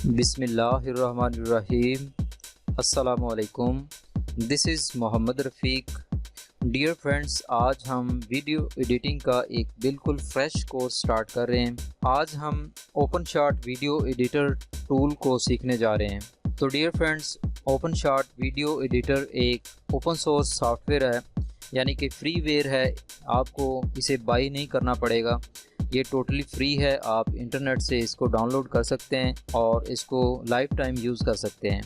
बिस्मिल्लाहिर्रहमानिर्रहीम। अस्सलामुअलैकुम। This is Mohammad Rafiq. Dear friends, आज हम वीडियो एडिटिंग का एक बिल्कुल फ्रेश कोर्स स्टार्ट कर रहे हैं। आज हम ओपनशॉट वीडियो एडिटर टूल को सीखने जा रहे हैं। तो डियर फ्रेंड्स, ओपनशॉट वीडियो एडिटर एक ओपन सोर्स सॉफ्टवेयर है, यानी कि फ्रीवेयर है। आपको इसे बाई नहीं करना पड़ेगा, ये टोटली फ्री है। आप इंटरनेट से इसको डाउनलोड कर सकते हैं और इसको लाइफ टाइम यूज़ कर सकते हैं।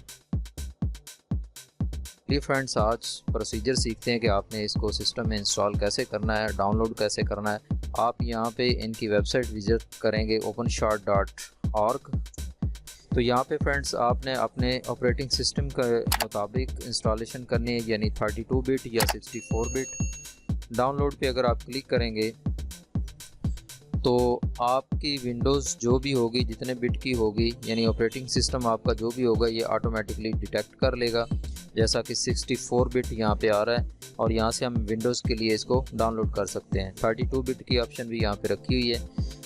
ये फ्रेंड्स, आज प्रोसीजर सीखते हैं कि आपने इसको सिस्टम में इंस्टॉल कैसे करना है, डाउनलोड कैसे करना है। आप यहाँ पे इनकी वेबसाइट विज़िट करेंगे openshot.org। तो यहाँ पे फ्रेंड्स, आपने अपने ऑपरेटिंग सिस्टम के मुताबिक इंस्टॉलेशन करनी है, यानी 32 बिट या 64 बिट। डाउनलोड पे अगर आप क्लिक करेंगे तो आपकी विंडोज़ जो भी होगी, जितने बिट की होगी, यानी ऑपरेटिंग सिस्टम आपका जो भी होगा, ये ऑटोमेटिकली डिटेक्ट कर लेगा। जैसा कि 64 बिट यहाँ पे आ रहा है और यहाँ से हम विंडोज़ के लिए इसको डाउनलोड कर सकते हैं। 32 बिट की ऑप्शन भी यहाँ पे रखी हुई है।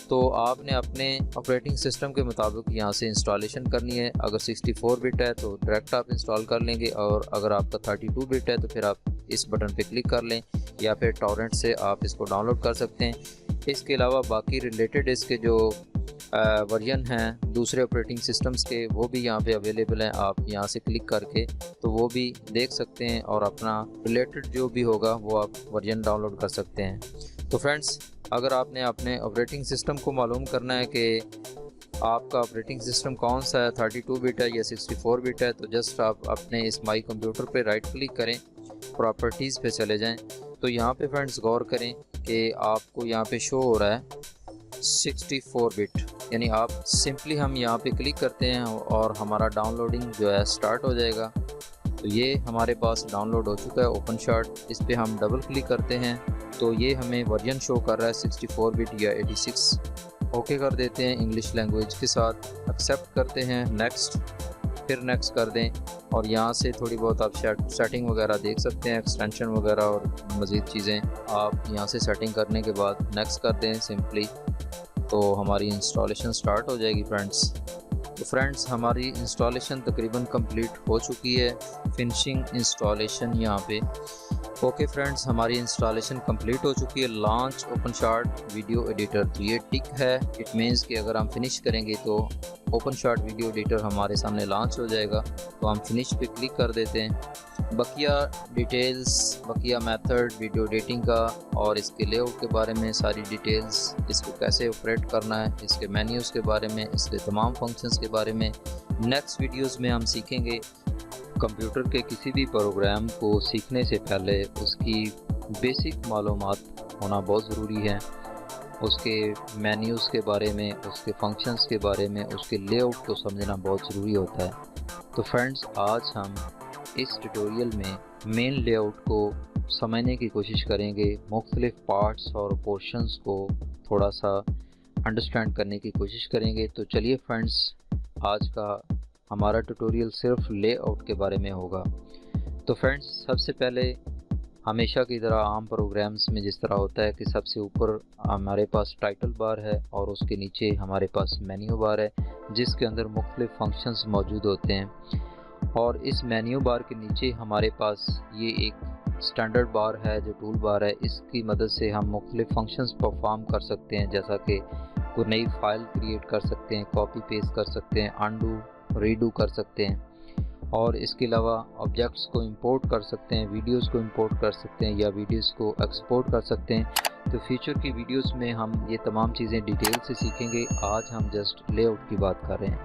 तो आपने अपने ऑपरेटिंग सिस्टम के मुताबिक यहाँ से इंस्टॉलेशन करनी है। अगर 64 बिट है तो डायरेक्ट आप इंस्टॉल कर लेंगे, और अगर आपका 32 बिट है तो फिर आप इस बटन पे क्लिक कर लें, या फिर टॉरेंट से आप इसको डाउनलोड कर सकते हैं। इसके अलावा बाकी रिलेटेड इसके जो वर्जन हैं दूसरे ऑपरेटिंग सिस्टम्स के, वो भी यहाँ पे अवेलेबल हैं। आप यहाँ से क्लिक करके तो वो भी देख सकते हैं और अपना रिलेटेड जो भी होगा वो आप वर्जन डाउनलोड कर सकते हैं। तो फ्रेंड्स, अगर आपने अपने ऑपरेटिंग सिस्टम को मालूम करना है कि आपका ऑपरेटिंग सिस्टम कौन सा है, 32 बिट है या 64 बिट है, तो जस्ट आप अपने इस माई कंप्यूटर पे राइट क्लिक करें, प्रॉपर्टीज़ पे चले जाएं। तो यहाँ पे फ्रेंड्स गौर करें कि आपको यहाँ पे शो हो रहा है 64 बिट, यानी आप सिंपली हम यहाँ पे क्लिक करते हैं और हमारा डाउनलोडिंग जो है स्टार्ट हो जाएगा। तो ये हमारे पास डाउनलोड हो चुका है ओपनशॉट। इस पर हम डबल क्लिक करते हैं तो ये हमें वर्जन शो कर रहा है 64 बिट या 86। ओके कर देते हैं इंग्लिश लैंग्वेज के साथ, एक्सेप्ट करते हैं, नेक्स्ट, फिर नेक्स्ट कर दें। और यहाँ से थोड़ी बहुत आप सेटिंग वगैरह देख सकते हैं, एक्सटेंशन वगैरह और मज़ीद चीज़ें आप यहाँ से सेटिंग करने के बाद नेक्स्ट कर दें सिंपली। तो हमारी इंस्टॉलेशन स्टार्ट हो जाएगी फ्रेंड्स। तो फ्रेंड्स, हमारी इंस्टॉलेशन तकरीबन कंप्लीट हो चुकी है। फिनिशिंग इंस्टॉलेशन यहाँ पे। ओके फ्रेंड्स, हमारी इंस्टॉलेशन कंप्लीट हो चुकी है। लॉन्च ओपनशॉट वीडियो एडिटर, तो ये टिक है। इट मीन्स कि अगर हम फिनिश करेंगे तो ओपनशॉट वीडियो एडिटर हमारे सामने लॉन्च हो जाएगा। तो हम फिनिश पे क्लिक कर देते हैं। बकिया डिटेल्स, बकिया मेथड वीडियो एडिटिंग का और इसके लेआउट के बारे में सारी डिटेल्स, इसको कैसे ऑपरेट करना है, इसके मेन्यूज़ के बारे में, इसके तमाम फंक्शंस के बारे में नेक्स्ट वीडियोज़ में हम सीखेंगे। कंप्यूटर के किसी भी प्रोग्राम को सीखने से पहले उसकी बेसिक मालूमात होना बहुत ज़रूरी है। उसके मेन्यूज़ के बारे में, उसके फंक्शंस के बारे में, उसके लेआउट को समझना बहुत ज़रूरी होता है। तो फ्रेंड्स, आज हम इस ट्यूटोरियल में मेन लेआउट को समझने की कोशिश करेंगे, मुख्तलिफ पार्ट्स और पोर्शंस को थोड़ा सा अंडरस्टैंड करने की कोशिश करेंगे। तो चलिए फ्रेंड्स, आज का हमारा ट्यूटोरियल सिर्फ लेआउट के बारे में होगा। तो फ्रेंड्स, सबसे पहले हमेशा की तरह आम प्रोग्राम्स में जिस तरह होता है कि सबसे ऊपर हमारे पास टाइटल बार है और उसके नीचे हमारे पास मेन्यू बार है, जिसके अंदर मुख्तलिफ फंक्शंस मौजूद होते हैं। और इस मेन्यू बार के नीचे हमारे पास ये एक स्टैंडर्ड बार है जो टूल बार है। इसकी मदद से हम मुख्तलिफ फंक्शंस परफॉर्म कर सकते हैं, जैसा कि कोई नई फाइल क्रिएट कर सकते हैं, कॉपी पेस्ट कर सकते हैं, अनडू रीडू कर सकते हैं। और इसके अलावा ऑब्जेक्ट्स को इंपोर्ट कर सकते हैं, वीडियोस को इंपोर्ट कर सकते हैं या वीडियोस को एक्सपोर्ट कर सकते हैं। तो फ्यूचर की वीडियोस में हम ये तमाम चीज़ें डिटेल से सीखेंगे। आज हम जस्ट लेआउट की बात कर रहे हैं।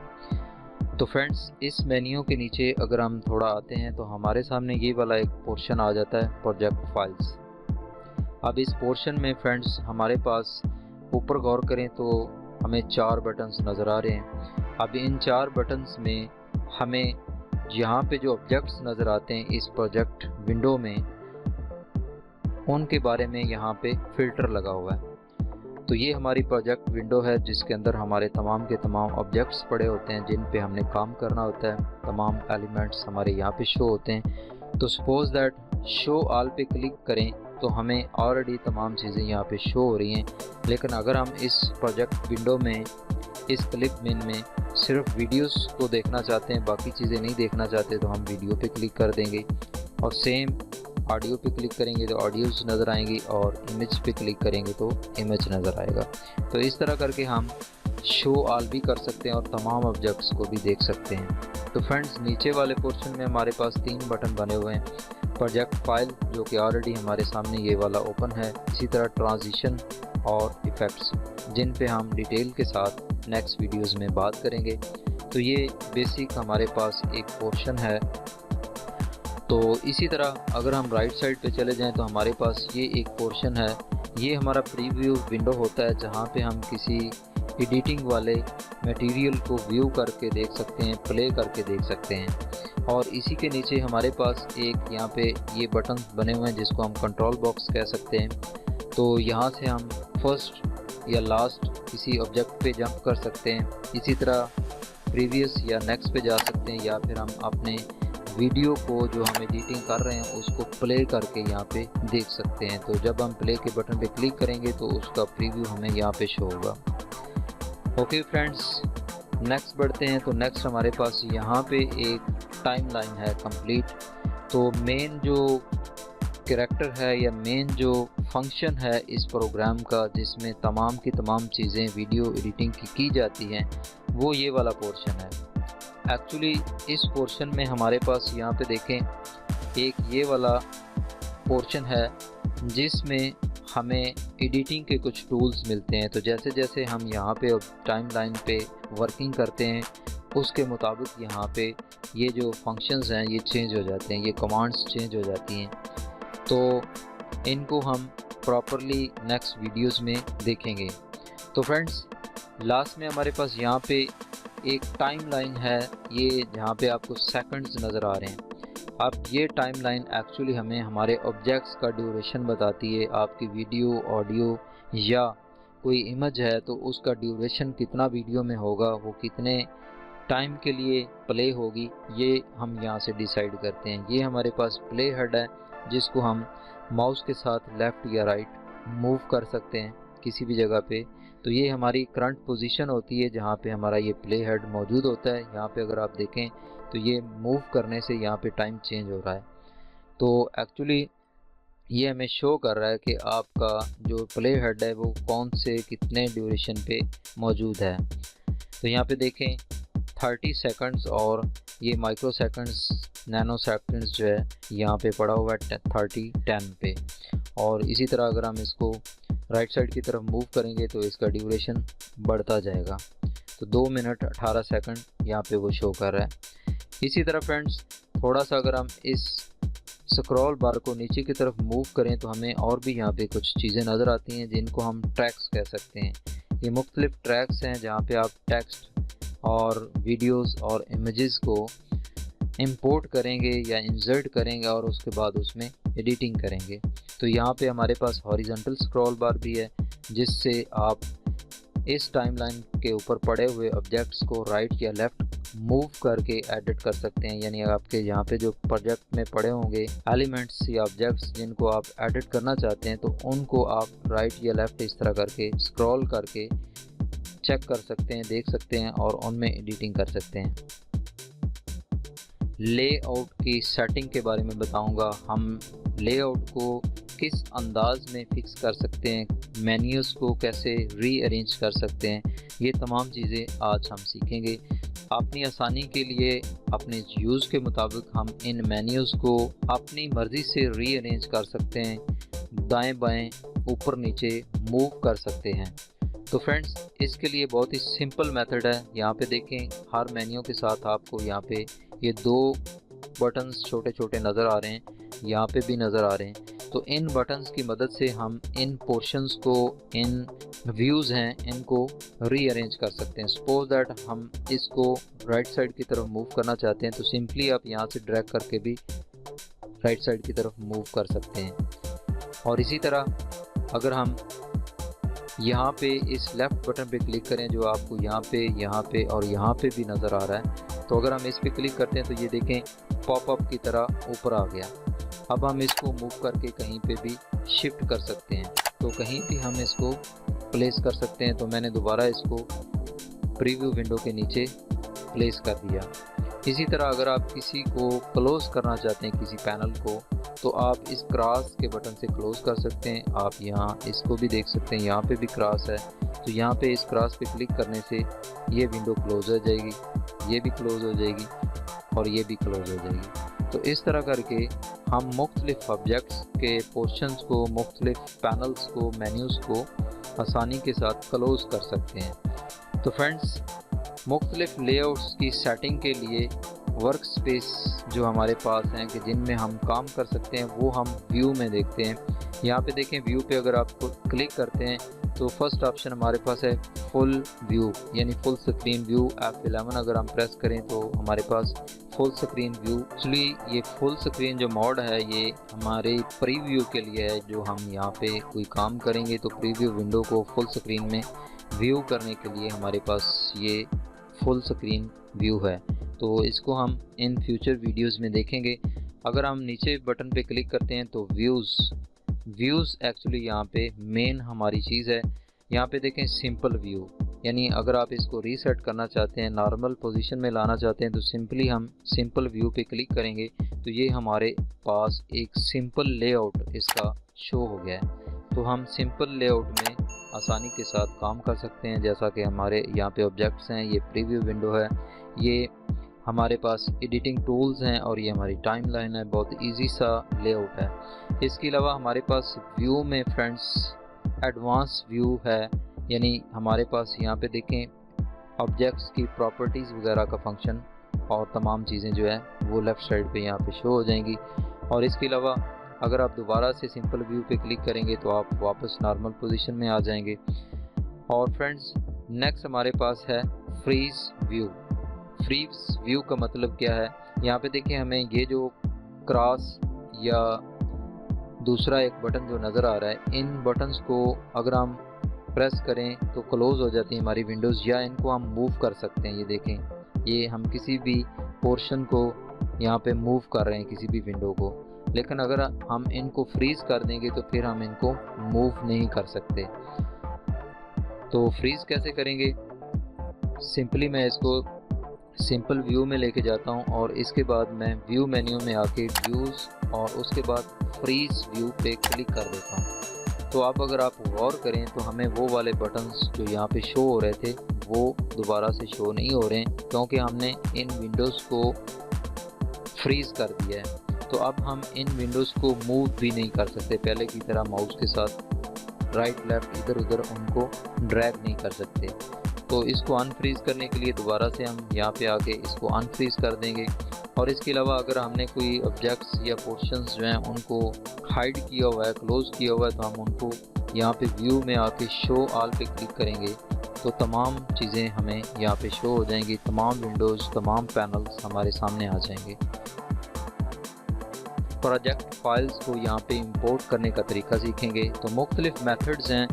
तो फ्रेंड्स, इस मेन्यू के नीचे अगर हम थोड़ा आते हैं तो हमारे सामने ये वाला एक पोर्शन आ जाता है, प्रोजेक्ट फाइल्स। अब इस पोर्शन में फ्रेंड्स हमारे पास ऊपर गौर करें तो हमें 4 बटन्स नज़र आ रहे हैं। अब इन 4 बटन्स में हमें यहाँ पे जो ऑब्जेक्ट्स नज़र आते हैं इस प्रोजेक्ट विंडो में, उनके बारे में यहाँ पे फ़िल्टर लगा हुआ है। तो ये हमारी प्रोजेक्ट विंडो है जिसके अंदर हमारे तमाम के तमाम ऑब्जेक्ट्स पड़े होते हैं जिन पे हमने काम करना होता है। तमाम एलिमेंट्स हमारे यहाँ पे शो होते हैं। तो सपोज़ दैट शो ऑल पे क्लिक करें तो हमें ऑलरेडी तमाम चीज़ें यहाँ पे शो हो रही हैं। लेकिन अगर हम इस प्रोजेक्ट विंडो में, इस क्लिप मेन में सिर्फ वीडियोस को देखना चाहते हैं, बाकी चीज़ें नहीं देखना चाहते, तो हम वीडियो पे क्लिक कर देंगे। और सेम ऑडियो पे क्लिक करेंगे तो ऑडियोज़ नज़र आएंगी, और इमेज पे क्लिक करेंगे तो इमेज नज़र आएगा। तो इस तरह करके हम शो ऑल भी कर सकते हैं और तमाम ऑब्जेक्ट्स को भी देख सकते हैं। तो फ्रेंड्स, नीचे वाले पोर्शन में हमारे पास 3 बटन बने हुए हैं। प्रोजेक्ट फाइल, जो कि ऑलरेडी हमारे सामने ये वाला ओपन है। इसी तरह ट्रांजिशन और इफ़ेक्ट्स, जिन पे हम डिटेल के साथ नेक्स्ट वीडियोस में बात करेंगे। तो ये बेसिक हमारे पास एक पोर्शन है। तो इसी तरह अगर हम राइट साइड पे चले जाएं तो हमारे पास ये एक पोर्शन है। ये हमारा प्रीव्यू विंडो होता है, जहाँ पे हम किसी एडिटिंग वाले मटेरियल को व्यू करके देख सकते हैं, प्ले करके देख सकते हैं। और इसी के नीचे हमारे पास एक यहाँ पे ये बटन बने हुए हैं, जिसको हम कंट्रोल बॉक्स कह सकते हैं। तो यहाँ से हम फर्स्ट या लास्ट किसी ऑब्जेक्ट पे जंप कर सकते हैं। इसी तरह प्रीवियस या नेक्स्ट पे जा सकते हैं, या फिर हम अपने वीडियो को जो हम एडिटिंग कर रहे हैं उसको प्ले करके यहाँ पे देख सकते हैं। तो जब हम प्ले के बटन पे क्लिक करेंगे तो उसका प्रीव्यू हमें यहाँ पे शो होगा। ओके फ्रेंड्स, नेक्स्ट बढ़ते हैं। तो नेक्स्ट हमारे पास यहाँ पे एक टाइमलाइन है कंप्लीट। तो मेन जो कैरेक्टर है या मेन जो फंक्शन है इस प्रोग्राम का, जिसमें तमाम की तमाम चीज़ें वीडियो एडिटिंग की जाती हैं, वो ये वाला पोर्शन है। एक्चुअली इस पोर्शन में हमारे पास यहाँ पे देखें एक ये वाला पोर्शन है, जिसमें हमें एडिटिंग के कुछ टूल्स मिलते हैं। तो जैसे जैसे हम यहाँ पे टाइमलाइन पे वर्किंग करते हैं, उसके मुताबिक यहाँ पे ये जो फंक्शंस हैं ये चेंज हो जाते हैं, ये कमांड्स चेंज हो जाती हैं। तो इनको हम प्रॉपरली नेक्स्ट वीडियोस में देखेंगे। तो फ्रेंड्स, लास्ट में हमारे पास यहाँ पे एक टाइमलाइन है, ये जहाँ पे आपको सेकंड्स नज़र आ रहे हैं। अब ये टाइमलाइन एक्चुअली हमें हमारे ऑब्जेक्ट्स का ड्यूरेशन बताती है। आपकी वीडियो, ऑडियो या कोई इमेज है तो उसका ड्यूरेशन कितना वीडियो में होगा, वो कितने टाइम के लिए प्ले होगी, ये हम यहाँ से डिसाइड करते हैं। ये हमारे पास प्ले हेड है, जिसको हम माउस के साथ लेफ़्ट या राइट मूव कर सकते हैं किसी भी जगह पे। तो ये हमारी करंट पोजीशन होती है, जहाँ पे हमारा ये प्ले हेड मौजूद होता है। यहाँ पे अगर आप देखें तो ये मूव करने से यहाँ पे टाइम चेंज हो रहा है। तो एक्चुअली ये हमें शो कर रहा है कि आपका जो प्ले हेड है वो कौन से कितने ड्यूरेशन पे मौजूद है। तो यहाँ पे देखें 30 सेकंड्स और ये माइक्रो सेकंड्स, नैनो सेकंड्स जो है यहाँ पे पड़ा हुआ है 30:10 पे। और इसी तरह अगर हम इसको राइट साइड की तरफ मूव करेंगे तो इसका ड्यूरेशन बढ़ता जाएगा। तो 2 मिनट 18 सेकंड यहाँ पे वो शो कर रहा है। इसी तरह फ्रेंड्स, थोड़ा सा अगर हम इस स्क्रॉल बार को नीचे की तरफ मूव करें तो हमें और भी यहाँ पे कुछ चीज़ें नज़र आती हैं, जिनको हम ट्रैक्स कह सकते हैं। ये मुख्तलिफ ट्रैक्स हैं, जहाँ पे आप टेक्स्ट और वीडियोस और इमेजेस को इंपोर्ट करेंगे या इंसर्ट करेंगे और उसके बाद उसमें एडिटिंग करेंगे। तो यहाँ पे हमारे पास हॉरिजॉन्टल स्क्रॉल बार भी है, जिससे आप इस टाइमलाइन के ऊपर पड़े हुए ऑब्जेक्ट्स को राइट या लेफ़्ट मूव करके एडिट कर सकते हैं। यानी आपके यहाँ पे जो प्रोजेक्ट में पड़े होंगे एलिमेंट्स या ऑब्जेक्ट्स जिनको आप एडिट करना चाहते हैं, तो उनको आप राइट या लेफ़्ट इस तरह करके स्क्रॉल करके चेक कर सकते हैं, देख सकते हैं और उनमें एडिटिंग कर सकते हैं। लेआउट की सेटिंग के बारे में बताऊंगा, हम लेआउट को किस अंदाज में फिक्स कर सकते हैं, मेन्यूज़ को कैसे रीअरेंज कर सकते हैं, ये तमाम चीज़ें आज हम सीखेंगे। अपनी आसानी के लिए अपने यूज़ के मुताबिक हम इन मेन्यूज़ को अपनी मर्ज़ी से रीअरेंज कर सकते हैं, दाएं बाएं ऊपर नीचे मूव कर सकते हैं। तो फ्रेंड्स, इसके लिए बहुत ही सिंपल मेथड है। यहाँ पे देखें, हर मेन्यू के साथ आपको यहाँ पे ये 2 बटन्स छोटे छोटे नज़र आ रहे हैं, यहाँ पे भी नज़र आ रहे हैं। तो इन बटन्स की मदद से हम इन पोर्शंस को, इन व्यूज़ हैं, इनको रीअरेंज कर सकते हैं। सपोज दैट हम इसको राइट साइड की तरफ मूव करना चाहते हैं, तो सिंपली आप यहाँ से ड्रैग करके भी राइट साइड की तरफ मूव कर सकते हैं। और इसी तरह अगर हम यहाँ पे इस लेफ़्ट बटन पे क्लिक करें, जो आपको यहाँ पे और यहाँ पे भी नज़र आ रहा है, तो अगर हम इस पे क्लिक करते हैं तो ये देखें पॉपअप की तरह ऊपर आ गया। अब हम इसको मूव करके कहीं पे भी शिफ्ट कर सकते हैं, तो कहीं भी हम इसको प्लेस कर सकते हैं। तो मैंने दोबारा इसको प्रीव्यू विंडो के नीचे प्लेस कर दिया। इसी तरह अगर आप किसी को क्लोज़ करना चाहते हैं किसी पैनल को, तो आप इस क्रॉस के बटन से क्लोज़ कर सकते हैं। आप यहाँ इसको भी देख सकते हैं, यहाँ पे भी क्रॉस है, तो यहाँ पे इस क्रॉस पे क्लिक करने से ये विंडो क्लोज़ हो जाएगी, ये भी क्लोज़ हो जाएगी और ये भी क्लोज़ हो जाएगी। तो इस तरह करके हम मुख्तलिफ ऑब्जेक्ट्स के पोर्शंस को, मुख्तलिफ पैनल्स को, मेन्यूज़ को आसानी के साथ क्लोज़ कर सकते हैं। तो फ्रेंड्स, मुख्तलिफ लेआउट्स की सेटिंग के लिए वर्क स्पेस जो हमारे पास हैं कि जिनमें हम काम कर सकते हैं, वो हम व्यू में देखते हैं। यहाँ पे देखें, व्यू पे अगर आप क्लिक करते हैं तो फर्स्ट ऑप्शन हमारे पास है फुल व्यू, यानी फुल स्क्रीन व्यू। F11 अगर हम प्रेस करें तो हमारे पास फुल स्क्रीन व्यू। एक्चुअली ये फुल स्क्रीन जो मोड है ये हमारे प्रीव्यू के लिए है। जो हम यहाँ पे कोई काम करेंगे तो प्रीव्यू विंडो को फुल स्क्रीन में व्यू करने के लिए हमारे पास ये फुल स्क्रीन व्यू है। तो इसको हम इन फ्यूचर वीडियोस में देखेंगे। अगर हम नीचे बटन पे क्लिक करते हैं तो व्यूज़ एक्चुअली यहाँ पे मेन हमारी चीज़ है। यहाँ पे देखें सिंपल व्यू, यानी अगर आप इसको रीसेट करना चाहते हैं, नॉर्मल पोजीशन में लाना चाहते हैं, तो सिंपली हम सिंपल व्यू पे क्लिक करेंगे तो ये हमारे पास एक सिंपल लेआउट इसका शो हो गया है। तो हम सिंपल लेआउट में आसानी के साथ काम कर सकते हैं। जैसा कि हमारे यहाँ पे ऑब्जेक्ट्स हैं, ये प्रीव्यू विंडो है, ये हमारे पास एडिटिंग टूल्स हैं और ये हमारी टाइमलाइन है। बहुत इजी सा लेआउट है। इसके अलावा हमारे पास व्यू में फ्रेंड्स एडवांस व्यू है, यानी हमारे पास यहाँ पे देखें ऑब्जेक्ट्स की प्रॉपर्टीज़ वगैरह का फंक्शन और तमाम चीज़ें जो है वो लेफ़्ट साइड पे यहाँ पे शो हो जाएंगी। और इसके अलावा अगर आप दोबारा से सिंपल व्यू पे क्लिक करेंगे तो आप वापस नॉर्मल पोजीशन में आ जाएंगे। और फ्रेंड्स, नेक्स्ट हमारे पास है फ्रीज व्यू। फ्रीज व्यू का मतलब क्या है? यहाँ पे देखें, हमें ये जो क्रॉस या दूसरा एक बटन जो नज़र आ रहा है, इन बटन्स को अगर हम प्रेस करें तो क्लोज़ हो जाती है हमारी विंडोज़, या इनको हम मूव कर सकते हैं। ये देखें, ये हम किसी भी पोर्शन को यहाँ पे मूव कर रहे हैं, किसी भी विंडो को। लेकिन अगर हम इनको फ्रीज़ कर देंगे तो फिर हम इनको मूव नहीं कर सकते। तो फ्रीज़ कैसे करेंगे? सिंपली मैं इसको सिंपल व्यू में लेके जाता हूँ और इसके बाद मैं व्यू मेन्यू में आके व्यूज़ और उसके बाद फ्रीज़ व्यू पे क्लिक कर देता हूँ। तो आप अगर आप गौर करें तो हमें वो वाले बटन्स जो यहाँ पे शो हो रहे थे वो दोबारा से शो नहीं हो रहे हैं, क्योंकि हमने इन विंडोज़ को फ्रीज़ कर दिया है। तो अब हम इन विंडोज़ को मूव भी नहीं कर सकते, पहले की तरह माउस के साथ राइट लेफ़्ट इधर उधर उनको ड्रैग नहीं कर सकते। तो इसको अनफ्रीज़ करने के लिए दोबारा से हम यहाँ पे आके इसको अनफ्रीज़ कर देंगे। और इसके अलावा अगर हमने कोई ऑब्जेक्ट्स या पोर्शंस जो हैं उनको हाइड किया हुआ है, क्लोज़ किया हुआ है, तो हम उनको यहाँ पे व्यू में आके शो ऑल पे क्लिक करेंगे तो तमाम चीज़ें हमें यहाँ पे शो हो जाएंगी। तमाम विंडोज़, तमाम पैनल्स हमारे सामने आ जाएंगे। प्रोजेक्ट फाइल्स को यहाँ पे इंपोर्ट करने का तरीका सीखेंगे। तो मुख्तलिफ मेथड्स हैं।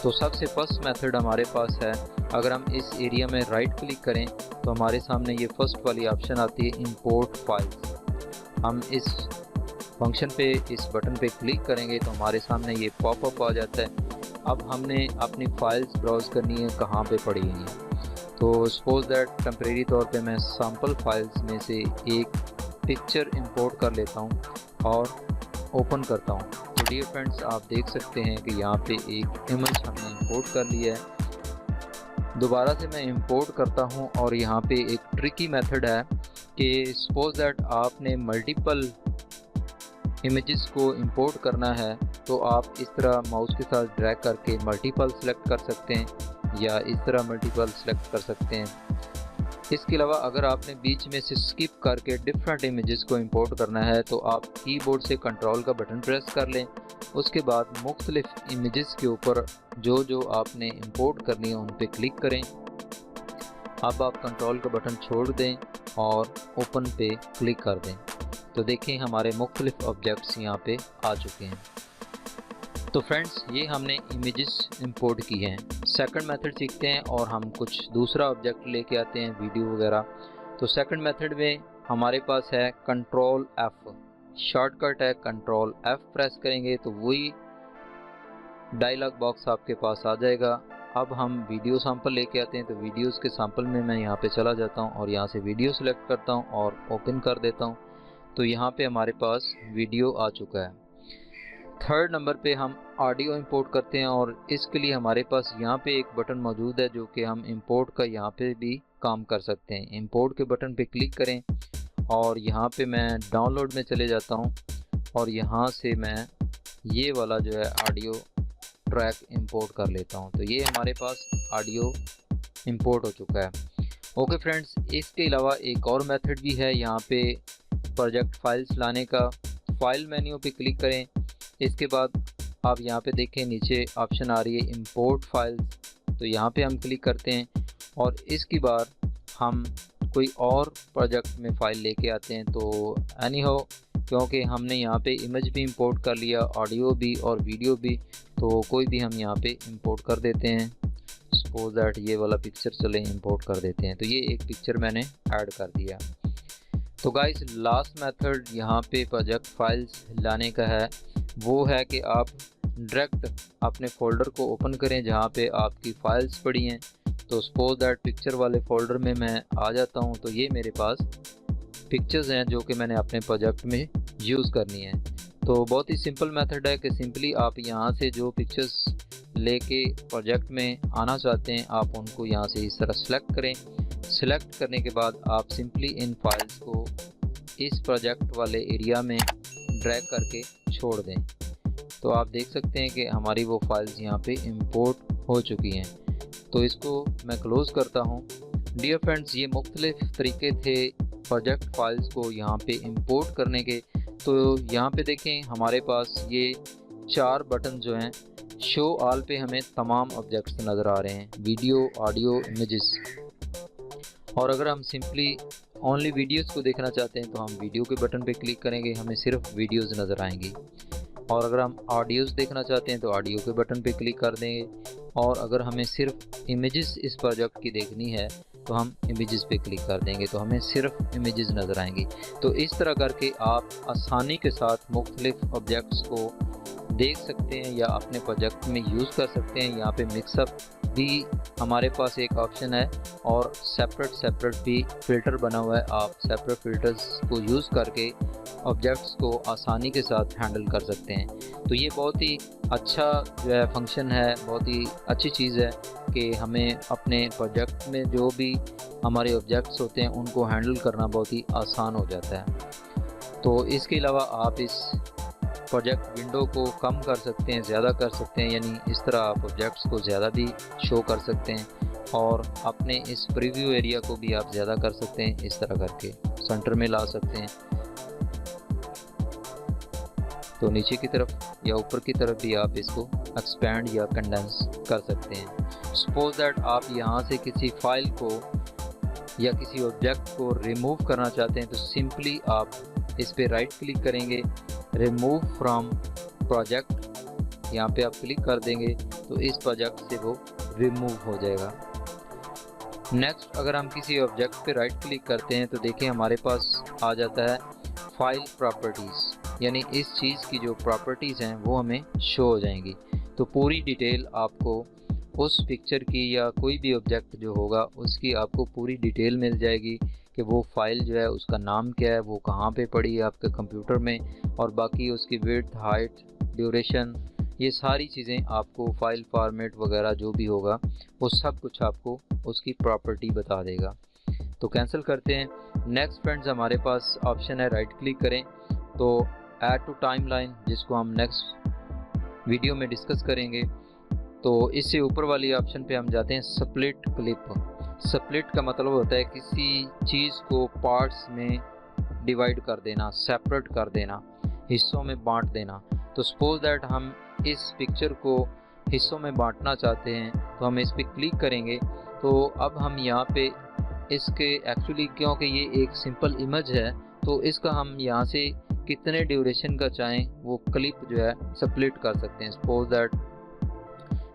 तो सबसे फर्स्ट मेथड हमारे पास है, अगर हम इस एरिया में राइट क्लिक करें तो हमारे सामने ये फर्स्ट वाली ऑप्शन आती है इंपोर्ट फाइल्स। हम इस फंक्शन पे, इस बटन पे क्लिक करेंगे तो हमारे सामने ये पॉपअप आ जाता है। अब हमने अपनी फ़ाइल्स ब्राउज़ करनी है कहाँ पे पड़ी हुई हैं। तो सपोज़ दैट टेम्परेरी तौर पे मैं सैम्पल फाइल्स में से एक पिक्चर इंपोर्ट कर लेता हूँ और ओपन करता हूँ। तो डियर फ्रेंड्स, आप देख सकते हैं कि यहाँ पे एक इमेज हमने इंपोर्ट कर लिया है। दोबारा से मैं इंपोर्ट करता हूँ और यहाँ पे एक ट्रिकी मेथड है कि सपोज़ दैट आपने मल्टीपल इमेजेस को इंपोर्ट करना है तो आप इस तरह माउस के साथ ड्रैग करके मल्टीपल सेलेक्ट कर सकते हैं या इस तरह मल्टीपल सेलेक्ट कर सकते हैं। इसके अलावा अगर आपने बीच में से स्किप करके डिफरेंट इमेजेस को इंपोर्ट करना है तो आप कीबोर्ड से कंट्रोल का बटन प्रेस कर लें। उसके बाद मुख्तलिफ इमेजेस के ऊपर जो जो आपने इंपोर्ट करनी है उन पर क्लिक करें। अब आप कंट्रोल का बटन छोड़ दें और ओपन पे क्लिक कर दें। तो देखें, हमारे मुख्तलिफ ऑब्जेक्ट्स यहाँ पे आ चुके हैं। तो फ्रेंड्स, ये हमने इमेजेस इंपोर्ट की हैं। सेकंड मेथड सीखते हैं और हम कुछ दूसरा ऑब्जेक्ट लेके आते हैं, वीडियो वगैरह। तो सेकंड मेथड में हमारे पास है कंट्रोल F, शॉर्टकट है कंट्रोल F। प्रेस करेंगे तो वही डायलॉग बॉक्स आपके पास आ जाएगा। अब हम वीडियो सैंपल लेके आते हैं। तो वीडियोस के सैंपल में मैं यहाँ पे चला जाता हूँ और यहाँ से वीडियो सेलेक्ट करता हूँ और ओपन कर देता हूँ। तो यहाँ पे हमारे पास वीडियो आ चुका है। थर्ड नंबर पे हम ऑडियो इंपोर्ट करते हैं और इसके लिए हमारे पास यहाँ पे एक बटन मौजूद है जो कि हम इंपोर्ट का यहाँ पे भी काम कर सकते हैं। इंपोर्ट के बटन पे क्लिक करें और यहाँ पे मैं डाउनलोड में चले जाता हूँ और यहाँ से मैं ये वाला जो है ऑडियो ट्रैक इंपोर्ट कर लेता हूँ। तो ये हमारे पास ऑडियो इंपोर्ट हो चुका है। ओके फ्रेंड्स, इसके अलावा एक और मेथड भी है यहाँ पे प्रोजेक्ट फाइल्स लाने का। फाइल मेन्यू पे क्लिक करें, इसके बाद आप यहाँ पे देखें नीचे ऑप्शन आ रही है इंपोर्ट फाइल्स। तो यहाँ पे हम क्लिक करते हैं और इसकी बार हम कोई और प्रोजेक्ट में फ़ाइल लेके आते हैं। तो एनी हो, क्योंकि हमने यहाँ पे इमेज भी इंपोर्ट कर लिया, ऑडियो भी और वीडियो भी, तो कोई भी हम यहाँ पे इंपोर्ट कर देते हैं। सपोज दैट ये वाला पिक्चर चले इंपोर्ट कर देते हैं। तो ये एक पिक्चर मैंने ऐड कर दिया। तो गाइस, लास्ट मेथड यहाँ पे प्रोजेक्ट फाइल्स लाने का है, वो है कि आप डायरेक्ट अपने फ़ोल्डर को ओपन करें जहाँ पे आपकी फ़ाइल्स पड़ी हैं। तो सपोज दैट पिक्चर वाले फ़ोल्डर में मैं आ जाता हूँ। तो ये मेरे पास पिक्चर्स हैं जो कि मैंने अपने प्रोजेक्ट में यूज़ करनी है। तो बहुत ही सिंपल मेथड है कि सिंपली आप यहाँ से जो पिक्चर्स लेके प्रोजेक्ट में आना चाहते हैं आप उनको यहाँ से इस तरह सेलेक्ट करें। सेलेक्ट करने के बाद आप सिंपली इन फाइल्स को इस प्रोजेक्ट वाले एरिया में ड्रैग करके छोड़ दें। तो आप देख सकते हैं कि हमारी वो फाइल्स यहाँ पे इंपोर्ट हो चुकी हैं। तो इसको मैं क्लोज़ करता हूँ। डियर फ्रेंड्स, ये मुख्तलिफ तरीके थे प्रोजेक्ट फाइल्स को यहाँ पे इंपोर्ट करने के। तो यहाँ पे देखें हमारे पास ये 4 बटन जो हैं, शो ऑल पे हमें तमाम ऑब्जेक्ट्स नज़र आ रहे हैं, वीडियो, ऑडियो, इमेजेस। और अगर हम सिंपली ओनली वीडियोज़ को देखना चाहते हैं तो हम वीडियो के बटन पे क्लिक करेंगे, हमें सिर्फ वीडियोज़ नज़र आएंगी। और अगर हम ऑडियोज़ देखना चाहते हैं तो ऑडियो के बटन पे क्लिक कर देंगे। और अगर हमें सिर्फ इमेजेस इस प्रोजेक्ट की देखनी है तो हम इमेजेस पे क्लिक कर देंगे, तो हमें सिर्फ इमेजेस नज़र आएंगी। तो इस तरह करके आप आसानी के साथ मुख्तलिफ ऑब्जेक्ट्स को देख सकते हैं या अपने प्रोजेक्ट में यूज़ कर सकते हैं। यहाँ पे मिक्सअप भी हमारे पास एक ऑप्शन है और सेपरेट भी फ़िल्टर बना हुआ है। आप सेपरेट फ़िल्टर्स को यूज़ करके ऑब्जेक्ट्स को आसानी के साथ हैंडल कर सकते हैं। तो ये बहुत ही अच्छा जो है फंक्शन है, बहुत ही अच्छी चीज़ है कि हमें अपने प्रोजेक्ट में जो भी हमारे ऑब्जेक्ट्स होते हैं उनको हैंडल करना बहुत ही आसान हो जाता है। तो इसके अलावा आप इस प्रोजेक्ट विंडो को कम कर सकते हैं, ज़्यादा कर सकते हैं, यानी इस तरह आप ऑब्जेक्ट्स को ज़्यादा भी शो कर सकते हैं और अपने इस प्रीव्यू एरिया को भी आप ज़्यादा कर सकते हैं। इस तरह करके सेंटर में ला सकते हैं। तो नीचे की तरफ या ऊपर की तरफ भी आप इसको एक्सपैंड या कंडेंस कर सकते हैं। सपोज दैट आप यहाँ से किसी फाइल को या किसी ऑब्जेक्ट को रिमूव करना चाहते हैं तो सिंपली आप इस पे राइट क्लिक करेंगे, रिमूव फ्रॉम प्रोजेक्ट, यहाँ पे आप क्लिक कर देंगे तो इस प्रोजेक्ट से वो रिमूव हो जाएगा। नेक्स्ट, अगर हम किसी ऑब्जेक्ट पे राइट क्लिक करते हैं तो देखिए हमारे पास आ जाता है फाइल प्रॉपर्टीज़, यानी इस चीज़ की जो प्रॉपर्टीज़ हैं वो हमें शो हो जाएंगी। तो पूरी डिटेल आपको उस पिक्चर की या कोई भी ऑब्जेक्ट जो होगा उसकी आपको पूरी डिटेल मिल जाएगी कि वो फ़ाइल जो है उसका नाम क्या है, वो कहाँ पे पड़ी है आपके कंप्यूटर में, और बाकी उसकी विड्थ, हाइट, ड्यूरेशन, ये सारी चीज़ें आपको फ़ाइल फॉर्मेट वगैरह जो भी होगा वो सब कुछ आपको उसकी प्रॉपर्टी बता देगा। तो कैंसिल करते हैं। नेक्स्ट फ्रेंड्स, हमारे पास ऑप्शन है राइट क्लिक करें तो ऐड टू टाइमलाइन, जिसको हम नेक्स्ट वीडियो में डिस्कस करेंगे। तो इससे ऊपर वाली ऑप्शन पे हम जाते हैं स्प्लिट क्लिप। स्प्लिट का मतलब होता है किसी चीज़ को पार्ट्स में डिवाइड कर देना, सेपरेट कर देना, हिस्सों में बांट देना। तो सपोज दैट हम इस पिक्चर को हिस्सों में बांटना चाहते हैं तो हम इस पर क्लिक करेंगे। तो अब हम यहाँ पे इसके एक्चुअली, क्योंकि ये एक सिंपल इमेज है तो इसका हम यहाँ से कितने ड्यूरेशन का चाहें वो क्लिप जो है स्प्लिट कर सकते हैं। सपोज दैट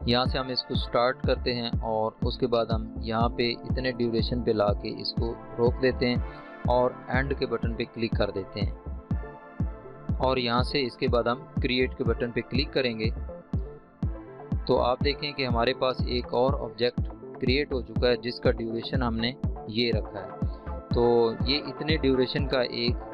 यहाँ से हम इसको स्टार्ट करते हैं और उसके बाद हम यहाँ पे इतने ड्यूरेशन पे ला के इसको रोक देते हैं और एंड के बटन पे क्लिक कर देते हैं। और यहाँ से इसके बाद हम क्रिएट के बटन पे क्लिक करेंगे तो आप देखें कि हमारे पास एक और ऑब्जेक्ट क्रिएट हो चुका है जिसका ड्यूरेशन हमने ये रखा है। तो ये इतने ड्यूरेशन का एक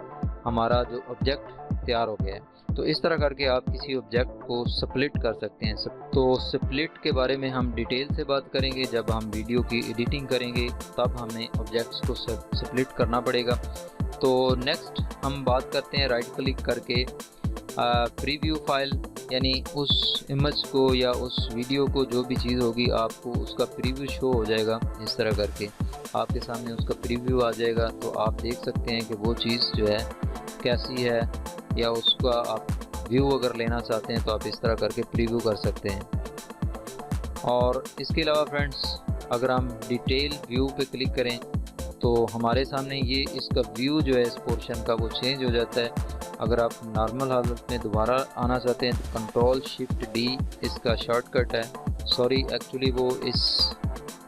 हमारा जो ऑब्जेक्ट तैयार हो गया है। तो इस तरह करके आप किसी ऑब्जेक्ट को स्प्लिट कर सकते हैं। तो स्प्लिट के बारे में हम डिटेल से बात करेंगे जब हम वीडियो की एडिटिंग करेंगे, तब हमें ऑब्जेक्ट्स को स्प्लिट करना पड़ेगा। तो नेक्स्ट हम बात करते हैं राइट क्लिक करके प्रीव्यू फाइल, यानी उस इमेज को या उस वीडियो को जो भी चीज़ होगी आपको उसका प्रीव्यू शो हो जाएगा। इस तरह करके आपके सामने उसका प्रीव्यू आ जाएगा। तो आप देख सकते हैं कि वो चीज़ जो है कैसी है, या उसका आप व्यू अगर लेना चाहते हैं तो आप इस तरह करके प्रीव्यू कर सकते हैं। और इसके अलावा फ्रेंड्स, अगर हम डिटेल व्यू पे क्लिक करें तो हमारे सामने ये इसका व्यू जो है इस पोर्शन का वो चेंज हो जाता है। अगर आप नॉर्मल हालत में दोबारा आना चाहते हैं तो कंट्रोल शिफ्ट डी इसका शॉर्टकट है। सॉरी, एक्चुअली वो इस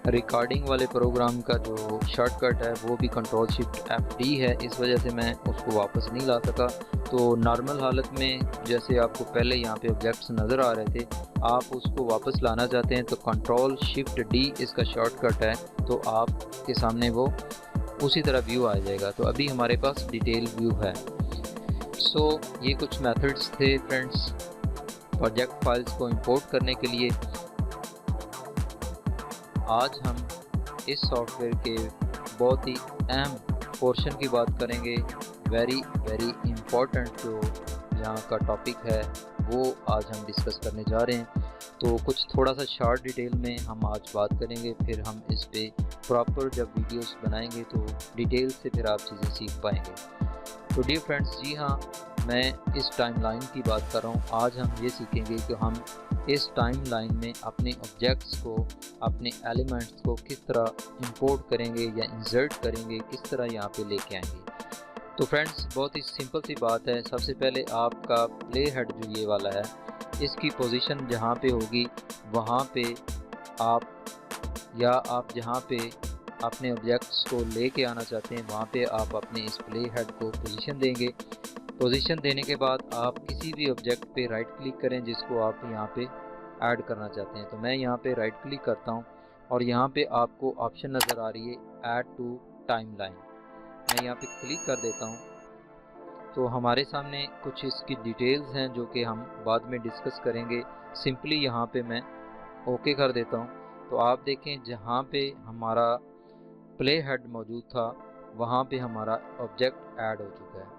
रिकॉर्डिंग वाले प्रोग्राम का जो शॉर्टकट है वो भी कंट्रोल शिफ्ट एफ डी है, इस वजह से मैं उसको वापस नहीं ला सका। तो नॉर्मल हालत में जैसे आपको पहले यहाँ पे ऑब्जेक्ट्स नज़र आ रहे थे, आप उसको वापस लाना चाहते हैं तो कंट्रोल शिफ्ट डी इसका शॉर्टकट है, तो आपके सामने वो उसी तरह व्यू आ जाएगा। तो अभी हमारे पास डिटेल व्यू है। सो ये कुछ मेथड्स थे फ्रेंड्स प्रोजेक्ट फाइल्स को इंपोर्ट करने के लिए। आज हम इस सॉफ्टवेयर के बहुत ही अहम पोर्शन की बात करेंगे। वेरी इम्पोर्टेंट जो यहाँ का टॉपिक है वो आज हम डिस्कस करने जा रहे हैं। तो कुछ थोड़ा सा शॉर्ट डिटेल में हम आज बात करेंगे, फिर हम इस पे प्रॉपर जब वीडियोस बनाएंगे तो डिटेल से फिर आप चीज़ें सीख पाएंगे। तो डियर फ्रेंड्स, जी हाँ, मैं इस टाइमलाइन की बात कर रहा हूँ। आज हम ये सीखेंगे कि हम इस टाइमलाइन में अपने ऑब्जेक्ट्स को, अपने एलिमेंट्स को किस तरह इंपोर्ट करेंगे या इंसर्ट करेंगे, किस तरह यहाँ पे लेके आएंगे। तो फ्रेंड्स, बहुत ही सिंपल सी बात है। सबसे पहले आपका प्ले हेड जो ये वाला है, इसकी पोजीशन जहाँ पे होगी वहाँ पे आप जहाँ पे अपने ऑब्जेक्ट्स को लेके आना चाहते हैं वहाँ पे आप अपने इस प्ले हेड को पोजीशन देंगे। पोजीशन देने के बाद आप किसी भी ऑब्जेक्ट पे राइट क्लिक करें जिसको आप यहाँ पे ऐड करना चाहते हैं। तो मैं यहाँ पे राइट क्लिक करता हूँ और यहाँ पे आपको ऑप्शन नज़र आ रही है ऐड टू टाइमलाइन। मैं यहाँ पे क्लिक कर देता हूँ तो हमारे सामने कुछ इसकी डिटेल्स हैं जो कि हम बाद में डिस्कस करेंगे। सिंपली यहाँ पे मैं ओके कर देता हूँ। तो आप देखें जहाँ पे हमारा प्ले हेड मौजूद था वहाँ पे हमारा ऑब्जेक्ट ऐड हो चुका है।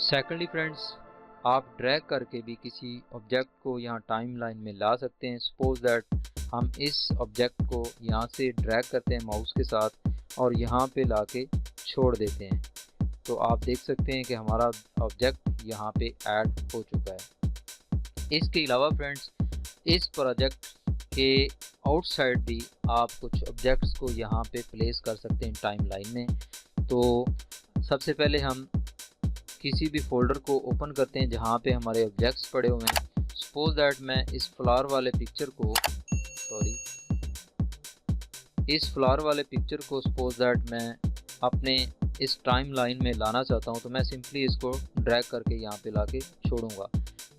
सेकेंडली फ्रेंड्स, आप ड्रैग करके भी किसी ऑब्जेक्ट को यहाँ टाइमलाइन में ला सकते हैं। सपोज दैट हम इस ऑब्जेक्ट को यहाँ से ड्रैग करते हैं माउस के साथ और यहाँ पे लाके छोड़ देते हैं, तो आप देख सकते हैं कि हमारा ऑब्जेक्ट यहाँ पे ऐड हो चुका है। इसके अलावा फ्रेंड्स, इस प्रोजेक्ट के आउटसाइड भी आप कुछ ऑब्जेक्ट्स को यहाँ पे प्लेस कर सकते हैं टाइमलाइन में। तो सबसे पहले हम किसी भी फोल्डर को ओपन करते हैं जहाँ पे हमारे ऑब्जेक्ट्स पड़े हुए हैं। सपोज दैट मैं इस फ्लावर वाले पिक्चर को सपोज दैट मैं अपने इस टाइमलाइन में लाना चाहता हूँ, तो मैं सिंपली इसको ड्रैग करके यहाँ पे लाके छोड़ूंगा।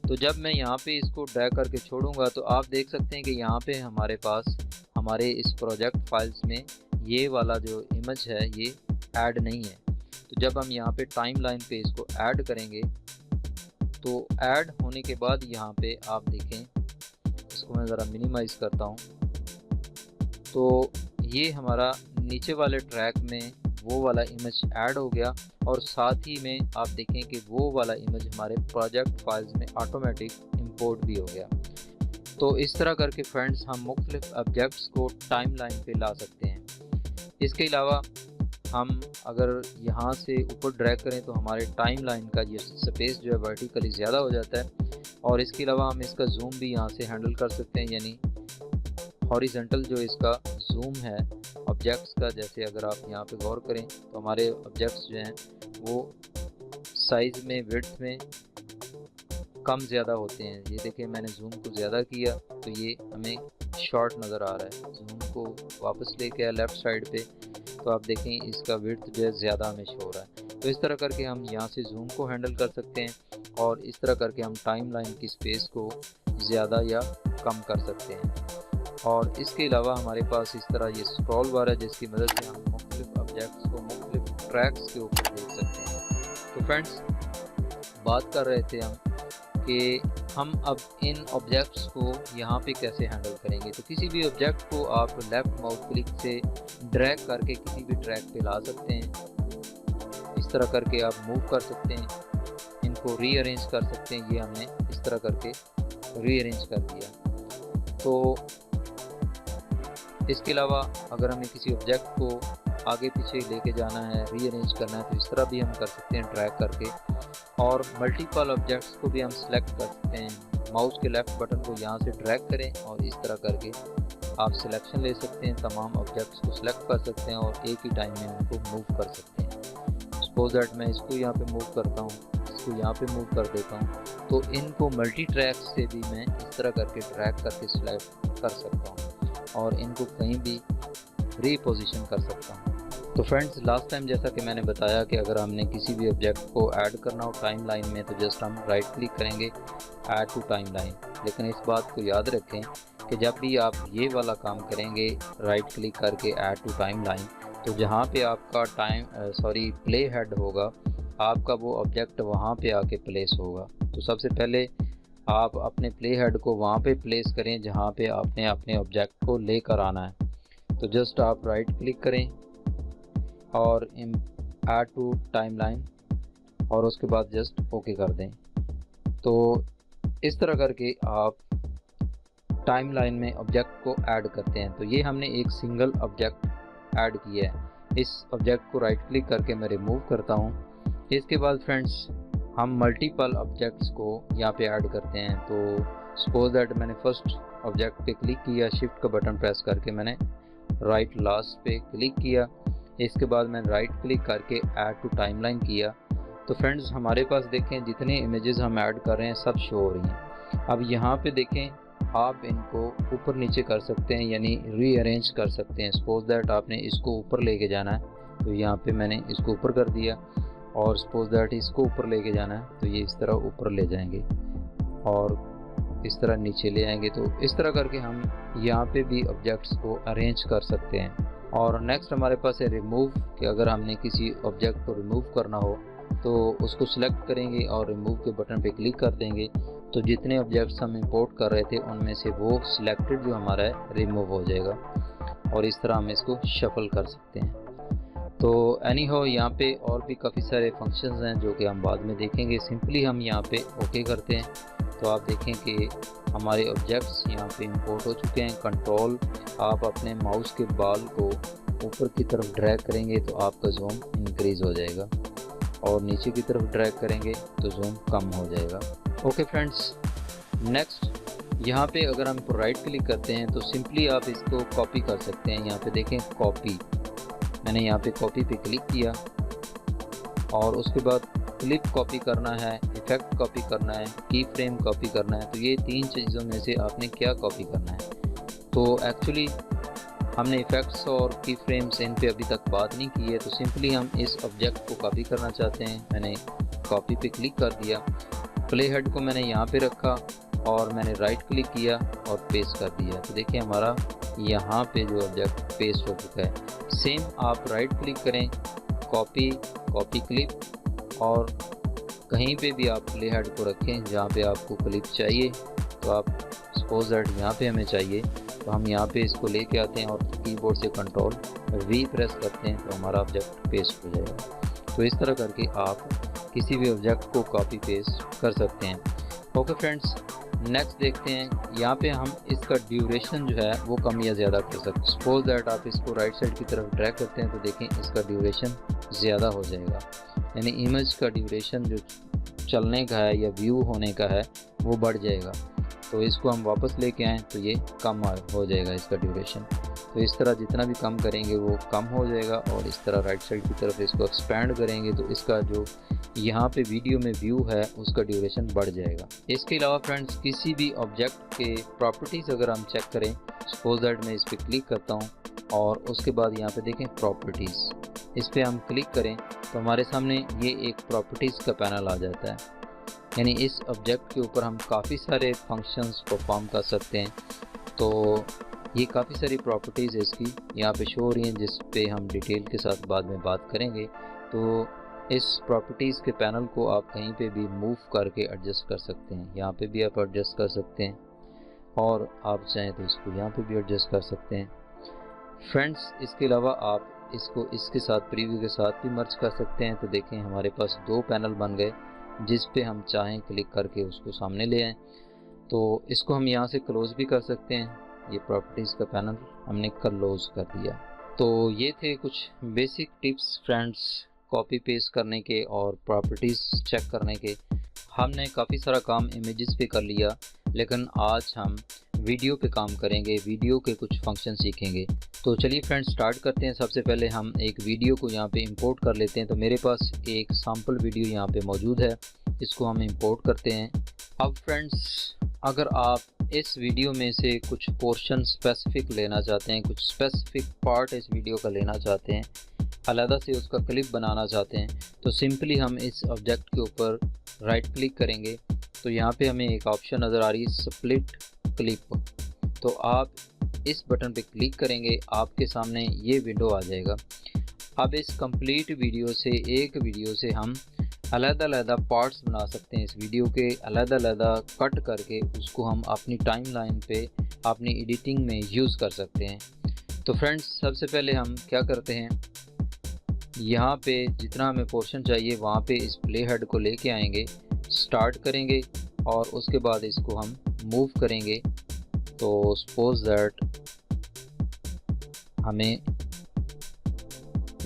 तो जब मैं यहाँ पे इसको ड्रैग करके छोड़ूंगा तो आप देख सकते हैं कि यहाँ पे हमारे पास हमारे इस प्रोजेक्ट फाइल्स में ये वाला जो इमेज है ये ऐड नहीं है। तो जब हम यहाँ पे टाइमलाइन पे इसको ऐड करेंगे तो ऐड होने के बाद यहाँ पे आप देखें, इसको मैं ज़रा मिनिमाइज़ करता हूँ, तो ये हमारा नीचे वाले ट्रैक में वो वाला इमेज ऐड हो गया और साथ ही में आप देखें कि वो वाला इमेज हमारे प्रोजेक्ट फाइल्स में ऑटोमेटिक इंपोर्ट भी हो गया। तो इस तरह करके फ्रेंड्स हम मुख्तलिफ ऑब्जेक्ट्स को टाइमलाइन पे ला सकते हैं। इसके अलावा हम अगर यहाँ से ऊपर ड्रैग करें तो हमारे टाइमलाइन का ये स्पेस जो है वर्टिकली ज़्यादा हो जाता है। और इसके अलावा हम इसका जूम भी यहाँ से हैंडल कर सकते हैं, यानी हॉरिजॉन्टल जो इसका जूम है ऑब्जेक्ट्स का, जैसे अगर आप यहाँ पे गौर करें तो हमारे ऑब्जेक्ट्स जो हैं वो साइज़ में, विड्थ में कम ज़्यादा होते हैं। ये देखें, मैंने जूम को ज़्यादा किया तो ये हमें शॉर्ट नज़र आ रहा है। जूम को वापस लेके आया लेफ़्ट साइड पे तो आप देखें इसका विड्थ जो है ज़्यादा हमें शो हो रहा है। तो इस तरह करके हम यहाँ से जूम को हैंडल कर सकते हैं और इस तरह करके हम टाइमलाइन की स्पेस को ज़्यादा या कम कर सकते हैं। और इसके अलावा हमारे पास इस तरह ये स्क्रॉल बार है जिसकी मदद से हम मुख्तलिफ ऑब्जेक्ट्स को मुख्तलिफ ट्रैक्स के ऊपर देख सकते हैं। तो फ्रेंड्स, बात कर रहे थे हम कि हम अब इन ऑब्जेक्ट्स को यहाँ पे कैसे हैंडल करेंगे। तो किसी भी ऑब्जेक्ट को आप लेफ़्ट माउस क्लिक से ड्रैग करके किसी भी ट्रैक पे ला सकते हैं। इस तरह करके आप मूव कर सकते हैं, इनको रीअरेंज कर सकते हैं। ये हमने इस तरह करके रीअरेंज कर दिया। तो इसके अलावा अगर हमें किसी ऑब्जेक्ट को आगे पीछे लेके जाना है, रीअरेंज करना है, तो इस तरह भी हम कर सकते हैं ड्रैग करके। और मल्टीपल ऑब्जेक्ट्स को भी हम सिलेक्ट कर सकते हैं। माउस के लेफ़्ट बटन को यहाँ से ड्रैग करें और इस तरह करके आप सिलेक्शन ले सकते हैं, तमाम ऑब्जेक्ट्स को सिलेक्ट कर सकते हैं और एक ही टाइम में उनको मूव कर सकते हैं। सपोज दैट मैं इसको यहाँ पे मूव करता हूँ, इसको यहाँ पे मूव कर देता हूँ, तो इनको मल्टी ट्रैक से भी मैं इस तरह करके ड्रैग करके सिलेक्ट कर सकता हूँ और इनको कहीं भी रीपोजिशन कर सकता हूँ। तो फ्रेंड्स, लास्ट टाइम जैसा कि मैंने बताया कि अगर हमने किसी भी ऑब्जेक्ट को ऐड करना हो टाइम लाइन में तो जस्ट हम राइट क्लिक करेंगे ऐड टू टाइम लाइन। लेकिन इस बात को याद रखें कि जब भी आप ये वाला काम करेंगे राइट क्लिक करके ऐड टू टाइम लाइन, तो जहाँ पे आपका प्ले हेड होगा, आपका वो ऑब्जेक्ट वहाँ पे आके प्लेस होगा। तो सबसे पहले आप अपने प्ले हेड को वहाँ पे प्लेस करें जहाँ पे आपने अपने ऑब्जेक्ट को लेकर आना है। तो जस्ट आप राइट क्लिक करें और ऐड टू टाइम लाइन और उसके बाद जस्ट ओके कर दें। तो इस तरह करके आप टाइम लाइन में ऑब्जेक्ट को ऐड करते हैं। तो ये हमने एक सिंगल ऑब्जेक्ट ऐड किया है। इस ऑब्जेक्ट को राइट क्लिक करके मैं रिमूव करता हूँ। इसके बाद फ्रेंड्स, हम मल्टीपल ऑब्जेक्ट्स को यहाँ पे ऐड करते हैं। तो सपोज दैट मैंने फर्स्ट ऑब्जेक्ट पे क्लिक किया, शिफ्ट का बटन प्रेस करके मैंने राइट लास्ट पे क्लिक किया। इसके बाद मैंने राइट क्लिक करके ऐड टू टाइमलाइन किया। तो फ्रेंड्स, हमारे पास देखें जितने इमेजेस हम ऐड कर रहे हैं सब शो हो रही हैं। अब यहाँ पे देखें, आप इनको ऊपर नीचे कर सकते हैं, यानी रीअरेंज कर सकते हैं। सपोज दैट आपने इसको ऊपर लेके जाना है, तो यहाँ पे मैंने इसको ऊपर कर दिया, और सपोज दैट इसको ऊपर लेके जाना है तो ये इस तरह ऊपर ले जाएंगे और इस तरह नीचे ले आएंगे। तो इस तरह करके हम यहाँ पे भी ऑब्जेक्ट्स को अरेंज कर सकते हैं। और नेक्स्ट हमारे पास है रिमूव, कि अगर हमने किसी ऑब्जेक्ट को रिमूव करना हो तो उसको सिलेक्ट करेंगे और रिमूव के बटन पे क्लिक कर देंगे, तो जितने ऑब्जेक्ट्स हम इंपोर्ट कर रहे थे उनमें से वो सिलेक्टेड जो हमारा है रिमूव हो जाएगा और इस तरह हम इसको शफल कर सकते हैं। तो एनी हो, यहाँ पे और भी काफ़ी सारे फंक्शंस हैं जो कि हम बाद में देखेंगे। सिंपली हम यहाँ पे ओके करते हैं तो आप देखें कि हमारे ऑब्जेक्ट्स यहाँ पे इंपोर्ट हो चुके हैं। कंट्रोल, आप अपने माउस के बाल को ऊपर की तरफ ड्रैग करेंगे तो आपका जूम इंक्रीज़ हो जाएगा और नीचे की तरफ ड्रैग करेंगे तो जूम कम हो जाएगा। ओके फ्रेंड्स, नेक्स्ट यहाँ पे अगर हम राइट क्लिक करते हैं तो सिंपली आप इसको कॉपी कर सकते हैं। यहाँ पे देखें कॉपी, मैंने यहाँ पे कॉपी पे क्लिक किया और उसके बाद क्लिप कॉपी करना है, इफ़ेक्ट कॉपी करना है, की फ्रेम कॉपी करना है। तो ये तीन चीज़ों में से आपने क्या कॉपी करना है। तो एक्चुअली हमने इफ़ेक्ट्स और की फ्रेम्स इन पे अभी तक बात नहीं की है, तो सिंपली हम इस ऑब्जेक्ट को कॉपी करना चाहते हैं। मैंने कॉपी पे क्लिक कर दिया, प्ले हेड को मैंने यहाँ पे रखा और मैंने राइट क्लिक किया और पेस्ट कर दिया। तो देखिए हमारा यहाँ पे जो ऑब्जेक्ट पेस्ट हो चुका है। सेम आप राइट क्लिक करें, कॉपी क्लिप, और कहीं पे भी आप प्ले हेड को रखें जहाँ पे आपको क्लिप चाहिए। तो आप सपोज दैट यहाँ पे हमें चाहिए तो हम यहाँ पे इसको लेके आते हैं और कीबोर्ड से कंट्रोल वी प्रेस करते हैं तो हमारा ऑब्जेक्ट पेस्ट हो जाएगा। तो इस तरह करके आप किसी भी ऑब्जेक्ट को कॉपी पेस्ट कर सकते हैं। ओके फ्रेंड्स, नेक्स्ट देखते हैं। यहाँ पे हम इसका ड्यूरेशन जो है वो कम या ज़्यादा कर सकते हैं। सपोज दैट आप इसको राइट साइड की तरफ ड्रैग करते हैं तो देखें इसका ड्यूरेशन ज़्यादा हो जाएगा, यानी इमेज का ड्यूरेशन जो चलने का है या व्यू होने का है वो बढ़ जाएगा। तो इसको हम वापस लेके आएँ तो ये कम हो जाएगा इसका ड्यूरेशन। तो इस तरह जितना भी कम करेंगे वो कम हो जाएगा और इस तरह राइट साइड की तरफ इसको एक्सपेंड करेंगे तो इसका जो यहाँ पे वीडियो में व्यू है उसका ड्यूरेशन बढ़ जाएगा। इसके अलावा फ्रेंड्स, किसी भी ऑब्जेक्ट के प्रॉपर्टीज़ अगर हम चेक करें, सपोज दैट मैं इस पर क्लिक करता हूँ और उसके बाद यहाँ पे देखें प्रॉपर्टीज़, इस पर हम क्लिक करें तो हमारे सामने ये एक प्रॉपर्टीज़ का पैनल आ जाता है। यानी इस ऑब्जेक्ट के ऊपर हम काफ़ी सारे फंक्शंस परफॉर्म कर सकते हैं। तो ये काफ़ी सारी प्रॉपर्टीज़ है इसकी यहाँ पे शो हो रही हैं, जिस पे हम डिटेल के साथ बाद में बात करेंगे। तो इस प्रॉपर्टीज़ के पैनल को आप कहीं पे भी मूव करके एडजस्ट कर सकते हैं। यहाँ पे भी आप एडजस्ट कर सकते हैं और आप चाहें तो इसको यहाँ पे भी एडजस्ट कर सकते हैं फ्रेंड्स। इसके अलावा आप इसको इसके साथ प्रीव्यू के साथ भी मर्ज कर सकते हैं। तो देखें हमारे पास दो पैनल बन गए, जिस पे हम चाहें क्लिक करके उसको सामने ले आएँ। तो इसको हम यहाँ से क्लोज़ भी कर सकते हैं। ये प्रॉपर्टीज़ का पैनल हमने क्लोज कर दिया। तो ये थे कुछ basic tips friends copy paste करने के और प्रॉपर्टीज़ चेक करने के। हमने काफ़ी सारा काम इमेजेस पे कर लिया, लेकिन आज हम वीडियो पे काम करेंगे, वीडियो के कुछ फंक्शन सीखेंगे। तो चलिए फ्रेंड्स स्टार्ट करते हैं। सबसे पहले हम एक वीडियो को यहाँ पे इंपोर्ट कर लेते हैं। तो मेरे पास एक सैम्पल वीडियो यहाँ पे मौजूद है, इसको हम इंपोर्ट करते हैं। अब फ्रेंड्स अगर आप इस वीडियो में से कुछ पोर्शन स्पेसिफिक लेना चाहते हैं, कुछ स्पेसिफिक पार्ट इस वीडियो का लेना चाहते हैं, अलग से उसका क्लिप बनाना चाहते हैं, तो सिंपली हम इस ऑब्जेक्ट के ऊपर राइट क्लिक करेंगे। तो यहाँ पे हमें एक ऑप्शन नज़र आ रही है स्प्लिट क्लिप। तो आप इस बटन पे क्लिक करेंगे, आपके सामने ये विंडो आ जाएगा। अब इस कंप्लीट वीडियो से एक वीडियो से हम अलग-अलग पार्ट्स बना सकते हैं। इस वीडियो के अलग-अलग कट करके उसको हम अपनी टाइमलाइन पे अपनी एडिटिंग में यूज़ कर सकते हैं। तो फ्रेंड्स सबसे पहले हम क्या करते हैं, यहाँ पे जितना हमें पोर्शन चाहिए वहाँ पे इस प्ले हेड को लेके आएंगे, स्टार्ट करेंगे और उसके बाद इसको हम मूव करेंगे। तो सपोज दैट हमें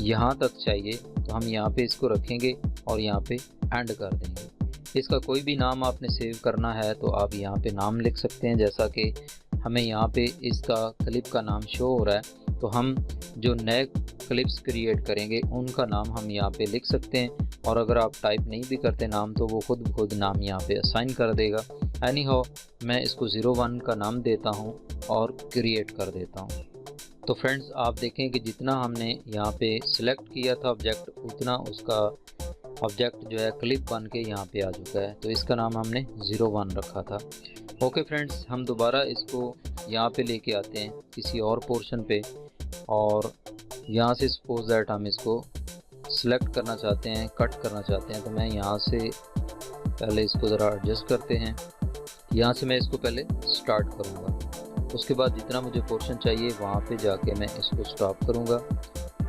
यहाँ तक चाहिए, तो हम यहाँ पे इसको रखेंगे और यहाँ पे एंड कर देंगे। इसका कोई भी नाम आपने सेव करना है तो आप यहाँ पे नाम लिख सकते हैं। जैसा कि हमें यहाँ पे इसका क्लिप का नाम शो हो रहा है, तो हम जो नए क्लिप्स क्रिएट करेंगे उनका नाम हम यहाँ पे लिख सकते हैं। और अगर आप टाइप नहीं भी करते नाम, तो वो खुद नाम यहाँ पे असाइन कर देगा। एनी हाउ मैं इसको 01 का नाम देता हूँ और क्रिएट कर देता हूँ। तो फ्रेंड्स आप देखें कि जितना हमने यहाँ पे सिलेक्ट किया था ऑब्जेक्ट, उतना उसका ऑब्जेक्ट जो है क्लिप बन के यहाँ पे आ चुका है। तो इसका नाम हमने 01 रखा था। ओके फ्रेंड्स, हम दोबारा इसको यहाँ पे लेके आते हैं किसी और पोर्शन पे, और यहाँ से सपोज दैट हम इसको सिलेक्ट करना चाहते हैं, कट करना चाहते हैं। तो मैं यहाँ से पहले इसको ज़रा एडजस्ट करते हैं। यहाँ से मैं इसको पहले स्टार्ट करूँगा, उसके बाद जितना मुझे पोर्शन चाहिए वहाँ पे जाके मैं इसको स्टॉप करूँगा।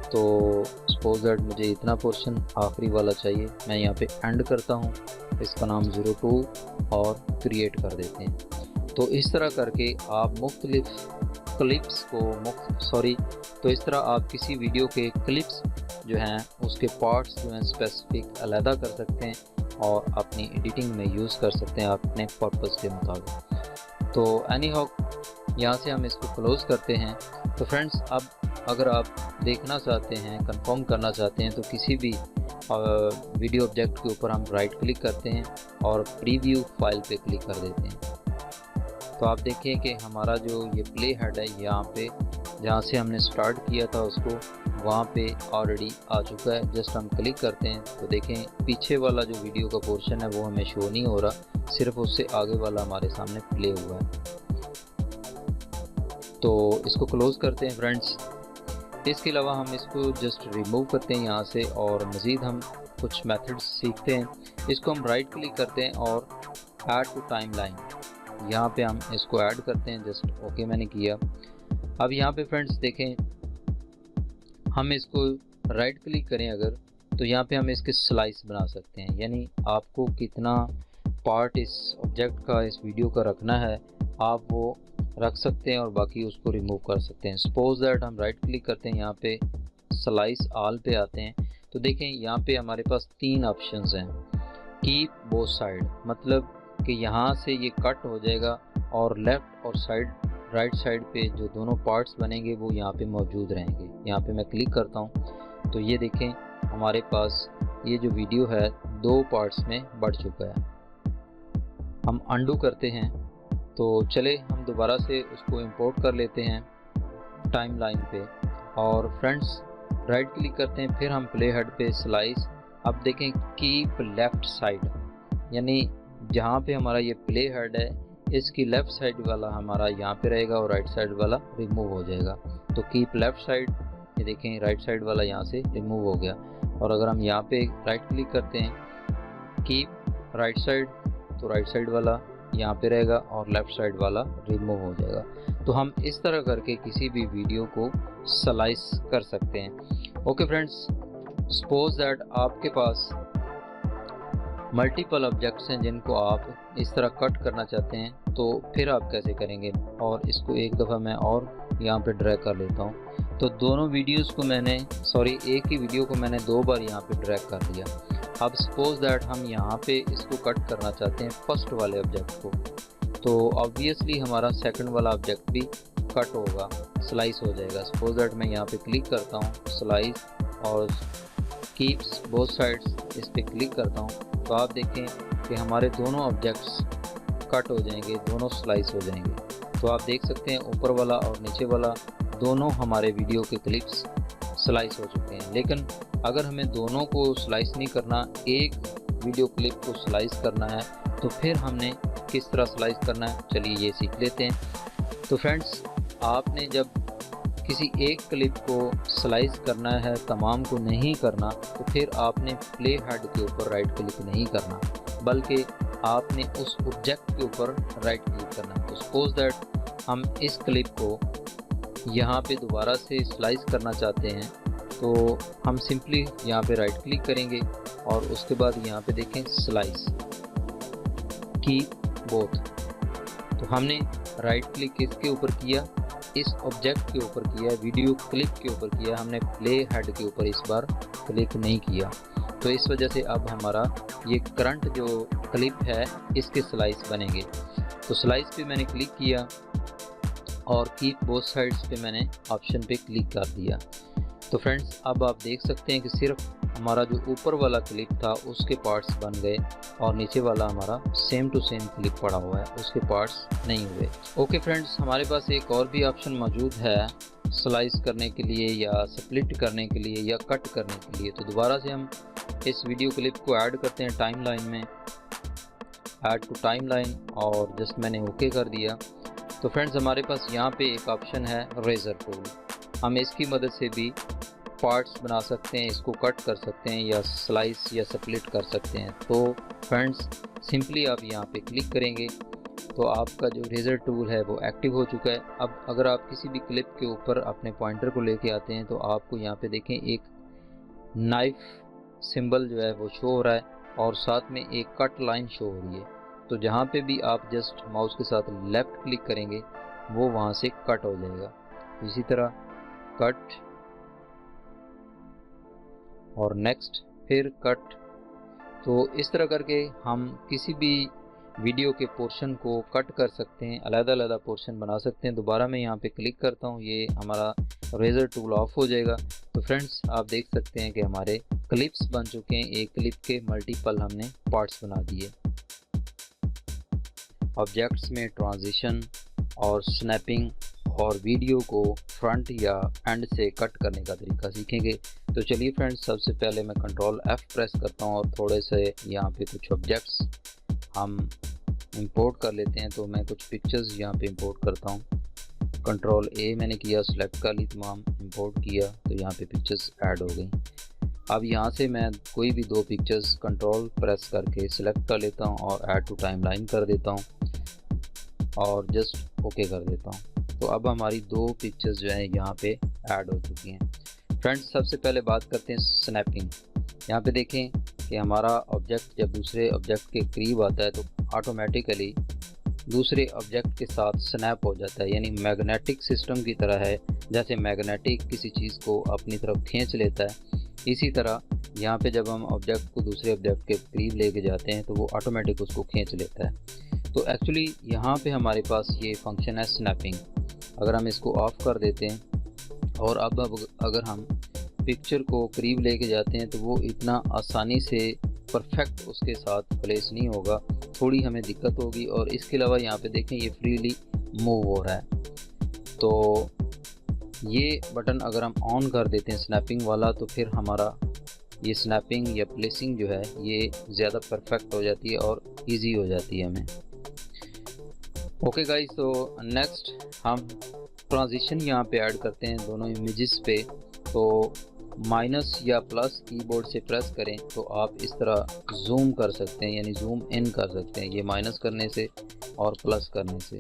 तो सपोज दैट मुझे इतना पोर्शन आखिरी वाला चाहिए, मैं यहाँ पे एंड करता हूँ, इसका नाम 02 और क्रिएट कर देते हैं। तो इस तरह करके आप मुख्तलिफ क्लिप्स को तो इस तरह आप किसी वीडियो के क्लिप्स जो हैं उसके पार्ट्स जो हैं स्पेसिफिक अलहदा कर सकते हैं और अपनी एडिटिंग में यूज़ कर सकते हैं अपने पर्पज़ के मुताबिक। तो एनी हाउ यहाँ से हम इसको क्लोज़ करते हैं। तो फ्रेंड्स अब अगर आप देखना चाहते हैं, कंफर्म करना चाहते हैं, तो किसी भी वीडियो ऑब्जेक्ट के ऊपर हम राइट क्लिक करते हैं और प्रीव्यू फाइल पे क्लिक कर देते हैं। तो आप देखें कि हमारा जो ये प्ले हेड है यहाँ पे, जहाँ से हमने स्टार्ट किया था उसको, वहाँ पे ऑलरेडी आ चुका है। जस्ट हम क्लिक करते हैं तो देखें पीछे वाला जो वीडियो का पोर्शन है वो हमें शो नहीं हो रहा, सिर्फ उससे आगे वाला हमारे सामने प्ले हुआ है। तो इसको क्लोज़ करते हैं फ्रेंड्स। इसके अलावा हम इसको जस्ट रिमूव करते हैं यहाँ से, और मज़ीद हम कुछ मेथड्स सीखते हैं। इसको हम राइट क्लिक करते हैं और ऐड टू टाइमलाइन, यहाँ पे हम इसको ऐड करते हैं। जस्ट ओके मैंने किया। अब यहाँ पे फ्रेंड्स देखें, हम इसको राइट क्लिक करें अगर, तो यहाँ पे हम इसके स्लाइस बना सकते हैं। यानी आपको कितना पार्ट इस ऑब्जेक्ट का, इस वीडियो का रखना है, आप वो रख सकते हैं और बाकी उसको रिमूव कर सकते हैं। सपोज दैट हम राइट क्लिक करते हैं, यहाँ पे स्लाइस ऑल पे आते हैं, तो देखें यहाँ पे हमारे पास 3 ऑप्शंस हैं। कीप बोथ साइड, मतलब कि यहाँ से ये कट हो जाएगा और लेफ़्ट और राइट साइड पे जो दोनों पार्ट्स बनेंगे वो यहाँ पे मौजूद रहेंगे। यहाँ पे मैं क्लिक करता हूँ तो ये देखें हमारे पास ये जो वीडियो है 2 पार्ट्स में बढ़ चुका है। हम अंडू करते हैं, तो चले हम दोबारा से उसको इंपोर्ट कर लेते हैं टाइमलाइन पे, और फ्रेंड्स राइट क्लिक करते हैं, फिर हम प्ले हेड पे स्लाइस। अब देखें कीप लेफ़्ट साइड, यानी जहाँ पे हमारा ये प्ले हेड है इसकी लेफ़्ट साइड वाला हमारा यहाँ पे रहेगा और राइट साइड वाला रिमूव हो जाएगा। तो कीप लेफ़्ट साइड, ये देखें राइट साइड वाला यहाँ से रिमूव हो गया। और अगर हम यहाँ पे राइट क्लिक करते हैं कीप राइट साइड, तो राइट साइड वाला यहाँ पे रहेगा और लेफ़्ट साइड वाला रिमूव हो जाएगा। तो हम इस तरह करके किसी भी वीडियो को स्लाइस कर सकते हैं। ओके फ्रेंड्स, सपोज दैट आपके पास मल्टीपल ऑब्जेक्ट्स हैं जिनको आप इस तरह कट करना चाहते हैं, तो फिर आप कैसे करेंगे। और इसको एक दफ़ा मैं और यहाँ पे ड्रैग कर लेता हूँ। तो दोनों वीडियोस को मैंने एक ही वीडियो को मैंने 2 बार यहाँ पे ड्रैग कर दिया। अब सपोज दैट हम यहाँ पे इसको कट करना चाहते हैं फर्स्ट वाले ऑब्जेक्ट को, तो ऑब्वियसली हमारा सेकंड वाला ऑब्जेक्ट भी कट होगा, स्लाइस हो जाएगा। सपोज दैट मैं यहाँ पे क्लिक करता हूँ स्लाइस और कीप्स बोथ साइड्स, इस पर क्लिक करता हूँ, तो आप देखें कि हमारे दोनों ऑब्जेक्ट्स कट हो जाएंगे, दोनों स्लाइस हो जाएंगे। तो आप देख सकते हैं ऊपर वाला और नीचे वाला दोनों हमारे वीडियो के क्लिप्स स्लाइस हो चुके हैं। लेकिन अगर हमें दोनों को स्लाइस नहीं करना, एक वीडियो क्लिप को स्लाइस करना है, तो फिर हमने किस तरह स्लाइस करना है, चलिए ये सीख लेते हैं। तो फ्रेंड्स, आपने जब किसी एक क्लिप को स्लाइस करना है, तमाम को नहीं करना, तो फिर आपने प्ले हेड के ऊपर राइट क्लिक नहीं करना, बल्कि आपने उस ऑब्जेक्ट के ऊपर राइट क्लिक करना। तो सपोज दैट हम इस क्लिप को यहाँ पे दोबारा से स्लाइस करना चाहते हैं, तो हम सिंपली यहाँ पे राइट क्लिक करेंगे और उसके बाद यहाँ पे देखें स्लाइस की बोथ। तो हमने राइट क्लिक किसके ऊपर किया, इस ऑब्जेक्ट के ऊपर किया, वीडियो क्लिप के ऊपर किया, हमने प्ले हेड के ऊपर इस बार क्लिक नहीं किया। तो इस वजह से अब हमारा ये करंट जो क्लिप है इसके स्लाइस बनेंगे। तो स्लाइस पे मैंने क्लिक किया और कीप बोथ साइड्स पे मैंने ऑप्शन पे क्लिक कर दिया। तो फ्रेंड्स, अब आप देख सकते हैं कि सिर्फ हमारा जो ऊपर वाला क्लिप था उसके पार्ट्स बन गए और नीचे वाला हमारा सेम टू सेम क्लिप पड़ा हुआ है, उसके पार्ट्स नहीं हुए। ओके फ्रेंड्स, हमारे पास एक और भी ऑप्शन मौजूद है स्लाइस करने के लिए या स्प्लिट करने के लिए या कट करने के लिए। तो दोबारा से हम इस वीडियो क्लिप को ऐड करते हैं टाइमलाइन में, ऐड टू टाइमलाइन, और जस्ट मैंने ओके कर दिया। तो फ्रेंड्स, हमारे पास यहाँ पे एक ऑप्शन है रेजर टूल। हम इसकी मदद से भी पार्ट्स बना सकते हैं, इसको कट कर सकते हैं या स्लाइस या स्प्लिट कर सकते हैं। तो फ्रेंड्स, सिंपली आप यहाँ पे क्लिक करेंगे तो आपका जो रेजर टूल है वो एक्टिव हो चुका है। अब अगर आप किसी भी क्लिप के ऊपर अपने पॉइंटर को लेके आते हैं तो आपको यहाँ पे देखें एक नाइफ सिंबल जो है वो शो हो रहा है और साथ में एक कट लाइन शो हो रही है। तो जहाँ पे भी आप जस्ट माउस के साथ लेफ़्ट क्लिक करेंगे वो वहाँ से कट हो जाएगा। इसी तरह कट और नेक्स्ट, फिर कट। तो इस तरह करके हम किसी भी वीडियो के पोर्शन को कट कर सकते हैं, अलग-अलग पोर्शन बना सकते हैं। दोबारा मैं यहाँ पे क्लिक करता हूँ, ये हमारा रेजर टूल ऑफ हो जाएगा। तो फ्रेंड्स, आप देख सकते हैं कि हमारे क्लिप्स बन चुके हैं, एक क्लिप के मल्टीपल हमने पार्ट्स बना दिए। ऑब्जेक्ट्स में ट्रांजिशन और स्नैपिंग और वीडियो को फ्रंट या एंड से कट करने का तरीका सीखेंगे। तो चलिए फ्रेंड्स, सबसे पहले मैं कंट्रोल F प्रेस करता हूँ और थोड़े से यहाँ पे कुछ ऑब्जेक्ट्स हम इंपोर्ट कर लेते हैं। तो मैं कुछ पिक्चर्स यहाँ पे इंपोर्ट करता हूँ। कंट्रोल A मैंने किया, सिलेक्ट कर ली, तमाम इंपोर्ट किया, तो यहाँ पे पिक्चर्स ऐड हो गई। अब यहाँ से मैं कोई भी 2 पिक्चर्स कंट्रोल प्रेस करके सिलेक्ट कर लेता हूँ और ऐड टू टाइमलाइन कर देता हूँ और जस्ट ओके कर देता हूँ। तो अब हमारी 2 पिक्चर्स जो हैं यहाँ पे ऐड हो चुकी हैं। फ्रेंड्स, सबसे पहले बात करते हैं स्नैपिंग। यहाँ पे देखें कि हमारा ऑब्जेक्ट जब दूसरे ऑब्जेक्ट के करीब आता है तो ऑटोमेटिकली दूसरे ऑब्जेक्ट के साथ स्नैप हो जाता है, यानी मैग्नेटिक सिस्टम की तरह है। जैसे मैग्नेटिक किसी चीज़ को अपनी तरफ खींच लेता है, इसी तरह यहाँ पे जब हम ऑब्जेक्ट को दूसरे ऑब्जेक्ट के करीब लेके जाते हैं तो वो ऑटोमेटिक उसको खींच लेता है। तो एक्चुअली यहाँ पे हमारे पास ये फंक्शन है स्नैपिंग। अगर हम इसको ऑफ़ कर देते हैं और अब अगर हम पिक्चर को करीब लेके जाते हैं तो वो इतना आसानी से परफेक्ट उसके साथ प्लेस नहीं होगा, थोड़ी हमें दिक्कत होगी। और इसके अलावा यहाँ पे देखें ये फ्रीली मूव हो रहा है। तो ये बटन अगर हम ऑन कर देते हैं स्नैपिंग वाला, तो फिर हमारा ये स्नैपिंग या प्लेसिंग जो है ये ज़्यादा परफेक्ट हो जाती है और इजी हो जाती है हमें। ओके गाइस, तो नेक्स्ट हम ट्रांजिशन यहाँ पे ऐड करते हैं दोनों इमेजेस पे। तो माइनस या प्लस कीबोर्ड से प्रेस करें तो आप इस तरह जूम कर सकते हैं, यानी जूम इन कर सकते हैं, ये माइनस करने से और प्लस करने से।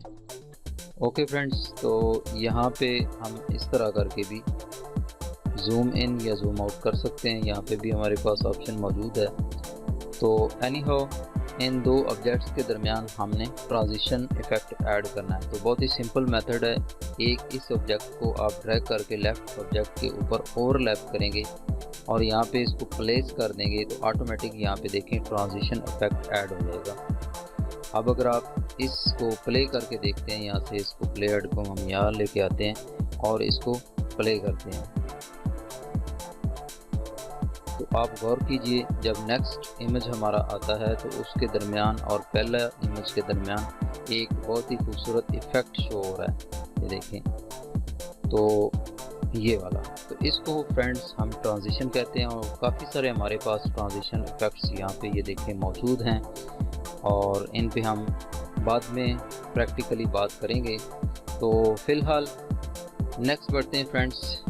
ओके फ्रेंड्स, तो यहाँ पे हम इस तरह करके भी जूम इन या जूम आउट कर सकते हैं, यहाँ पे भी हमारे पास ऑप्शन मौजूद है। तो एनी हाउ इन दो ऑब्जेक्ट्स के दरमियान हमने ट्रांजिशन इफ़ेक्ट ऐड करना है। तो बहुत ही सिंपल मेथड है। एक इस ऑब्जेक्ट को आप ड्रैग करके लेफ़्ट ऑब्जेक्ट के ऊपर ओवरलैप करेंगे और यहाँ पे इसको प्लेस कर देंगे तो ऑटोमेटिक यहाँ पे देखें ट्रांजिशन इफ़ेक्ट ऐड हो जाएगा। अब अगर आप इसको प्ले करके देखते हैं, यहाँ से इसको प्ले हेड को हम यहाँ लेके आते हैं और इसको प्ले करते हैं, तो आप गौर कीजिए जब नेक्स्ट इमेज हमारा आता है तो उसके दरमियान और पहला इमेज के दरमियान एक बहुत ही खूबसूरत इफ़ेक्ट शो हो रहा है। ये देखें, तो ये वाला, तो इसको फ्रेंड्स हम ट्रांजिशन कहते हैं और काफ़ी सारे हमारे पास ट्रांजिशन इफ़ेक्ट्स यहाँ पे ये देखें मौजूद हैं और इन पे हम बाद में प्रैक्टिकली बात करेंगे। तो फ़िलहाल नेक्स्ट बढ़ते हैं फ्रेंड्स।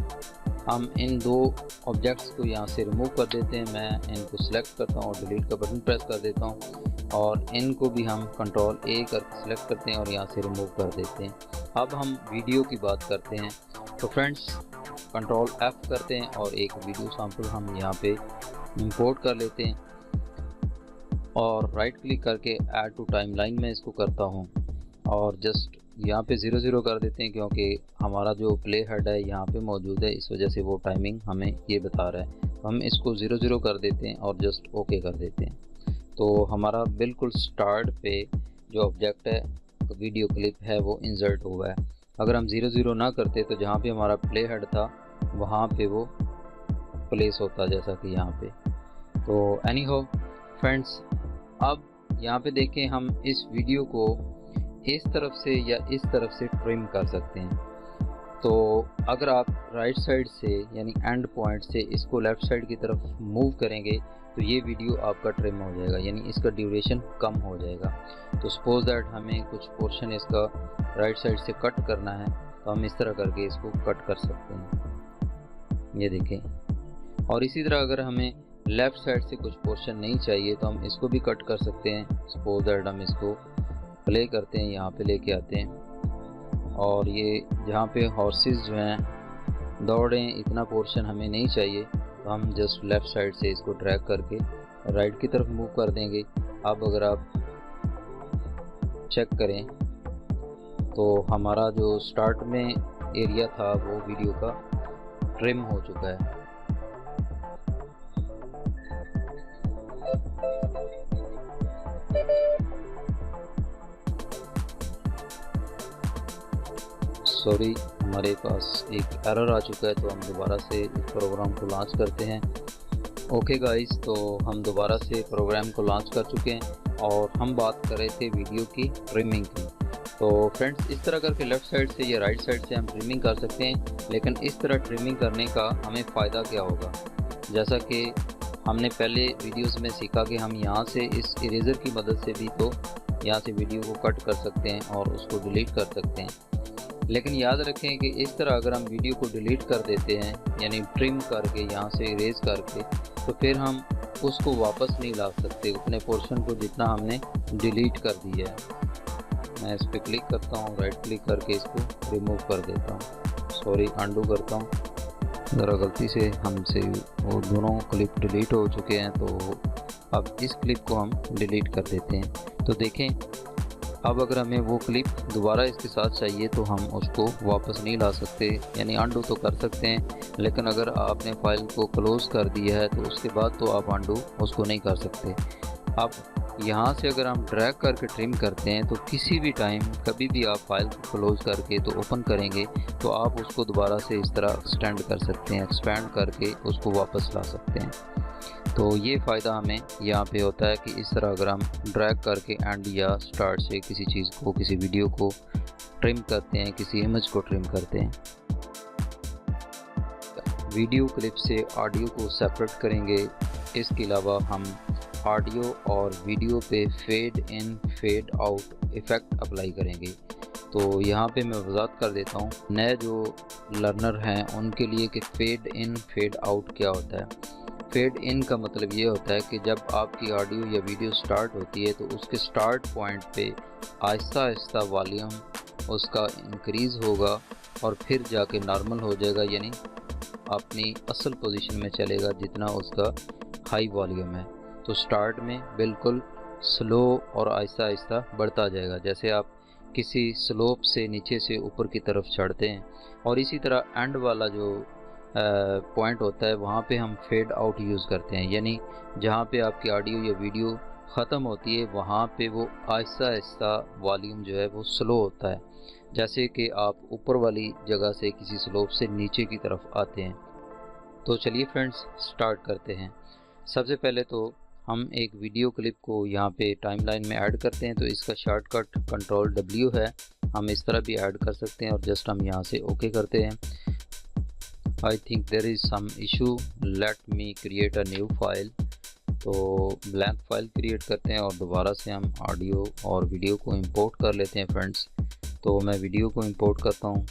हम इन दो ऑब्जेक्ट्स को यहाँ से रिमूव कर देते हैं। मैं इनको सेलेक्ट करता हूँ और डिलीट का बटन प्रेस कर देता हूँ और इनको भी हम कंट्रोल ए करके सेलेक्ट करते हैं और यहाँ से रिमूव कर देते हैं। अब हम वीडियो की बात करते हैं। तो फ्रेंड्स कंट्रोल एफ करते हैं और एक वीडियो सैंपल हम यहाँ पे इंपोर्ट कर लेते हैं और राइट क्लिक करके ऐड टू टाइमलाइन में इसको करता हूँ और जस्ट यहाँ पे 0 कर देते हैं क्योंकि हमारा जो प्ले हेड है यहाँ पे मौजूद है, इस वजह से वो टाइमिंग हमें ये बता रहा है। तो हम इसको 0 कर देते हैं और जस्ट ओके कर देते हैं। तो हमारा बिल्कुल स्टार्ट पे जो ऑब्जेक्ट है वीडियो क्लिप है वो इंसर्ट हुआ है। अगर हम 0 ना करते तो जहाँ पे हमारा प्ले हेड था वहाँ पे वो प्लेस होता, जैसा कि यहाँ पे। तो एनी हाउ फ्रेंड्स, अब यहाँ पे देखें हम इस वीडियो को इस तरफ से या इस तरफ से ट्रिम कर सकते हैं। तो अगर आप राइट साइड से यानी एंड पॉइंट से इसको लेफ़्ट साइड की तरफ मूव करेंगे तो ये वीडियो आपका ट्रिम हो जाएगा, यानी इसका ड्यूरेशन कम हो जाएगा। तो सपोज दैट हमें कुछ पोर्शन इसका राइट साइड से कट करना है तो हम इस तरह करके इसको कट कर सकते हैं, ये देखें। और इसी तरह अगर हमें लेफ़्ट साइड से कुछ पोर्शन नहीं चाहिए तो हम इसको भी कट कर सकते हैं। सपोज दैट हम इसको प्ले करते हैं, यहाँ पे लेके आते हैं और ये जहाँ पे हॉर्सेस जो हैं दौड़ रहे हैं इतना पोर्शन हमें नहीं चाहिए तो हम जस्ट लेफ़्ट साइड से इसको ड्रैग करके राइट की तरफ मूव कर देंगे। अब अगर आप चेक करें तो हमारा जो स्टार्ट में एरिया था वो वीडियो का ट्रिम हो चुका है। सॉरी, हमारे पास एक एरर आ चुका है तो हम दोबारा से इस प्रोग्राम को लॉन्च करते हैं। ओके गाइस, तो हम दोबारा से प्रोग्राम को लॉन्च कर चुके हैं और हम बात कर रहे थे वीडियो की ट्रिमिंग की। तो फ्रेंड्स इस तरह करके लेफ़्ट साइड से या राइट साइड से हम ट्रिमिंग कर सकते हैं, लेकिन इस तरह ट्रिमिंग करने का हमें फ़ायदा क्या होगा। जैसा कि हमने पहले वीडियोस में सीखा कि हम यहाँ से इस इरेज़र की मदद से भी तो यहाँ से वीडियो को कट कर सकते हैं और उसको डिलीट कर सकते हैं। लेकिन याद रखें कि इस तरह अगर हम वीडियो को डिलीट कर देते हैं यानी ट्रिम करके यहाँ से इरेज करके, तो फिर हम उसको वापस नहीं ला सकते उतने पोर्शन को जितना हमने डिलीट कर दिया है। मैं इस पर क्लिक करता हूँ, राइट क्लिक करके इसको रिमूव कर देता हूँ। सॉरी, अंडू करता हूँ, ज़रा गलती से हमसे वो दोनों क्लिप डिलीट हो चुके हैं। तो अब इस क्लिप को हम डिलीट कर देते हैं। तो देखें, अब अगर हमें वो क्लिप दोबारा इसके साथ चाहिए तो हम उसको वापस नहीं ला सकते, यानी अंडू तो कर सकते हैं, लेकिन अगर आपने फाइल को क्लोज़ कर दिया है तो उसके बाद तो आप अंडू उसको नहीं कर सकते। अब यहाँ से अगर हम ड्रैग करके ट्रिम करते हैं तो किसी भी टाइम कभी भी आप फाइल को क्लोज़ करके तो ओपन करेंगे तो आप उसको दोबारा से इस तरह एक्सटेंड कर सकते हैं, एक्सपेंड करके उसको वापस ला सकते हैं। तो ये फ़ायदा हमें यहाँ पे होता है कि इस तरह अगर हम ड्रैग करके एंड या स्टार्ट से किसी चीज़ को, किसी वीडियो को ट्रिम करते हैं, किसी इमेज को ट्रिम करते हैं। वीडियो क्लिप से ऑडियो को सेपरेट करेंगे। इसके अलावा हम ऑडियो और वीडियो पे fade in fade out effect apply करेंगे। तो यहाँ पे मैं वजाहत कर देता हूँ नए जो लर्नर हैं उनके लिए कि फ़ेड इन फेड आउट क्या होता है। फेड इन का मतलब ये होता है कि जब आपकी ऑडियो या वीडियो स्टार्ट होती है तो उसके स्टार्ट पॉइंट पे आहिस्ता आहिस्ता वॉल्यूम उसका इंक्रीज़ होगा और फिर जाके नॉर्मल हो जाएगा, यानी अपनी असल पोजीशन में चलेगा जितना उसका हाई वॉल्यूम है। तो स्टार्ट में बिल्कुल स्लो और आहिस्ता आहिस्ता बढ़ता जाएगा, जैसे आप किसी स्लोप से नीचे से ऊपर की तरफ चढ़ते हैं। और इसी तरह एंड वाला जो पॉइंट होता है वहाँ पे हम फेड आउट यूज़ करते हैं, यानी जहाँ पे आपकी ऑडियो या वीडियो ख़त्म होती है वहाँ पे वो आहिस्ता आहिस्ता वॉल्यूम जो है वो स्लो होता है, जैसे कि आप ऊपर वाली जगह से किसी स्लोप से नीचे की तरफ आते हैं। तो चलिए फ्रेंड्स स्टार्ट करते हैं। सबसे पहले तो हम एक वीडियो क्लिप को यहाँ पे टाइमलाइन में ऐड करते हैं। तो इसका शॉर्टकट कंट्रोल W है, हम इस तरह भी ऐड कर सकते हैं और जस्ट हम यहाँ से ओके करते हैं। I think there is some issue, let me create a new file. तो ब्लैंक फाइल क्रिएट करते हैं और दोबारा से हम ऑडियो और वीडियो को इंपोर्ट कर लेते हैं फ्रेंड्स। तो मैं वीडियो को इंपोर्ट करता हूँ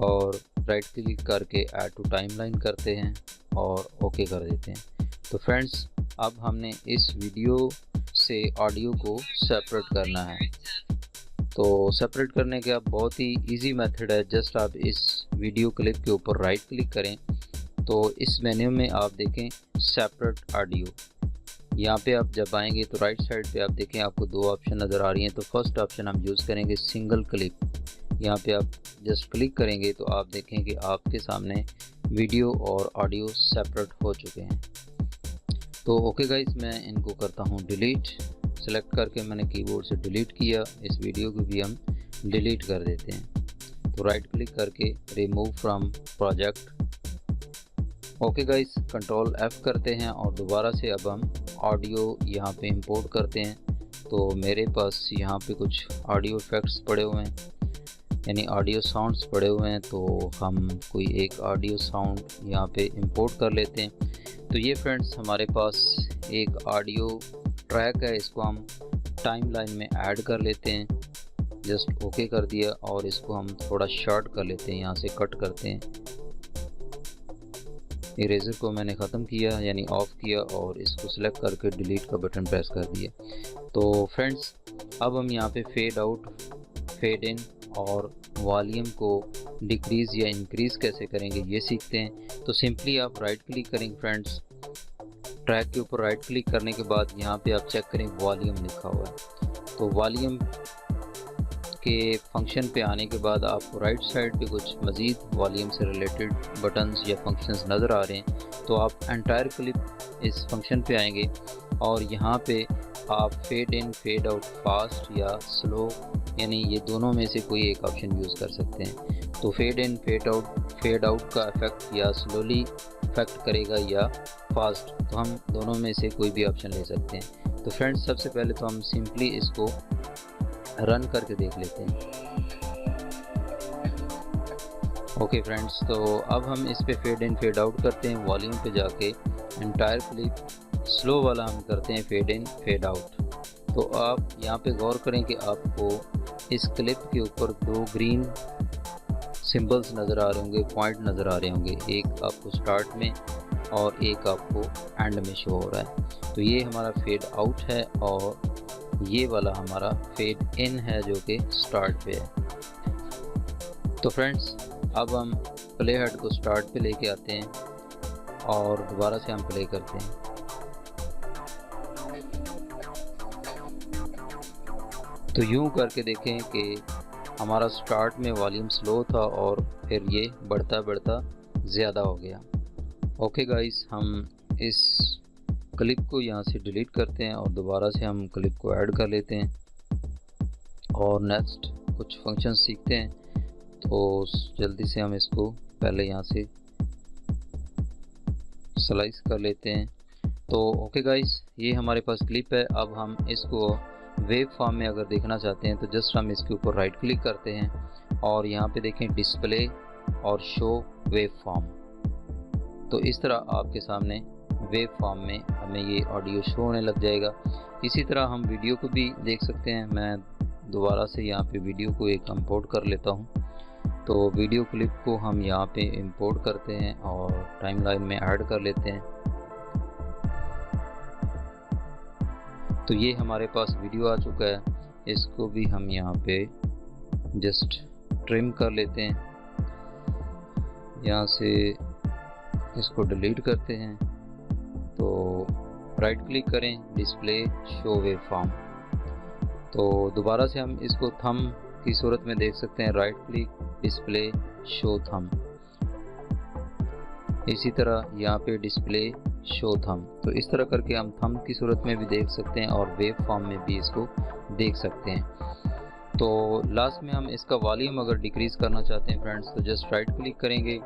और राइट क्लिक करके ऐड टू टाइमलाइन करते हैं और ओके कर देते हैं। तो फ्रेंड्स अब हमने इस वीडियो से ऑडियो को सेपरेट करना है। तो सेपरेट करने का बहुत ही इजी मेथड है, जस्ट आप इस वीडियो क्लिप के ऊपर राइट क्लिक करें तो इस मेन्यू में आप देखें सेपरेट ऑडियो। यहाँ पे आप जब आएंगे तो राइट साइड पे आप देखें आपको दो ऑप्शन नज़र आ रही हैं। तो फर्स्ट ऑप्शन हम यूज़ करेंगे सिंगल क्लिप। यहाँ पे आप जस्ट क्लिक करेंगे तो आप देखें कि आपके सामने वीडियो और ऑडियो सेपरेट हो चुके हैं। तो ओके गाइस, मैं इनको करता हूँ डिलीट। सेलेक्ट करके मैंने कीबोर्ड से डिलीट किया। इस वीडियो को भी हम डिलीट कर देते हैं। तो राइट क्लिक करके remove from project. Okay guys, control F करते हैं और दोबारा से अब हम ऑडियो यहाँ पे इंपोर्ट करते हैं। तो मेरे पास यहाँ पे कुछ ऑडियो इफेक्ट्स पड़े हुए हैं, यानी ऑडियो साउंड्स पड़े हुए हैं। तो हम कोई एक ऑडियो साउंड यहाँ पे इंपोर्ट कर लेते हैं। तो ये फ्रेंड्स हमारे पास एक ऑडियो ट्रैक है, इसको हम टाइमलाइन में ऐड कर लेते हैं। जस्ट ओके कर दिया और इसको हम थोड़ा शॉर्ट कर लेते हैं, यहाँ से कट करते हैं। इरेज़र को मैंने ख़त्म किया यानी ऑफ़ किया और इसको सिलेक्ट करके डिलीट का बटन प्रेस कर दिया। तो फ्रेंड्स अब हम यहाँ पे फेड आउट, फेड इन और वॉल्यूम को डिक्रीज़ या इंक्रीज़ कैसे करेंगे ये सीखते हैं। तो सिंपली आप राइट क्लिक करेंगे फ्रेंड्स, ट्रैक के ऊपर राइट क्लिक करने के बाद यहाँ पे आप चेक करें वॉल्यूम लिखा हुआ है। तो वॉल्यूम के फंक्शन पे आने के बाद आपको राइट साइड पे कुछ मज़ीद वॉल्यूम से रिलेटेड बटन्स या फंक्शंस नज़र आ रहे हैं। तो आप एंटायर क्लिप इस फंक्शन पे आएंगे और यहाँ पे आप fade in fade out fast या स्लो, यानी ये दोनों में से कोई एक ऑप्शन यूज़ कर सकते हैं। तो फेड इन फेड आउट का इफ़ेक्ट या स्लोली इफ़ेक्ट करेगा या फास्ट, तो हम दोनों में से कोई भी ऑप्शन ले सकते हैं। तो फ्रेंड्स सबसे पहले तो हम सिंपली इसको रन करके देख लेते हैं। ओके फ्रेंड्स, तो अब हम इस पे फेड इन फेड आउट करते हैं। वॉल्यूम पे जाके एंटायर क्लिप स्लो वाला हम करते हैं फेड इन फेड आउट। तो आप यहाँ पे गौर करें कि आपको इस क्लिप के ऊपर दो ग्रीन सिंबल्स नज़र आ रहे होंगे, पॉइंट नज़र आ रहे होंगे, एक आपको स्टार्ट में और एक आपको एंड में शो हो रहा है। तो ये हमारा फेड आउट है और ये वाला हमारा फेड इन है जो कि स्टार्ट पे है। तो फ्रेंड्स अब हम प्ले हेड को स्टार्ट पे लेके आते हैं और दोबारा से हम प्ले करते हैं। तो यूं करके देखें कि हमारा स्टार्ट में वॉल्यूम स्लो था और फिर ये बढ़ता बढ़ता ज़्यादा हो गया। ओके गाइस, हम इस क्लिप को यहाँ से डिलीट करते हैं और दोबारा से हम क्लिप को ऐड कर लेते हैं और नेक्स्ट कुछ फंक्शन सीखते हैं। तो जल्दी से हम इसको पहले यहाँ से स्लाइस कर लेते हैं। तो ओके गाइस, ये हमारे पास क्लिप है। अब हम इसको वेव फॉर्म में अगर देखना चाहते हैं तो जस्ट हम इसके ऊपर राइट क्लिक करते हैं और यहाँ पे देखें डिस्प्ले और शो वेव फॉर्म। तो इस तरह आपके सामने वेब फॉर्म में हमें ये ऑडियो शो होने लग जाएगा। इसी तरह हम वीडियो को भी देख सकते हैं। मैं दोबारा से यहाँ पे वीडियो को एक इंपोर्ट कर लेता हूँ। तो वीडियो क्लिप को हम यहाँ पे इंपोर्ट करते हैं और टाइमलाइन में ऐड कर लेते हैं। तो ये हमारे पास वीडियो आ चुका है, इसको भी हम यहाँ पे जस्ट ट्रिम कर लेते हैं। यहाँ से इसको डिलीट करते हैं। तो राइट क्लिक करें, डिस्प्ले शो वेब फॉर्म। तो दोबारा से हम इसको थंब की सूरत में देख सकते हैं, right click, display show thumb. इसी तरह यहाँ पे डिस्प्ले शो थंब। तो इस तरह करके हम थंब की सूरत में भी देख सकते हैं और वेब फॉर्म में भी इसको देख सकते हैं। तो लास्ट में हम इसका वॉल्यूम अगर डिक्रीज़ करना चाहते हैं फ्रेंड्स, तो जस्ट राइट क्लिक करेंगे,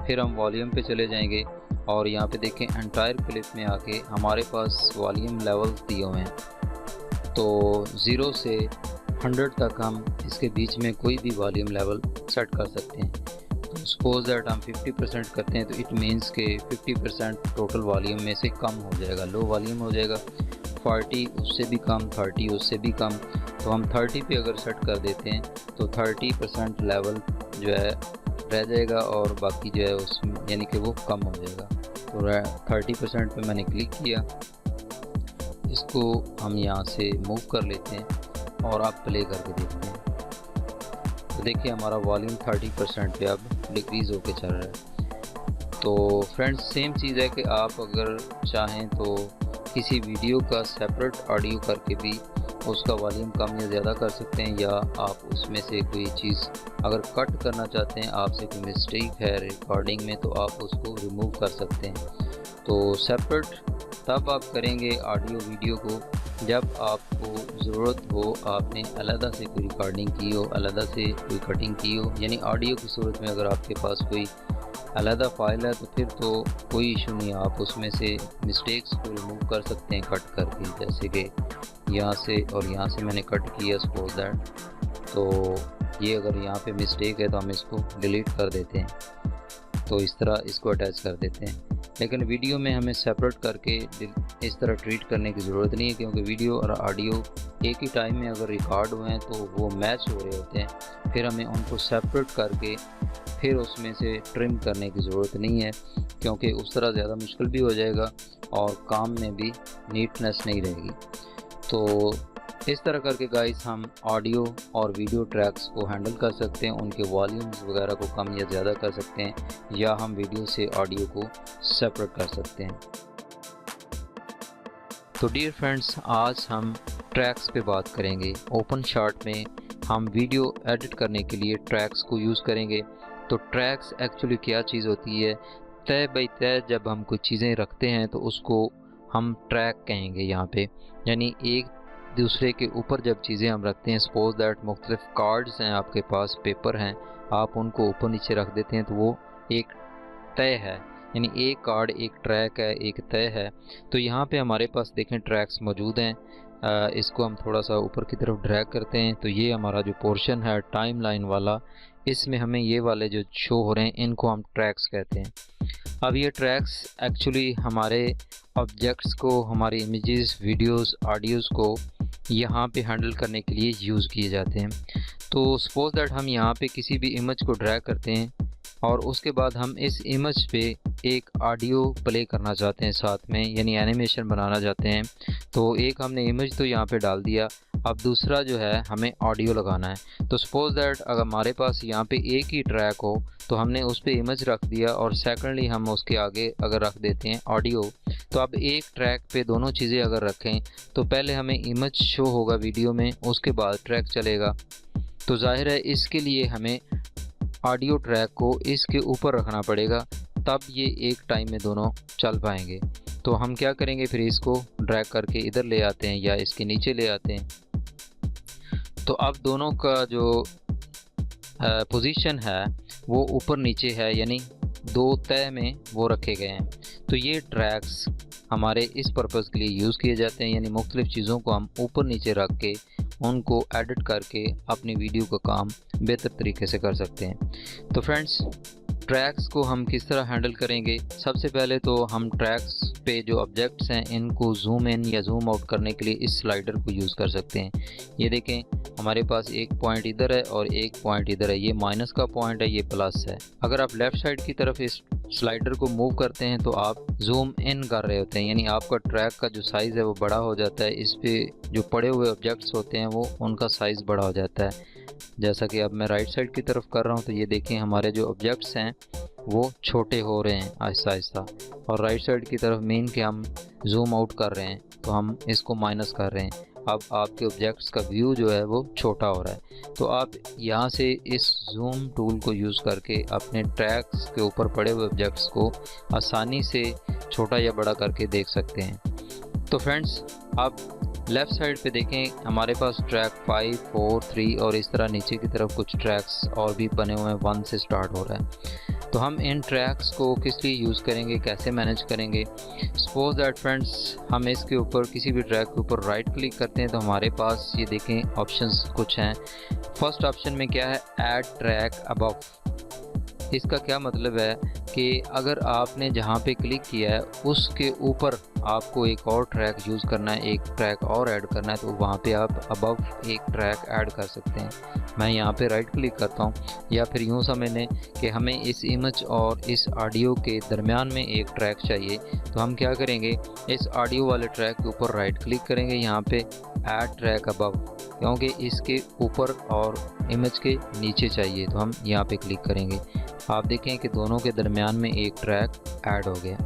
फिर हम वॉल्यूम पे चले जाएंगे और यहाँ पे देखें एंटायर क्लिप में आके हमारे पास वॉल्यूम लेवल दिए हुए हैं। तो 0 से 100 तक हम इसके बीच में कोई भी वॉल्यूम लेवल सेट कर सकते हैं। तो सपोज दैट हम 50% करते हैं तो इट मीन्स के 50% टोटल वॉल्यूम में से कम हो जाएगा, लो वॉल्यूम हो जाएगा। 40 उससे भी कम, 30 उससे भी कम। तो हम 30 पे अगर सेट कर देते हैं तो 30% लेवल जो है रह जाएगा और बाकी जो है उसमें यानी कि वो कम हो जाएगा। तो 30% पे मैंने क्लिक किया, इसको हम यहाँ से मूव कर लेते हैं और आप प्ले करके देखते हैं। तो देखिए हमारा वॉल्यूम 30% पे अब डिक्रीज़ होके चल रहा है। तो फ्रेंड्स सेम चीज़ है कि आप अगर चाहें तो किसी वीडियो का सेपरेट ऑडियो करके भी उसका वॉल्यूम कम या ज़्यादा कर सकते हैं, या आप उसमें से कोई चीज़ अगर कट करना चाहते हैं, आपसे कोई मिस्टेक है रिकॉर्डिंग में, तो आप उसको रिमूव कर सकते हैं। तो सेपरेट तब आप करेंगे ऑडियो वीडियो को जब आपको ज़रूरत हो, आपने अलग से कोई रिकॉर्डिंग की हो, अलग से कोई कटिंग की हो। यानी ऑडियो की सूरत में अगर आपके पास कोई अलग फाइल है तो फिर तो कोई इशू नहीं, आप उसमें से मिस्टेक्स को रिमूव कर सकते हैं कट करके। जैसे कि यहाँ से और यहाँ से मैंने कट किया सपोज दैट, तो ये अगर यहाँ पे मिस्टेक है तो हम इसको डिलीट कर देते हैं। तो इस तरह इसको अटैच कर देते हैं। लेकिन वीडियो में हमें सेपरेट करके इस तरह ट्रीट करने की ज़रूरत नहीं है, क्योंकि वीडियो और ऑडियो एक ही टाइम में अगर रिकॉर्ड हुए हैं तो वो मैच हो रहे होते हैं। फिर हमें उनको सेपरेट करके फिर उसमें से ट्रिम करने की ज़रूरत नहीं है, क्योंकि उस तरह ज़्यादा मुश्किल भी हो जाएगा और काम में भी नीटनेस नहीं रहेगी। तो इस तरह करके गाइस हम ऑडियो और वीडियो ट्रैक्स को हैंडल कर सकते हैं, उनके वॉल्यूम्स वगैरह को कम या ज़्यादा कर सकते हैं, या हम वीडियो से ऑडियो को सेपरेट कर सकते हैं। तो डियर फ्रेंड्स, आज हम ट्रैक्स पे बात करेंगे। ओपनशॉट में हम वीडियो एडिट करने के लिए ट्रैक्स को यूज़ करेंगे। तो ट्रैक्स एक्चुअली क्या चीज़ होती है? तय बाई तय जब हम कुछ चीज़ें रखते हैं तो उसको हम ट्रैक कहेंगे यहाँ पे। यानी एक दूसरे के ऊपर जब चीज़ें हम रखते हैं, सपोज दैट मुख्तलिफ कार्ड्स हैं आपके पास, पेपर हैं, आप उनको ऊपर नीचे रख देते हैं तो वो एक तय है। यानी एक कार्ड एक ट्रैक है, एक तय है। तो यहाँ पे हमारे पास देखें ट्रैक्स मौजूद हैं। इसको हम थोड़ा सा ऊपर की तरफ ड्रैग करते हैं तो ये हमारा जो पोर्शन है टाइमलाइन वाला, इसमें हमें ये वाले जो शो हो रहे हैं इनको हम ट्रैक्स कहते हैं। अब ये ट्रैक्स एक्चुअली हमारे ऑब्जेक्ट्स को, हमारी इमेजेस, वीडियोस, ऑडियोज़ को यहाँ पे हैंडल करने के लिए यूज़ किए जाते हैं। तो सपोज दैट हम यहाँ पे किसी भी इमेज को ड्रैग करते हैं और उसके बाद हम इस इमेज पे एक ऑडियो प्ले करना चाहते हैं साथ में, यानी एनिमेशन बनाना चाहते हैं। तो एक हमने इमेज तो यहाँ पे डाल दिया, अब दूसरा जो है हमें ऑडियो लगाना है। तो सपोज दैट अगर हमारे पास यहाँ पे एक ही ट्रैक हो तो हमने उस पर इमेज रख दिया और सेकेंडली हम उसके आगे अगर रख देते हैं ऑडियो। तो अब एक ट्रैक पे दोनों चीज़ें अगर रखें तो पहले हमें इमेज शो होगा वीडियो में, उसके बाद ट्रैक चलेगा। तो जाहिर है इसके लिए हमें ऑडियो ट्रैक को इसके ऊपर रखना पड़ेगा, तब ये एक टाइम में दोनों चल पाएंगे। तो हम क्या करेंगे, फिर इसको ड्रैग करके इधर ले आते हैं या इसके नीचे ले आते हैं। तो अब दोनों का जो पोजीशन है वो ऊपर नीचे है, यानी दो तय में वो रखे गए हैं। तो ये ट्रैक्स हमारे इस पर्पज़ के लिए यूज़ किए जाते हैं, यानी मुख्तलिफ़ चीज़ों को हम ऊपर नीचे रख के उनको एडिट करके अपनी वीडियो का काम बेहतर तरीके से कर सकते हैं। तो फ्रेंड्स, ट्रैक्स को हम किस तरह हैंडल करेंगे। सबसे पहले तो हम ट्रैक्स पे जो ऑब्जेक्ट्स हैं इनको जूम इन या जूम आउट करने के लिए इस स्लाइडर को यूज़ कर सकते हैं। ये देखें, हमारे पास एक पॉइंट इधर है और एक पॉइंट इधर है। ये माइनस का पॉइंट है, ये प्लस है। अगर आप लेफ़्ट साइड की तरफ इस स्लाइडर को मूव करते हैं तो आप जूम इन कर रहे होते हैं, यानी आपका ट्रैक का जो साइज़ है वो बड़ा हो जाता है। इस पे जो पड़े हुए ऑब्जेक्ट्स होते हैं वो उनका साइज़ बड़ा हो जाता है। जैसा कि अब मैं राइट साइड की तरफ कर रहा हूँ तो ये देखें, हमारे जो ऑब्जेक्ट्स हैं वो छोटे हो रहे हैं आहिस्ता आहिस्ता। और राइट साइड की तरफ मेन के हम जूम आउट कर रहे हैं तो हम इसको माइनस कर रहे हैं। अब आपके ऑब्जेक्ट्स का व्यू जो है वो छोटा हो रहा है। तो आप यहाँ से इस जूम टूल को यूज़ करके अपने ट्रैक्स के ऊपर पड़े हुए ऑब्जेक्ट्स को आसानी से छोटा या बड़ा करके देख सकते हैं। तो फ्रेंड्स, आप लेफ़्ट साइड पे देखें, हमारे पास ट्रैक 5, 4, 3 और इस तरह नीचे की तरफ कुछ ट्रैक्स और भी बने हुए हैं, 1 से स्टार्ट हो रहा है। तो हम इन ट्रैक्स को किस लिए यूज़ करेंगे, कैसे मैनेज करेंगे। सपोज दैट फ्रेंड्स, हम इसके ऊपर किसी भी ट्रैक के ऊपर राइट क्लिक करते हैं तो हमारे पास ये देखें ऑप्शंस कुछ हैं। फर्स्ट ऑप्शन में क्या है, ऐड ट्रैक अबव। इसका क्या मतलब है कि अगर आपने जहाँ पे क्लिक किया है उसके ऊपर आपको एक और ट्रैक यूज़ करना है, एक ट्रैक और ऐड करना है, तो वहाँ पे आप अबव एक ट्रैक ऐड कर सकते हैं। मैं यहाँ पे राइट क्लिक करता हूँ, या फिर यूँ समझ लें कि हमें इस इमेज और इस ऑडियो के दरमियान में एक ट्रैक चाहिए। तो हम क्या करेंगे, इस ऑडियो वाले ट्रैक के ऊपर राइट क्लिक करेंगे, यहाँ पे ऐड ट्रैक अबव, क्योंकि इसके ऊपर और इमेज के नीचे चाहिए तो हम यहाँ पे क्लिक करेंगे। आप देखें कि दोनों के दरमियान में एक ट्रैक ऐड हो गया।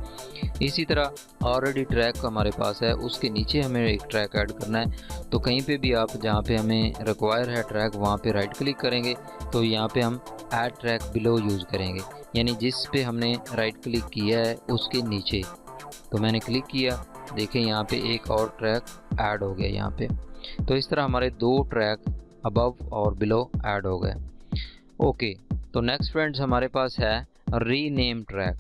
इसी तरह ऑलरेडी ट्रैक हमारे पास है, उसके नीचे हमें एक ट्रैक ऐड करना है। तो कहीं पे भी आप जहाँ पे हमें रिक्वायर है ट्रैक, वहाँ पे राइट क्लिक करेंगे तो यहाँ पे हम ऐड ट्रैक बिलो यूज़ करेंगे, यानी जिस पे हमने राइट क्लिक किया है उसके नीचे। तो मैंने क्लिक किया, देखें यहाँ पे एक और ट्रैक ऐड हो गया यहाँ पे। तो इस तरह हमारे 2 ट्रैक अबव और बिलो ऐड हो गए। ओके, तो नेक्स्ट फ्रेंड्स हमारे पास है रीनेम ट्रैक।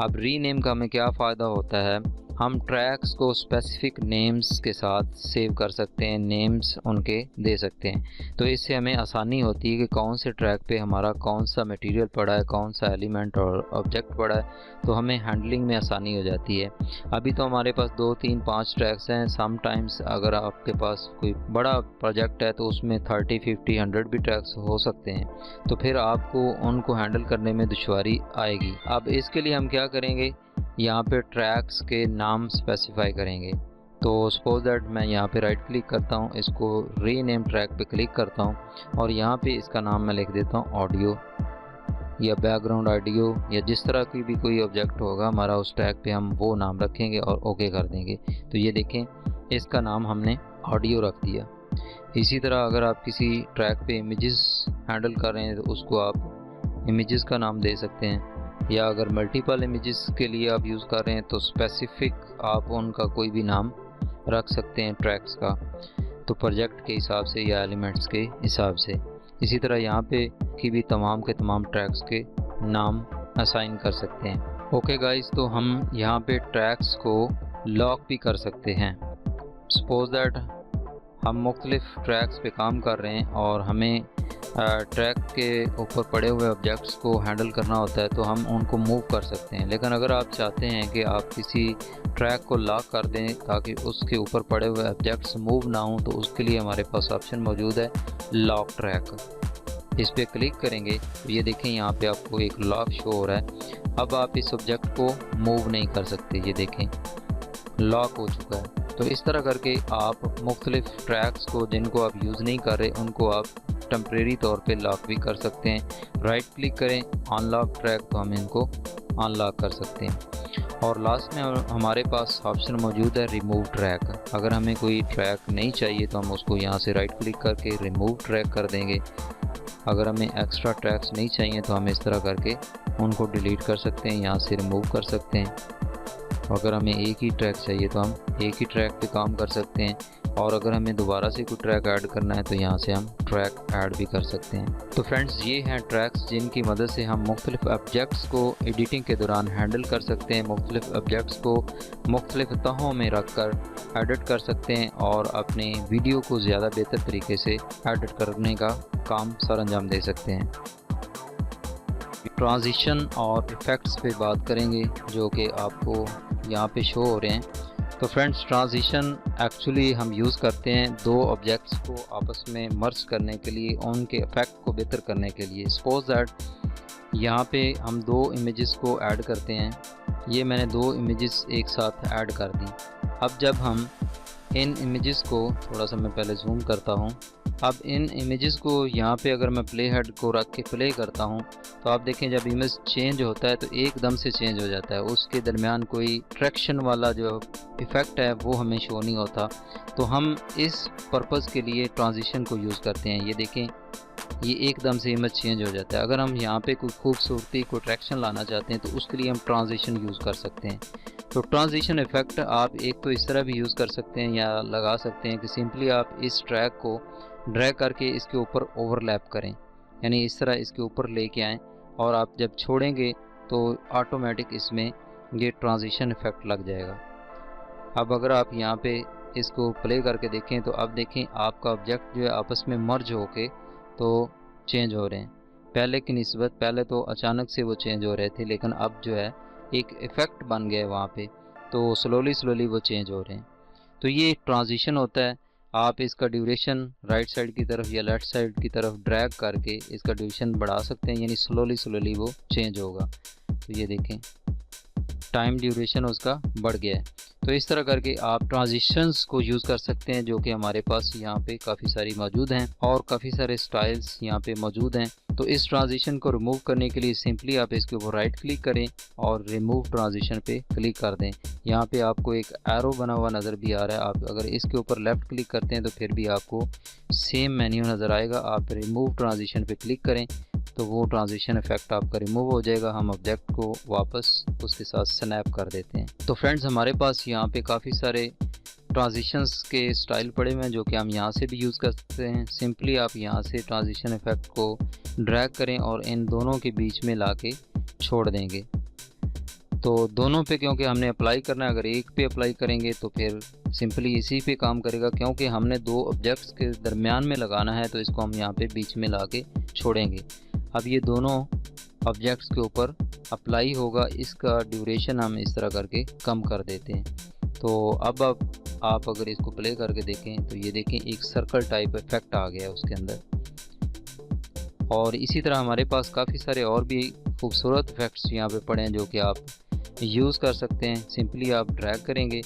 अब रीनेम का हमें क्या फ़ायदा होता है, हम ट्रैक्स को स्पेसिफिक नेम्स के साथ सेव कर सकते हैं, नेम्स उनके दे सकते हैं। तो इससे हमें आसानी होती है कि कौन से ट्रैक पे हमारा कौन सा मटेरियल पड़ा है, कौन सा एलिमेंट और ऑब्जेक्ट पड़ा है, तो हमें हैंडलिंग में आसानी हो जाती है। अभी तो हमारे पास 2, 3, 5 ट्रैक्स हैं। समटाइम्स अगर आपके पास कोई बड़ा प्रोजेक्ट है तो उसमें 30, 50, 100 भी ट्रैक्स हो सकते हैं, तो फिर आपको उनको हैंडल करने में दुश्वारी आएगी। अब इसके लिए हम क्या करेंगे, यहाँ पे ट्रैक्स के नाम स्पेसिफाई करेंगे। तो सपोज दैट मैं यहाँ पे राइट क्लिक करता हूँ, इसको रीनेम ट्रैक पे क्लिक करता हूँ और यहाँ पे इसका नाम मैं लिख देता हूँ ऑडियो या बैकग्राउंड ऑडियो, या जिस तरह की भी कोई ऑब्जेक्ट होगा हमारा उस ट्रैक पे हम वो नाम रखेंगे और ओके कर देंगे। तो ये देखें, इसका नाम हमने ऑडियो रख दिया। इसी तरह अगर आप किसी ट्रैक पे इमेजेस हैंडल कर रहे हैं तो उसको आप इमेजेस का नाम दे सकते हैं, या अगर मल्टीपल इमेजेस के लिए आप यूज़ कर रहे हैं तो स्पेसिफिक आप उनका कोई भी नाम रख सकते हैं ट्रैक्स का, तो प्रोजेक्ट के हिसाब से या एलिमेंट्स के हिसाब से। इसी तरह यहाँ पे की भी तमाम के तमाम ट्रैक्स के नाम असाइन कर सकते हैं। ओके गाइस, तो हम यहाँ पे ट्रैक्स को लॉक भी कर सकते हैं। सपोज दैट हम मुख्तलिफ ट्रैक्स पे काम कर रहे हैं और हमें ट्रैक के ऊपर पड़े हुए ऑब्जेक्ट्स को हैंडल करना होता है तो हम उनको मूव कर सकते हैं। लेकिन अगर आप चाहते हैं कि आप किसी ट्रैक को लॉक कर दें ताकि उसके ऊपर पड़े हुए ऑब्जेक्ट्स मूव ना हों, तो उसके लिए हमारे पास ऑप्शन मौजूद है लॉक ट्रैक। इस पर क्लिक करेंगे तो ये देखें, यहाँ पे आपको एक लॉक शो हो रहा है। अब आप इस ऑब्जेक्ट को मूव नहीं कर सकते, ये देखें लॉक हो चुका है। तो इस तरह करके आप मुख्तलिफ ट्रैक्स को जिनको आप यूज़ नहीं कर रहे उनको आप टेम्परेरी तौर पे लॉक भी कर सकते हैं। राइट क्लिक करें, अनलॉक ट्रैक, तो हम इनको अनलॉक कर सकते हैं। और लास्ट में हमारे पास ऑप्शन मौजूद है रिमूव ट्रैक। अगर हमें कोई ट्रैक नहीं चाहिए तो हम उसको यहाँ से राइट क्लिक करके रिमूव ट्रैक कर देंगे। अगर हमें एक्स्ट्रा ट्रैक्स नहीं चाहिए तो हम इस तरह करके उनको डिलीट कर सकते हैं, यहाँ से रिमूव कर सकते हैं। अगर हमें एक ही ट्रैक चाहिए तो हम एक ही ट्रैक पे काम कर सकते हैं, और अगर हमें दोबारा से कोई ट्रैक ऐड करना है तो यहाँ से हम ट्रैक ऐड भी कर सकते हैं। तो फ्रेंड्स, ये हैं ट्रैक्स जिनकी मदद से हम मुख्तलिफ ऑब्जेक्ट्स को एडिटिंग के दौरान हैंडल कर सकते हैं, मुख्तलिफ ऑब्जेक्ट्स को मुख्तलिफ तहों में रख कर एडिट कर सकते हैं और अपने वीडियो को ज़्यादा बेहतर तरीके से एडिट करने का काम सर अंजाम दे सकते हैं। ट्रांजिशन और इफ़ेक्ट्स पे बात करेंगे जो कि आपको यहाँ पे शो हो रहे हैं। तो फ्रेंड्स, ट्रांजिशन एक्चुअली हम यूज़ करते हैं दो ऑब्जेक्ट्स को आपस में मर्ज करने के लिए, उनके इफ़ेक्ट को बेहतर करने के लिए। सपोज दैट यहाँ पे हम दो इमेजेस को ऐड करते हैं। ये मैंने दो इमेजेस एक साथ ऐड कर दी। अब जब हम इन इमेजेस को, थोड़ा सा मैं पहले जूम करता हूँ, अब इन इमेजेस को यहाँ पे अगर मैं प्ले हेड को रख के प्ले करता हूँ तो आप देखें जब इमेज चेंज होता है तो एकदम से चेंज हो जाता है, उसके दरमियान कोई ट्रैक्शन वाला जो इफ़ेक्ट है वो हमें शो नहीं होता। तो हम इस पर्पज़ के लिए ट्रांजिशन को यूज़ करते हैं। ये देखें, ये एकदम से इमेज चेंज हो जाता है। अगर हम यहाँ पे कोई खूबसूरती को ट्रैक्शन लाना चाहते हैं तो उसके लिए हम ट्रांजिशन यूज़ कर सकते हैं। तो ट्रांजिशन इफ़ेक्ट आप एक तो इस तरह भी यूज़ कर सकते हैं या लगा सकते हैं कि सिंपली आप इस ट्रैक को ड्रैग करके इसके ऊपर ओवरलैप करें, यानी इस तरह इसके ऊपर लेके आएँ और आप जब छोड़ेंगे तो ऑटोमेटिक इसमें ये ट्रांजिशन इफ़ेक्ट लग जाएगा। अब अगर आप यहाँ पे इसको प्ले करके देखें तो अब देखें आपका ऑब्जेक्ट जो है आपस में मर्ज होके तो चेंज हो रहे हैं। पहले की निस्बत, पहले तो अचानक से वो चेंज हो रहे थे, लेकिन अब जो है एक इफ़ेक्ट बन गया है वहाँ पे, तो स्लोली वो चेंज हो रहे हैं। तो ये ट्रांजिशन होता है। आप इसका ड्यूरेशन राइट साइड की तरफ या लेफ़्ट साइड की तरफ ड्रैग करके इसका ड्यूरेशन बढ़ा सकते हैं, यानी स्लोली वो चेंज होगा। तो ये देखें, टाइम ड्यूरेशन उसका बढ़ गया है। तो इस तरह करके आप ट्रांजिशंस को यूज़ कर सकते हैं, जो कि हमारे पास यहाँ पे काफ़ी सारी मौजूद हैं और काफ़ी सारे स्टाइल्स यहाँ पे मौजूद हैं। तो इस ट्रांजिशन को रिमूव करने के लिए सिंपली आप इसके ऊपर राइट क्लिक करें और रिमूव ट्रांजिशन पे क्लिक कर दें। यहाँ पे आपको एक एरो बना हुआ नज़र भी आ रहा है। आप अगर इसके ऊपर लेफ़्ट क्लिक करते हैं तो फिर भी आपको सेम मेन्यू नज़र आएगा। आप रिमूव ट्रांजिशन पे क्लिक करें तो वो ट्रांजिशन इफ़ेक्ट आपका रिमूव हो जाएगा। हम ऑब्जेक्ट को वापस उसके साथ स्नैप कर देते हैं। तो फ्रेंड्स, हमारे पास यहाँ पे काफ़ी सारे ट्रांजिशंस के स्टाइल पड़े हुए हैं जो कि हम यहाँ से भी यूज़ कर सकते हैं। सिंपली आप यहाँ से ट्रांजिशन इफ़ेक्ट को ड्रैग करें और इन दोनों के बीच में ला के छोड़ देंगे। तो दोनों पे क्योंकि हमने अप्लाई करना है, अगर एक पे अप्लाई करेंगे तो फिर सिंपली इसी पे काम करेगा, क्योंकि हमने दो ऑब्जेक्ट्स के दरमियान में लगाना है तो इसको हम यहाँ पे बीच में ला के छोड़ेंगे। अब ये दोनों ऑब्जेक्ट्स के ऊपर अप्लाई होगा। इसका ड्यूरेशन हम इस तरह करके कम कर देते हैं। तो अब आप अगर इसको प्ले करके देखें तो ये देखें एक सर्कल टाइप इफेक्ट आ गया उसके अंदर। और इसी तरह हमारे पास काफ़ी सारे और भी खूबसूरत इफेक्ट्स यहाँ पे पड़े हैं जो कि आप यूज़ कर सकते हैं। सिंपली आप ड्रैग करेंगे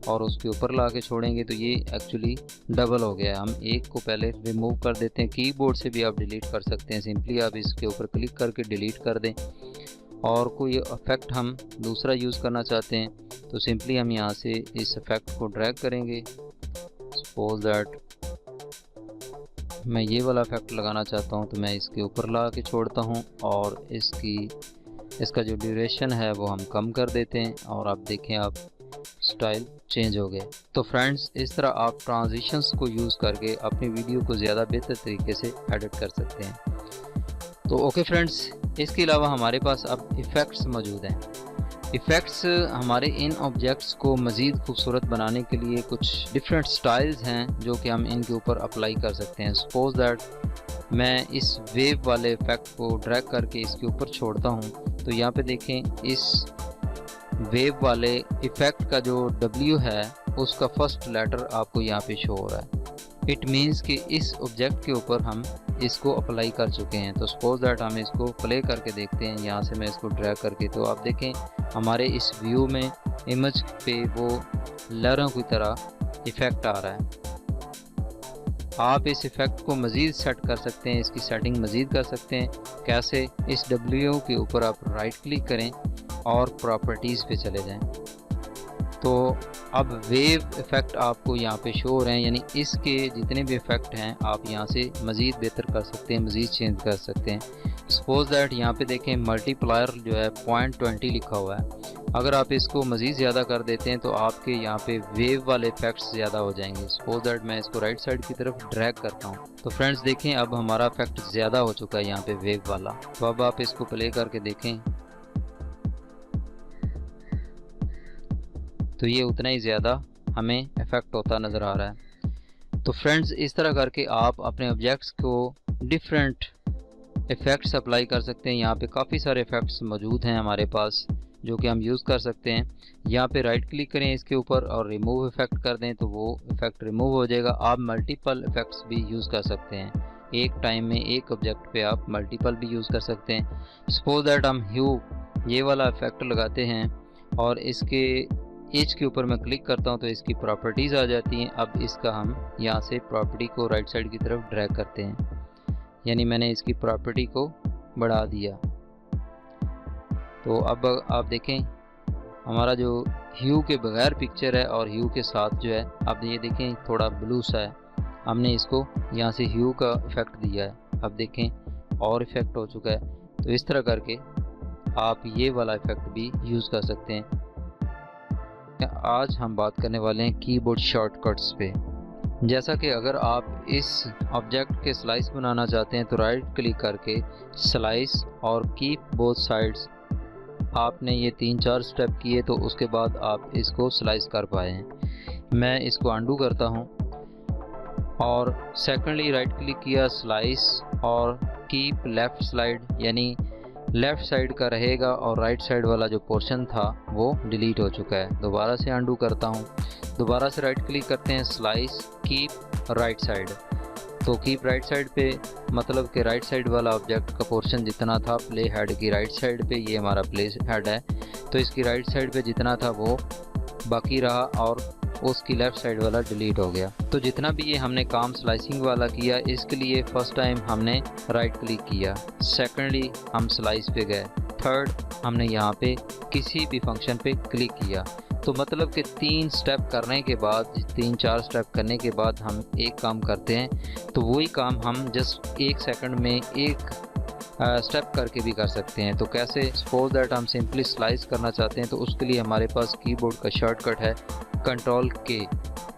और उसके ऊपर ला के छोड़ेंगे तो ये एक्चुअली डबल हो गया है। हम एक को पहले रिमूव कर देते हैं। कीबोर्ड से भी आप डिलीट कर सकते हैं। सिंपली आप इसके ऊपर क्लिक करके डिलीट कर दें। और कोई इफ़ेक्ट हम दूसरा यूज़ करना चाहते हैं तो सिंपली हम यहाँ से इस इफ़ेक्ट को ड्रैग करेंगे। सपोज दैट मैं ये वाला इफ़ेक्ट लगाना चाहता हूँ तो मैं इसके ऊपर ला के छोड़ता हूँ और इसका जो ड्यूरेशन है वो हम कम कर देते हैं और आप देखें आप स्टाइल चेंज हो गया। तो फ्रेंड्स, इस तरह आप ट्रांजिशंस को यूज़ करके अपनी वीडियो को ज़्यादा बेहतर तरीके से एडिट कर सकते हैं। तो ओके फ्रेंड्स, इसके अलावा हमारे पास अब इफ़ेक्ट्स मौजूद हैं। इफ़ेक्ट्स हमारे इन ऑब्जेक्ट्स को मज़ीद खूबसूरत बनाने के लिए कुछ डिफरेंट स्टाइल्स हैं जो कि हम इनके ऊपर अप्लाई कर सकते हैं। सपोज दैट मैं इस वेव वाले इफ़ेक्ट को ड्रैग करके इसके ऊपर छोड़ता हूँ तो यहाँ पे देखें इस वेव वाले इफ़ेक्ट का जो W है उसका फर्स्ट लेटर आपको यहाँ पे शो हो रहा है। इट मीन्स कि इस ऑब्जेक्ट के ऊपर हम इसको अप्लाई कर चुके हैं। तो सपोज दैट हम इसको प्ले करके देखते हैं। यहाँ से मैं इसको ड्रैग करके, तो आप देखें हमारे इस व्यू में इमेज पे वो लहरों की तरह इफ़ेक्ट आ रहा है। आप इस इफ़ेक्ट को मज़ीद सेट कर सकते हैं, इसकी सेटिंग मज़ीद कर सकते हैं। कैसे? इस W के ऊपर आप राइट क्लिक करें और प्रॉपर्टीज़ पे चले जाएं। तो अब वेव इफ़ेक्ट आपको यहाँ पे शो हो रहे हैं, यानी इसके जितने भी इफ़ेक्ट हैं आप यहाँ से मज़ीद बेहतर कर सकते हैं, मज़ीद चेंज कर सकते हैं। सपोज दैट यहाँ पे देखें मल्टीप्लायर जो है 0.20 लिखा हुआ है। अगर आप इसको मज़ीद ज़्यादा कर देते हैं तो आपके यहाँ पे वेव वाले इफ़ेक्ट्स ज़्यादा हो जाएंगे। सपोज दैट मैं इसको राइट साइड की तरफ ड्रैग करता हूँ तो फ्रेंड्स देखें अब हमारा इफ़ेक्ट ज़्यादा हो चुका है यहाँ पे वेव वाला। तो अब आप इसको प्ले करके देखें तो ये उतना ही ज़्यादा हमें इफ़ेक्ट होता नज़र आ रहा है। तो फ्रेंड्स, इस तरह करके आप अपने ऑब्जेक्ट्स को डिफरेंट इफ़ेक्ट्स अप्लाई कर सकते हैं। यहाँ पे काफ़ी सारे इफ़ेक्ट्स मौजूद हैं हमारे पास जो कि हम यूज़ कर सकते हैं। यहाँ पे राइट क्लिक करें इसके ऊपर और रिमूव इफ़ेक्ट कर दें तो वो इफ़ेक्ट रिमूव हो जाएगा। आप मल्टीपल इफ़ेक्ट्स भी यूज़ कर सकते हैं, एक टाइम में एक ऑब्जेक्ट पे आप मल्टीपल भी यूज़ कर सकते हैं। सपोज दैट हम ह्यू ये वाला इफ़ेक्ट लगाते हैं और इसके एज के ऊपर मैं क्लिक करता हूँ तो इसकी प्रॉपर्टीज़ आ जाती हैं। अब इसका हम यहाँ से प्रॉपर्टी को राइट साइड की तरफ ड्रैग करते हैं, यानी मैंने इसकी प्रॉपर्टी को बढ़ा दिया। तो अब आप देखें हमारा जो ह्यू के बगैर पिक्चर है और ह्यू के साथ जो है, अब ये देखें थोड़ा ब्लू सा है, हमने इसको यहाँ से ह्यू का इफ़ेक्ट दिया है। अब देखें और इफ़ेक्ट हो चुका है। तो इस तरह करके आप ये वाला इफ़ेक्ट भी यूज़ कर सकते हैं। आज हम बात करने वाले हैं कीबोर्ड शॉर्टकट्स पे। जैसा कि अगर आप इस ऑब्जेक्ट के स्लाइस बनाना चाहते हैं तो राइट क्लिक करके स्लाइस और कीप बोथ साइड्स, आपने ये 3-4 स्टेप किए तो उसके बाद आप इसको स्लाइस कर पाए हैं। मैं इसको अंडू करता हूँ और सेकेंडली राइट क्लिक किया स्लाइस और कीप लेफ़्ट स्लाइड, यानी लेफ़्ट साइड का रहेगा और राइट साइड वाला जो पोर्शन था वो डिलीट हो चुका है। दोबारा से अंडू करता हूँ, दोबारा से राइट क्लिक करते हैं स्लाइस कीप राइट साइड। तो कीप राइट साइड पे मतलब कि राइट साइड वाला ऑब्जेक्ट का पोर्शन जितना था प्ले हेड की राइट साइड पे, ये हमारा प्ले हेड है तो इसकी राइट साइड पे जितना था वो बाकी रहा और उसकी लेफ़्ट साइड वाला डिलीट हो गया। तो जितना भी ये हमने काम स्लाइसिंग वाला किया इसके लिए फ़र्स्ट टाइम हमने राइट क्लिक किया, सेकेंडली हम स्लाइस पे गए, थर्ड हमने यहाँ पे किसी भी फंक्शन पे क्लिक किया। तो मतलब कि 3 स्टेप करने के बाद, 3-4 स्टेप करने के बाद हम एक काम करते हैं तो वही काम हम जस्ट 1 सेकंड में एक स्टेप करके भी कर सकते हैं। तो कैसे? सपोज दैट हम सिंपली स्लाइस करना चाहते हैं तो उसके लिए हमारे पास कीबोर्ड का शॉर्टकट है कंट्रोल के।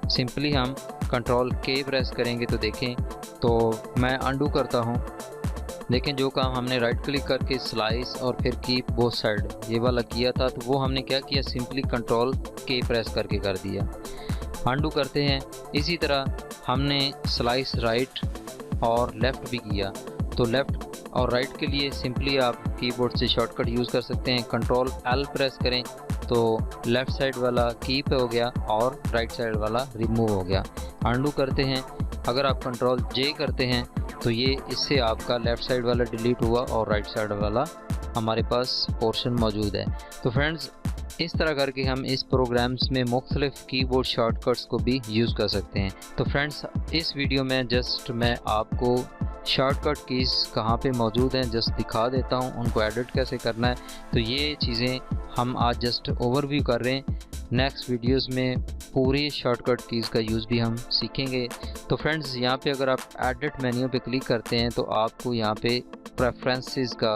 सिंपली हम कंट्रोल के प्रेस करेंगे तो देखें, तो मैं अंडू करता हूँ, देखें जो काम हमने राइट क्लिक करके स्लाइस और फिर कीप बोथ साइड ये वाला किया था तो वो हमने क्या किया, सिंपली कंट्रोल के प्रेस करके कर दिया। अंडू करते हैं। इसी तरह हमने स्लाइस राइट और लेफ़्ट भी किया, तो लेफ़्ट और राइट के लिए सिंपली आप कीबोर्ड से शॉर्टकट यूज़ कर सकते हैं। कंट्रोल एल प्रेस करें तो लेफ़्ट साइड वाला कीप हो गया और राइट साइड वाला रिमूव हो गया। अंडू करते हैं, अगर आप कंट्रोल जे करते हैं तो ये इससे आपका लेफ़्ट साइड वाला डिलीट हुआ और राइट साइड वाला हमारे पास पोर्शन मौजूद है। तो फ्रेंड्स इस तरह करके हम इस प्रोग्राम्स में मुख्तलिफ कीबोर्ड शॉर्टकट्स को भी यूज़ कर सकते हैं। तो फ्रेंड्स इस वीडियो में जस्ट मैं आपको शॉर्टकट कीज़ कहाँ पे मौजूद हैं जस्ट दिखा देता हूँ, उनको एडिट कैसे करना है। तो ये चीज़ें हम आज जस्ट ओवरव्यू कर रहे हैं। नेक्स्ट वीडियोस में पूरी शॉर्टकट कीज़ का यूज़ भी हम सीखेंगे। तो फ्रेंड्स यहाँ पे अगर आप एडिट मेन्यू पे क्लिक करते हैं तो आपको यहाँ पे प्रेफरेंसेस का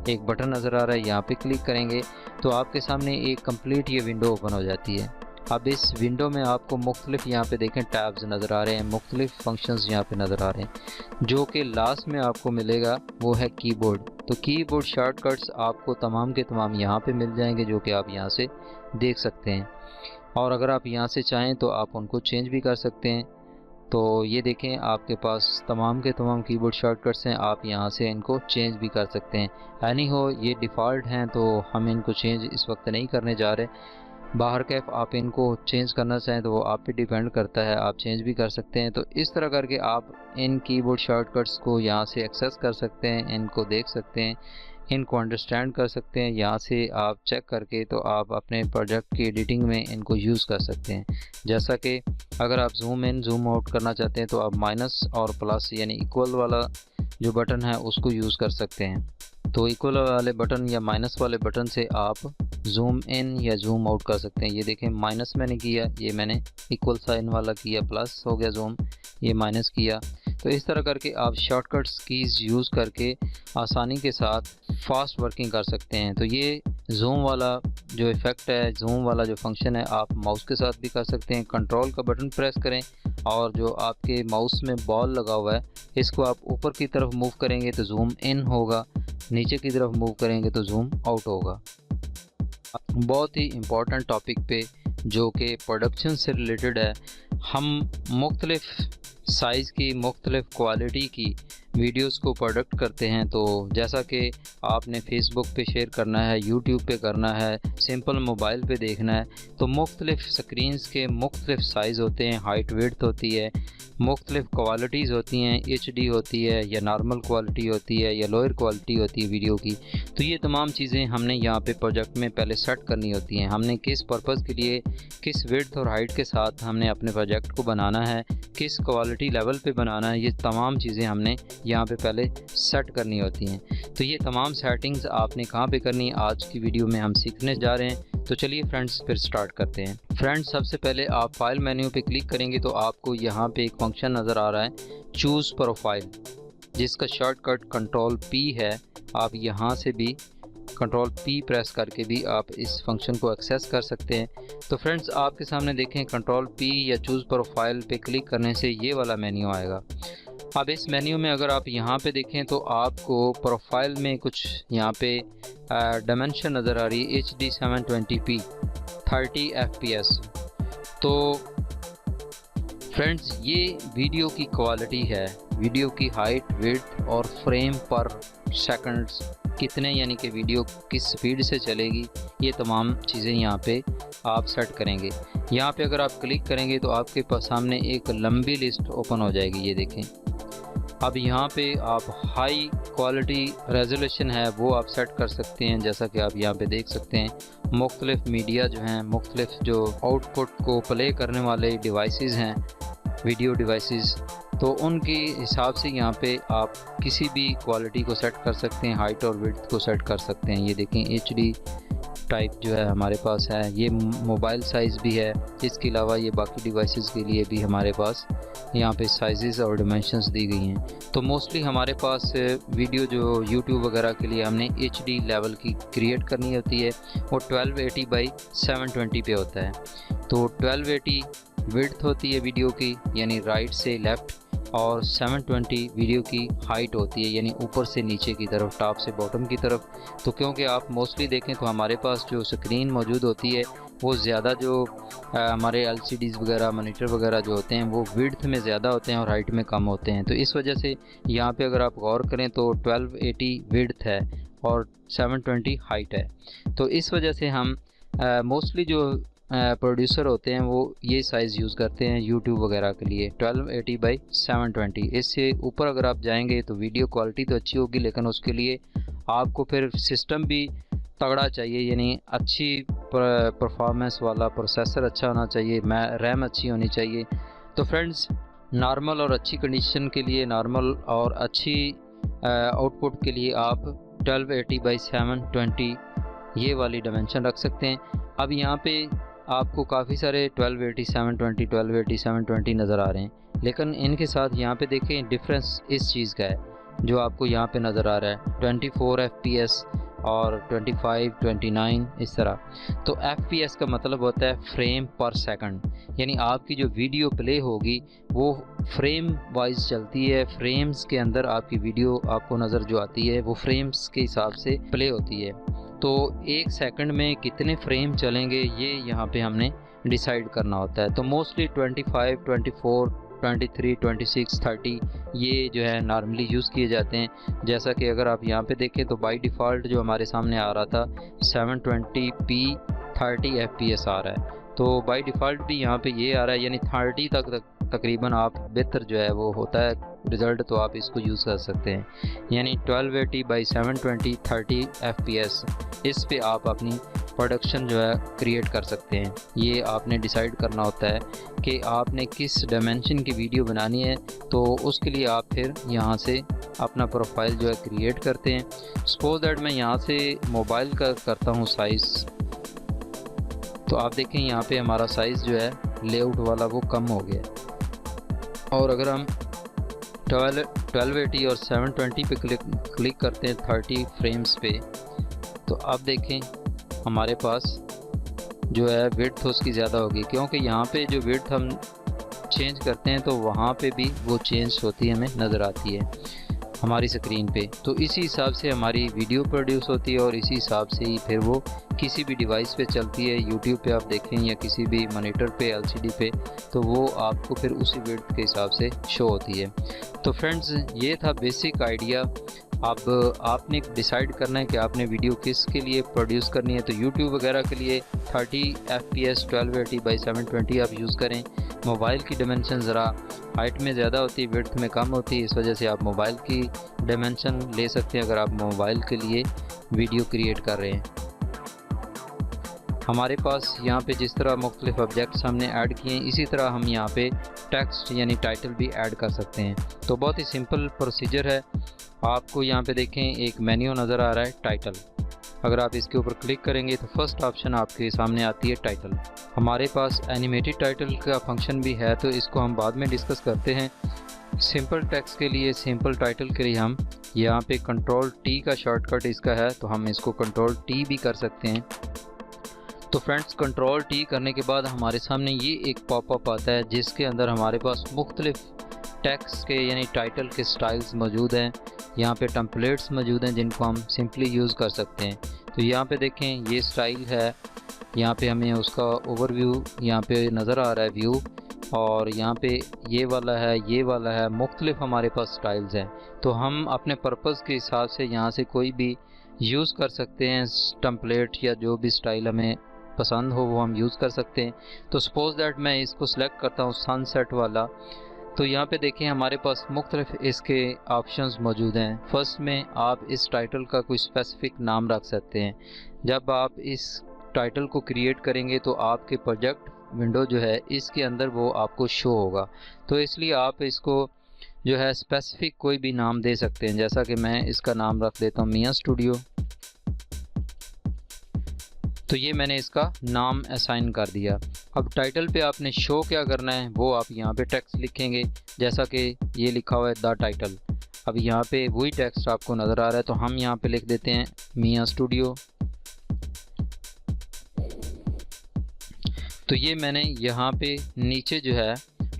एक बटन नज़र आ रहा है, यहाँ पे क्लिक करेंगे तो आपके सामने एक कंप्लीट ये विंडो ओपन हो जाती है। अब इस विंडो में आपको मुख्तलिफ यहाँ पे देखें टैब्स नज़र आ रहे हैं, मुख्तलिफ फंक्शंस यहाँ पे नज़र आ रहे हैं। जो कि लास्ट में आपको मिलेगा वो है कीबोर्ड। तो कीबोर्ड शॉर्टकट्स आपको तमाम के तमाम यहाँ पे मिल जाएंगे जो कि आप यहाँ से देख सकते हैं, और अगर आप यहाँ से चाहें तो आप उनको चेंज भी कर सकते हैं। तो ये देखें आपके पास तमाम के तमाम कीबोर्ड शॉर्टकट्स हैं, आप यहाँ से इनको चेंज भी कर सकते हैं। एनी हो ये डिफ़ॉल्ट हैं तो हम इनको चेंज इस वक्त नहीं करने जा रहे। बाहर कैफ आप इनको चेंज करना चाहें तो वो आप पे डिपेंड करता है, आप चेंज भी कर सकते हैं। तो इस तरह करके आप इन कीबोर्ड शॉर्टकट्स को यहाँ से एक्सेस कर सकते हैं, इनको देख सकते हैं, इनको अंडरस्टैंड कर सकते हैं। यहाँ से आप चेक करके तो आप अपने प्रोजेक्ट की एडिटिंग में इनको यूज़ कर सकते हैं। जैसा कि अगर आप जूम इन जूम आउट करना चाहते हैं तो आप माइनस और प्लस यानी इक्वल वाला जो बटन है उसको यूज़ कर सकते हैं। तो इक्वल वाले बटन या माइनस वाले बटन से आप जूम इन या जूम आउट कर सकते हैं। ये देखें माइनस मैंने किया, ये मैंने इक्वल साइन वाला किया, प्लस हो गया जूम, ये माइनस किया। तो इस तरह करके आप शॉर्टकट्स कीज़ यूज़ करके आसानी के साथ फास्ट वर्किंग कर सकते हैं। तो ये जूम वाला जो इफ़ेक्ट है, जूम वाला जो फंक्शन है, आप माउस के साथ भी कर सकते हैं। कंट्रोल का बटन प्रेस करें और जो आपके माउस में बॉल लगा हुआ है इसको आप ऊपर की तरफ मूव करेंगे तो जूम इन होगा, नीचे की तरफ मूव करेंगे तो जूम आउट होगा। बहुत ही इम्पोर्टेंट टॉपिक पे जो कि प्रोडक्शन से रिलेटेड है, हम मुख्तलिफ़ साइज़ की मुख्तलिफ़ क्वालिटी की वीडियोस को प्रोडक्ट करते हैं। तो जैसा कि आपने फेसबुक पे शेयर करना है, यूट्यूब पे करना है, सिंपल मोबाइल पे देखना है, तो मुख्तलिफ़ स्क्रीन्स के मुख्तलिफ़ साइज़ होते हैं, हाइट विड्थ होती है, मुख्तलिफ़ क्वालिटीज़ होती हैं, HD होती है या नॉर्मल क्वालिटी होती है या लोअर क्वालिटी होती है वीडियो की। तो ये तमाम चीज़ें हमने यहाँ पे प्रोजेक्ट में पहले सेट करनी होती हैं। हमने किस पर्पज़ के लिए, किस विड्थ और हाइट के साथ हमने अपने प्रोजेक्ट को बनाना है, किस क्वालिटी लेवल पे बनाना है, ये तमाम चीज़ें हमने यहाँ पे पहले सेट करनी होती हैं। तो ये तमाम सेटिंग्स आपने कहाँ पे करनी है, आज की वीडियो में हम सीखने जा रहे हैं। तो चलिए फ्रेंड्स फिर स्टार्ट करते हैं। फ्रेंड्स सबसे पहले आप फाइल मेन्यू पे क्लिक करेंगे तो आपको यहाँ पे एक फंक्शन नज़र आ रहा है, चूज़ प्रोफाइल, जिसका शॉर्टकट कंट्रोल P है। आप यहाँ से भी कंट्रोल P प्रेस करके भी आप इस फंक्शन को एक्सेस कर सकते हैं। तो फ्रेंड्स आपके सामने देखें, कंट्रोल P या चूज़ प्रोफाइल पे क्लिक करने से ये वाला मेन्यू आएगा। अब इस मेन्यू में अगर आप यहाँ पे देखें तो आपको प्रोफाइल में कुछ यहाँ पे डायमेंशन नज़र आ रही है, HD 720p 30 fps। तो फ्रेंड्स ये वीडियो की क्वालिटी है, वीडियो की हाइट विड्थ और फ्रेम पर सेकंड्स कितने, यानी कि वीडियो किस स्पीड से चलेगी, ये तमाम चीज़ें यहाँ पे आप सेट करेंगे। यहाँ पे अगर आप क्लिक करेंगे तो आपके पास सामने एक लंबी लिस्ट ओपन हो जाएगी, ये देखें। अब यहाँ पे आप हाई क्वालिटी रेजोल्यूशन है वो आप सेट कर सकते हैं, जैसा कि आप यहाँ पे देख सकते हैं। मुख्तलिफ मीडिया जो हैं, मुख्तलिफ जो आउटपुट को प्ले करने वाले डिवाइसेस हैं, वीडियो डिवाइसेस, तो उनके हिसाब से यहाँ पे आप किसी भी क्वालिटी को सेट कर सकते हैं, हाइट और विड्थ को सेट कर सकते हैं। ये देखें HD टाइप जो है हमारे पास है, ये मोबाइल साइज़ भी है। इसके अलावा ये बाकी डिवाइसेस के लिए भी हमारे पास यहाँ पे साइज़ और डिमेंशंस दी गई हैं। तो मोस्टली हमारे पास वीडियो जो यूट्यूब वगैरह के लिए हमने HD लेवल की क्रिएट करनी होती है, वो 1280 बाई 720 पे होता है। तो 1280 विड्थ होती है वीडियो की, यानी राइट से लेफ़्ट, और 720 वीडियो की हाइट होती है, यानी ऊपर से नीचे की तरफ, टॉप से बॉटम की तरफ। तो क्योंकि आप मोस्टली देखें तो हमारे पास जो स्क्रीन मौजूद होती है वो ज़्यादा जो हमारे LCDs वगैरह, मॉनिटर वगैरह जो होते हैं वो विड्थ में ज़्यादा होते हैं और हाइट में कम होते हैं। तो इस वजह से यहाँ पे अगर आप गौर करें तो 1280 विड्थ है और 720 हाइट है। तो इस वजह से हम मोस्टली जो प्रोड्यूसर होते हैं वो ये साइज़ यूज़ करते हैं यूट्यूब वगैरह के लिए, 1280 बाई 720। इससे ऊपर अगर आप जाएंगे तो वीडियो क्वालिटी तो अच्छी होगी, लेकिन उसके लिए आपको फिर सिस्टम भी तगड़ा चाहिए, यानी अच्छी परफॉर्मेंस वाला प्रोसेसर अच्छा होना चाहिए, रैम अच्छी होनी चाहिए। तो फ्रेंड्स नॉर्मल और अच्छी कंडीशन के लिए, नॉर्मल और अच्छी आउटपुट के लिए आप 1280 बाई 720 ये वाली डायमेंशन रख सकते हैं। अब यहाँ पे आपको काफ़ी सारे 1280 720 1280 720 नज़र आ रहे हैं, लेकिन इनके साथ यहाँ पे देखें डिफरेंस इस चीज़ का है जो आपको यहाँ पे नज़र आ रहा है, 24 fps और 25 29 इस तरह। तो fps का मतलब होता है फ्रेम पर सेकंड, यानी आपकी जो वीडियो प्ले होगी वो फ्रेम वाइज चलती है। फ्रेम्स के अंदर आपकी वीडियो आपको नज़र जो आती है वो फ्रेम्स के हिसाब से प्ले होती है। तो एक सेकंड में कितने फ्रेम चलेंगे ये यहाँ पे हमने डिसाइड करना होता है। तो मोस्टली 25 24 23 26 30 ये जो है नॉर्मली यूज़ किए जाते हैं। जैसा कि अगर आप यहाँ पे देखें तो बाय डिफ़ॉल्ट जो हमारे सामने आ रहा था 720p 30 fps आ रहा है, तो बाय डिफ़ॉल्ट भी यहाँ पे ये आ रहा है, यानी 30 तक तकरीबन आप बेहतर जो है वो होता है रिज़ल्ट, तो आप इसको यूज़ कर सकते हैं। यानी 1280 बाई 720 30 fps, इस पे आप अपनी प्रोडक्शन जो है क्रिएट कर सकते हैं। ये आपने डिसाइड करना होता है कि आपने किस डायमेंशन की वीडियो बनानी है, तो उसके लिए आप फिर यहाँ से अपना प्रोफाइल जो है क्रिएट करते हैं। सपोज दैट मैं यहाँ से मोबाइल का करता हूँ साइज़, तो आप देखें यहाँ पे हमारा साइज़ जो है लेआउट वाला वो कम हो गया। और अगर हम 1280 और 720 पे क्लिक करते हैं 30 फ्रेम्स पे, तो आप देखें हमारे पास जो है विड्थ उसकी ज़्यादा होगी, क्योंकि यहाँ पे जो विड्थ हम चेंज करते हैं तो वहाँ पे भी वो चेंज होती है, हमें नज़र आती है। हमारी स्क्रीन पे। तो इसी हिसाब से हमारी वीडियो प्रोड्यूस होती है और इसी हिसाब से ही फिर वो किसी भी डिवाइस पे चलती है। यूट्यूब पे आप देखें या किसी भी मॉनिटर पे, एलसीडी पे, तो वो आपको फिर उसी विड्थ के हिसाब से शो होती है। तो फ्रेंड्स, ये था बेसिक आइडिया। अब आपने डिसाइड करना है कि आपने वीडियो किस के लिए प्रोड्यूस करनी है। तो यूट्यूब वगैरह के लिए 30 fps 1280x720 आप यूज़ करें। मोबाइल की डायमेंशन ज़रा हाइट में ज़्यादा होती है, विड्थ में कम होती है, इस वजह से आप मोबाइल की डायमेंशन ले सकते हैं अगर आप मोबाइल के लिए वीडियो क्रिएट कर रहे हैं। हमारे पास यहाँ पे जिस तरह मुख्तलिफ ऑब्जेक्ट्स हमने ऐड किए हैं, इसी तरह हम यहाँ पे टेक्स्ट यानी टाइटल भी ऐड कर सकते हैं। तो बहुत ही सिंपल प्रोसीजर है। आपको यहाँ पे देखें एक मेन्यू नज़र आ रहा है टाइटल। अगर आप इसके ऊपर क्लिक करेंगे तो फर्स्ट ऑप्शन आपके सामने आती है टाइटल। हमारे पास एनिमेटेड टाइटल का फंक्शन भी है, तो इसको हम बाद में डिस्कस करते हैं। सिंपल टेक्स्ट के लिए, सिंपल टाइटल के लिए हम यहाँ पे कंट्रोल टी का शॉर्टकट इसका है, तो हम इसको कंट्रोल टी भी कर सकते हैं। तो फ्रेंड्स, कंट्रोल टी करने के बाद हमारे सामने ये एक पॉपअप आता है जिसके अंदर हमारे पास मुख्तलिफ टेक्स्ट के यानी टाइटल के स्टाइल्स मौजूद हैं। यहाँ पे टेम्पलेट्स मौजूद हैं जिनको हम सिंपली यूज़ कर सकते हैं। तो यहाँ पे देखें ये स्टाइल है, यहाँ पे हमें उसका ओवरव्यू यहाँ पे नज़र आ रहा है व्यू, और यहाँ पे ये वाला है, ये वाला है, मुख्तलिफ हमारे पास स्टाइल्स हैं। तो हम अपने पर्पज़ के हिसाब से यहाँ से कोई भी यूज़ कर सकते हैं टेम्पलेट या जो भी स्टाइल हमें पसंद हो वो हम यूज़ कर सकते हैं। तो सपोज़ दैट मैं इसको सिलेक्ट करता हूँ सनसेट वाला। तो यहाँ पे देखें हमारे पास मुख्तलिफ इसके ऑप्शंस मौजूद हैं। फर्स्ट में आप इस टाइटल का कोई स्पेसिफिक नाम रख सकते हैं। जब आप इस टाइटल को क्रिएट करेंगे तो आपके प्रोजेक्ट विंडो जो है इसके अंदर वो आपको शो होगा। तो इसलिए आप इसको जो है स्पेसिफिक कोई भी नाम दे सकते हैं, जैसा कि मैं इसका नाम रख देता हूँ मियाँ स्टूडियो। तो ये मैंने इसका नाम असाइन कर दिया। अब टाइटल पे आपने शो क्या करना है वो आप यहाँ पे टेक्स्ट लिखेंगे, जैसा कि ये लिखा हुआ है द टाइटल। अब यहाँ पे वही टेक्स्ट आपको नज़र आ रहा है, तो हम यहाँ पे लिख देते हैं मियाँ स्टूडियो। तो ये मैंने यहाँ पे नीचे जो है